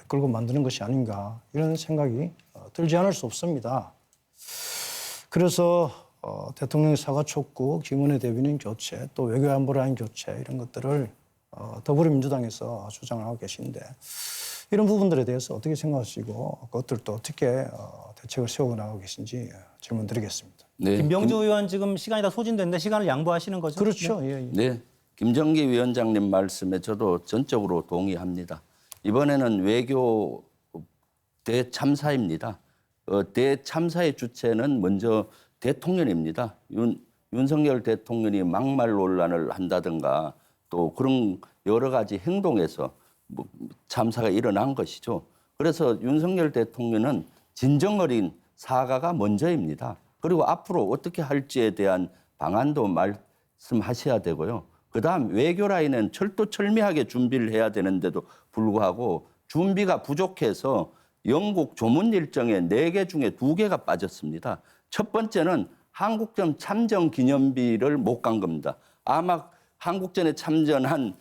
S3: 끌고 만드는 것이 아닌가 이런 생각이 들지 않을 수 없습니다. 그래서 대통령의 사과 촉구, 김은혜 대변인 교체, 또 외교안보라인 교체 이런 것들을 더불어민주당에서 주장을 하고 계신데 이런 부분들에 대해서 어떻게 생각하시고 그것들도 어떻게 대책을 세워나가고 계신지 질문 드리겠습니다.
S2: 네,
S1: 김병조 의원 지금 시간이 다 소진됐는데 시간을 양보하시는 거죠?
S3: 그렇죠.
S1: 네.
S3: 예, 예.
S2: 네, 김정기 위원장님 말씀에 저도 전적으로 동의합니다. 이번에는 외교 대참사입니다. 대참사의 주체는 먼저 대통령입니다. 윤석열 대통령이 막말 논란을 한다든가 또 그런 여러 가지 행동에서 참사가 일어난 것이죠. 그래서 윤석열 대통령은 진정 어린 사과가 먼저입니다. 그리고 앞으로 어떻게 할지에 대한 방안도 말씀하셔야 되고요. 그다음 외교 라인은 철두철미하게 준비를 해야 되는데도 불구하고 준비가 부족해서 영국 조문 일정에 4개 중에 2개가 빠졌습니다. 첫 번째는 한국전 참전 기념비를 못 간 겁니다. 아마 한국전에 참전한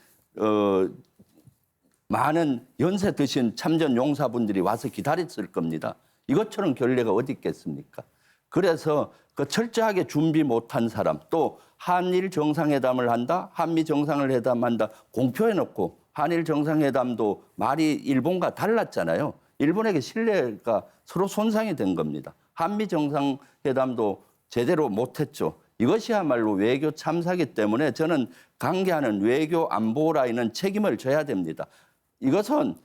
S2: 많은 연세 드신 참전 용사분들이 와서 기다렸을 겁니다. 이것처럼 결례가 어디 있겠습니까? 그래서 그 철저하게 준비 못한 사람, 또 한일 정상회담을 한다, 한미 정상회담한다 공표해놓고 한일 정상회담도 말이 일본과 달랐잖아요. 일본에게 신뢰가 서로 손상이 된 겁니다. 한미 정상회담도 제대로 못했죠. 이것이야말로 외교 참사기 때문에 저는 관계하는 외교 안보 라인은 책임을 져야 됩니다. 이것은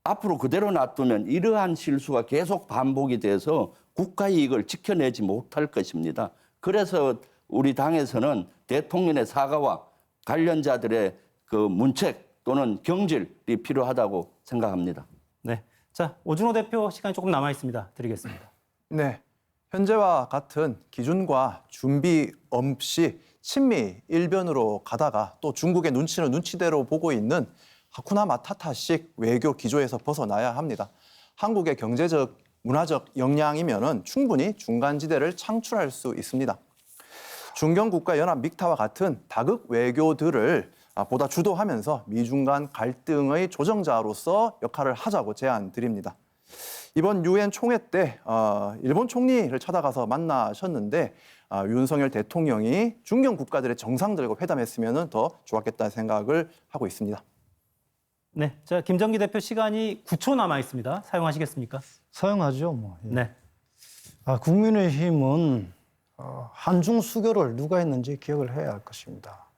S2: 앞으로 그대로 놔두면 이러한 실수가 계속 반복이 돼서 국가 이익을 지켜내지 못할 것입니다. 그래서 우리 당에서는 대통령의 사과와 관련자들의 그 문책 또는 경질이 필요하다고 생각합니다.
S1: 네. 자, 오준호 대표 시간이 조금 남아 있습니다. 드리겠습니다.
S4: 네, 현재와 같은 기준과 준비 없이 친미 일변으로 가다가 또 중국의 눈치는 눈치대로 보고 있는 하쿠나 마타타식 외교 기조에서 벗어나야 합니다. 한국의 경제적, 문화적 역량이면은 충분히 중간지대를 창출할 수 있습니다. 중견국가연합 믹타와 같은 다극 외교들을 보다 주도하면서 미중 간 갈등의 조정자로서 역할을 하자고 제안드립니다. 이번 유엔 총회 때 일본 총리를 찾아가서 만나셨는데 윤석열 대통령이 중견 국가들의 정상들과 회담했으면 더 좋았겠다는 생각을 하고 있습니다.
S1: 네. 자, 김정기 대표 시간이 9초 남아 있습니다. 사용하시겠습니까?
S3: 사용하죠. 예.
S1: 네.
S3: 국민의힘은 한중 수교를 누가 했는지 기억을 해야 할 것입니다.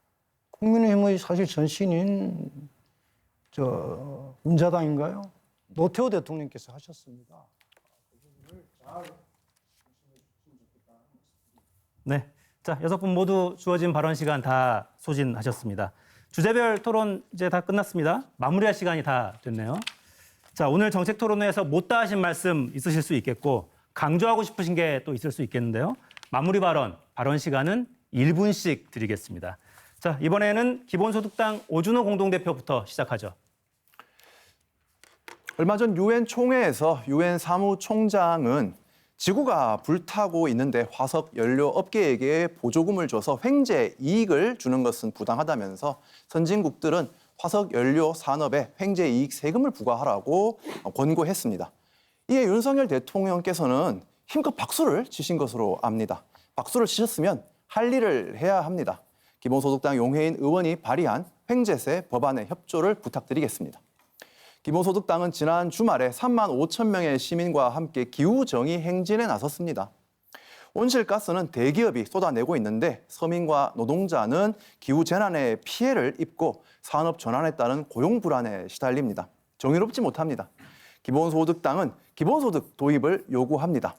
S3: 국민의힘의 사실 전신인 민자당인가요? 노태우 대통령께서 하셨습니다.
S1: 네. 자, 6분 모두 주어진 발언 시간 다 소진하셨습니다. 주제별 토론 이제 다 끝났습니다. 마무리할 시간이 다 됐네요. 자, 오늘 정책 토론회에서 못다 하신 말씀 있으실 수 있겠고 강조하고 싶으신 게 또 있을 수 있겠는데요. 마무리 발언 시간은 1분씩 드리겠습니다. 자, 이번에는 기본소득당 오준호 공동대표부터 시작하죠.
S4: 얼마 전 유엔 총회에서 유엔 사무총장은 지구가 불타고 있는데 화석 연료 업계에게 보조금을 줘서 횡재 이익을 주는 것은 부당하다면서 선진국들은 화석 연료 산업에 횡재 이익 세금을 부과하라고 권고했습니다. 이에 윤석열 대통령께서는 힘껏 박수를 치신 것으로 압니다. 박수를 치셨으면 할 일을 해야 합니다. 기본소득당 용해인 의원이 발의한 횡재세 법안의 협조를 부탁드리겠습니다. 기본소득당은 지난 주말에 3만 5천 명의 시민과 함께 기후정의 행진에 나섰습니다. 온실가스는 대기업이 쏟아내고 있는데 서민과 노동자는 기후재난의 피해를 입고 산업 전환에 따른 고용 불안에 시달립니다. 정의롭지 못합니다. 기본소득당은 기본소득 도입을 요구합니다.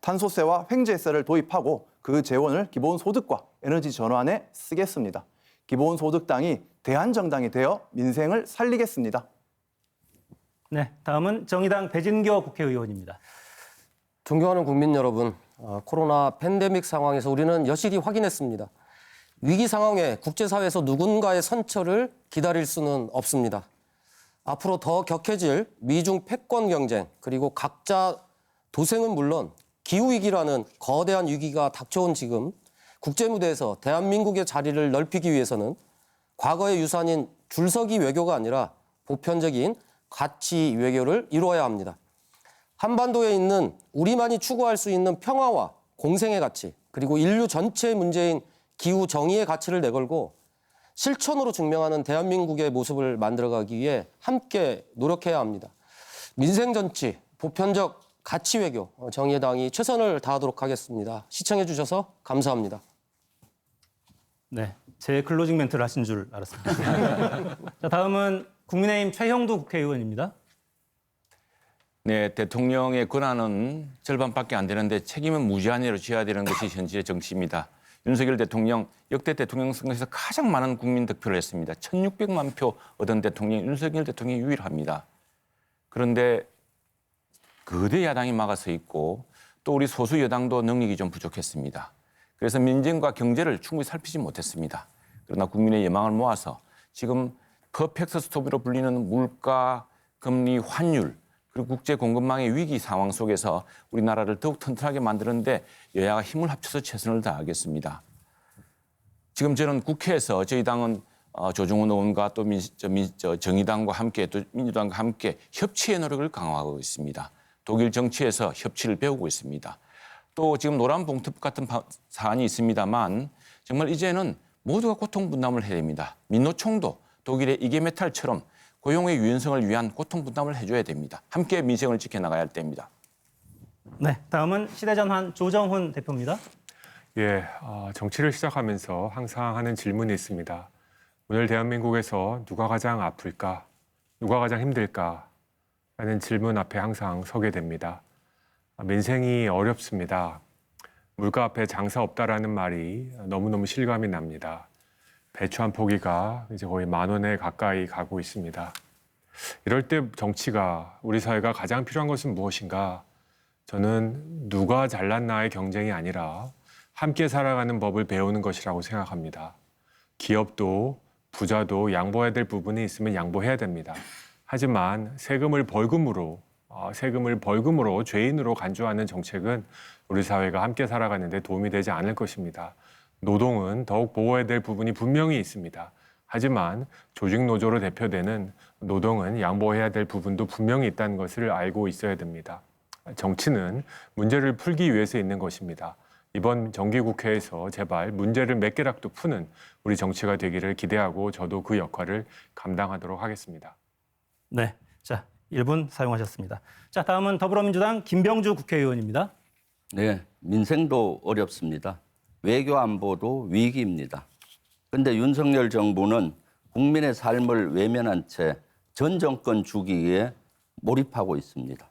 S4: 탄소세와 횡재세를 도입하고 그 재원을 기본소득과 에너지 전환에 쓰겠습니다. 기본소득당이 대한정당이 되어 민생을 살리겠습니다.
S1: 네, 다음은 정의당 배진교 국회의원입니다.
S5: 존경하는 국민 여러분, 코로나 팬데믹 상황에서 우리는 여실히 확인했습니다. 위기 상황에 국제사회에서 누군가의 선처를 기다릴 수는 없습니다. 앞으로 더 격해질 미중 패권 경쟁, 그리고 각자 도생은 물론 기후위기라는 거대한 위기가 닥쳐온 지금 국제무대에서 대한민국의 자리를 넓히기 위해서는 과거의 유산인 줄서기 외교가 아니라 보편적인 가치 외교를 이루어야 합니다. 한반도에 있는 우리만이 추구할 수 있는 평화와 공생의 가치, 그리고 인류 전체의 문제인 기후 정의의 가치를 내걸고 실천으로 증명하는 대한민국의 모습을 만들어가기 위해 함께 노력해야 합니다. 민생 정치, 보편적 가치 외교, 정의당이 최선을 다하도록 하겠습니다. 시청해 주셔서 감사합니다.
S1: 네, 제 클로징 멘트를 하신 줄 알았습니다. 자, 다음은 국민의힘 최형두 국회의원입니다.
S6: 네, 대통령의 권한은 절반밖에 안 되는데 책임은 무제한으로 져야 되는 것이 현실의 정치입니다. 윤석열 대통령 역대 대통령 선거에서 가장 많은 국민 득표를 했습니다. 1,600만 표 얻은 대통령이 윤석열 대통령이 유일합니다. 그런데 거대 야당이 막아서 있고 또 우리 소수 여당도 능력이 좀 부족했습니다. 그래서 민생과 경제를 충분히 살피지 못했습니다. 그러나 국민의 예망을 모아서 지금 퍼펙트 스톰으로 불리는 물가, 금리, 환율, 그리고 국제 공급망의 위기 상황 속에서 우리나라를 더욱 튼튼하게 만드는데 여야가 힘을 합쳐서 최선을 다하겠습니다. 지금 저는 국회에서 저희 당은 조정훈 의원과 또 정의당과 함께 또 민주당과 함께 협치의 노력을 강화하고 있습니다. 독일 정치에서 협치를 배우고 있습니다. 또 지금 노란 봉투 같은 사안이 있습니다만 정말 이제는 모두가 고통 분담을 해야 됩니다. 민노총도 독일의 이게메탈처럼 고용의 유연성을 위한 고통 분담을 해줘야 됩니다. 함께 민생을 지켜나가야 할 때입니다.
S1: 네, 다음은 시대전환 조정훈 대표입니다.
S7: 예, 정치를 시작하면서 항상 하는 질문이 있습니다. 오늘 대한민국에서 누가 가장 아플까? 누가 가장 힘들까? 라는 질문 앞에 항상 서게 됩니다. 민생이 어렵습니다. 물가 앞에 장사 없다라는 말이 너무너무 실감이 납니다. 배추 한 포기가 이제 거의 10,000원에 가까이 가고 있습니다. 이럴 때 정치가, 우리 사회가 가장 필요한 것은 무엇인가? 저는 누가 잘났나의 경쟁이 아니라 함께 살아가는 법을 배우는 것이라고 생각합니다. 기업도 부자도 양보해야 될 부분이 있으면 양보해야 됩니다. 하지만 세금을 벌금으로 죄인으로 간주하는 정책은 우리 사회가 함께 살아가는 데 도움이 되지 않을 것입니다. 노동은 더욱 보호해야 될 부분이 분명히 있습니다. 하지만 조직노조로 대표되는 노동은 양보해야 될 부분도 분명히 있다는 것을 알고 있어야 됩니다. 정치는 문제를 풀기 위해서 있는 것입니다. 이번 정기국회에서 제발 문제를 몇 개라도 푸는 우리 정치가 되기를 기대하고 저도 그 역할을 감당하도록 하겠습니다.
S1: 네, 자 1분 사용하셨습니다. 자, 다음은 더불어민주당 김병주 국회의원입니다.
S2: 네, 민생도 어렵습니다. 외교 안보도 위기입니다. 그런데 윤석열 정부는 국민의 삶을 외면한 채 전 정권 주기에 몰입하고 있습니다.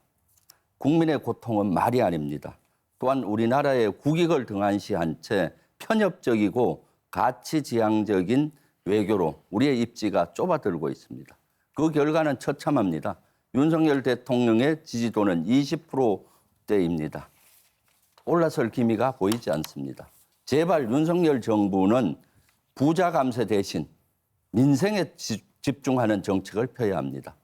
S2: 국민의 고통은 말이 아닙니다. 또한 우리나라의 국익을 등한시한 채 편협적이고 가치지향적인 외교로 우리의 입지가 좁아들고 있습니다. 그 결과는 처참합니다. 윤석열 대통령의 지지도는 20%대입니다. 올라설 기미가 보이지 않습니다. 제발 윤석열 정부는 부자 감세 대신 민생에 집중하는 정책을 펴야 합니다.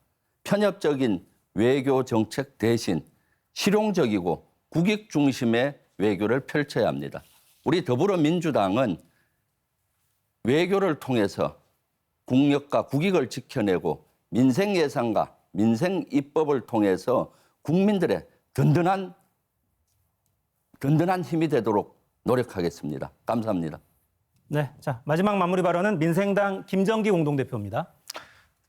S2: 편협적인 외교 정책 대신 실용적이고 국익 중심의 외교를 펼쳐야 합니다. 우리 더불어민주당은 외교를 통해서 국력과 국익을 지켜내고 민생 예산과 민생 입법을 통해서 국민들의 든든한 힘이 되도록 노력하겠습니다. 감사합니다.
S1: 네, 자 마지막 마무리 발언은 민생당 김정기 공동대표입니다.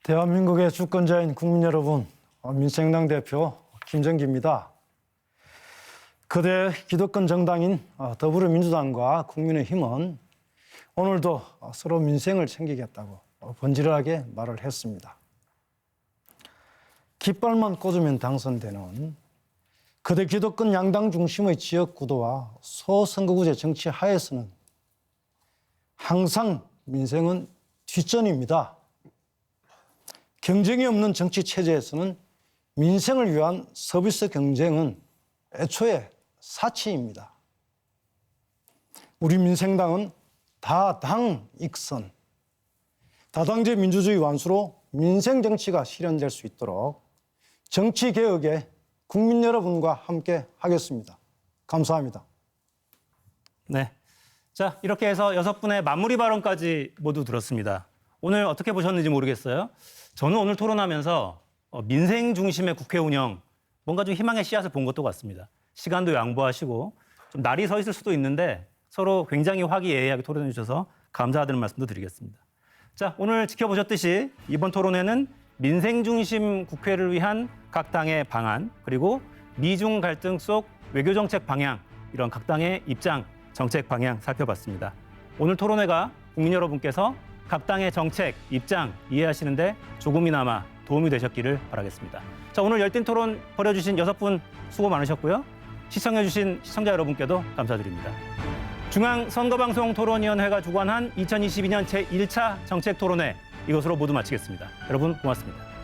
S3: 대한민국의 주권자인 국민 여러분, 민생당 대표 김정기입니다. 거대 기득권 정당인 더불어민주당과 국민의힘은 오늘도 서로 민생을 챙기겠다고 번지르하게 말을 했습니다. 깃발만 꽂으면 당선되는 거대 기득권 양당 중심의 지역 구도와 소선거구제 정치 하에서는 항상 민생은 뒷전입니다. 경쟁이 없는 정치 체제에서는 민생을 위한 서비스 경쟁은 애초에 사치입니다. 우리 민생당은 다당 익선, 다당제 민주주의 완수로 민생 정치가 실현될 수 있도록 정치 개혁에 국민 여러분과 함께 하겠습니다. 감사합니다.
S1: 네. 자, 이렇게 해서 6분의 마무리 발언까지 모두 들었습니다. 오늘 어떻게 보셨는지 모르겠어요. 저는 오늘 토론하면서 민생 중심의 국회 운영, 뭔가 좀 희망의 씨앗을 본 것도 같습니다. 시간도 양보하시고 좀 날이 서 있을 수도 있는데 서로 굉장히 화기애애하게 토론해 주셔서 감사하다는 말씀도 드리겠습니다. 자, 오늘 지켜보셨듯이 이번 토론회는 민생 중심 국회를 위한 각 당의 방안, 그리고 미중 갈등 속 외교정책 방향, 이런 각 당의 입장, 정책 방향 살펴봤습니다. 오늘 토론회가 국민 여러분께서 각 당의 정책, 입장 이해하시는데 조금이나마 도움이 되셨기를 바라겠습니다. 자, 오늘 열띤 토론 벌여주신 6분 수고 많으셨고요. 시청해주신 시청자 여러분께도 감사드립니다. 중앙선거방송 토론위원회가 주관한 2022년 제1차 정책토론회 이것으로 모두 마치겠습니다. 여러분 고맙습니다.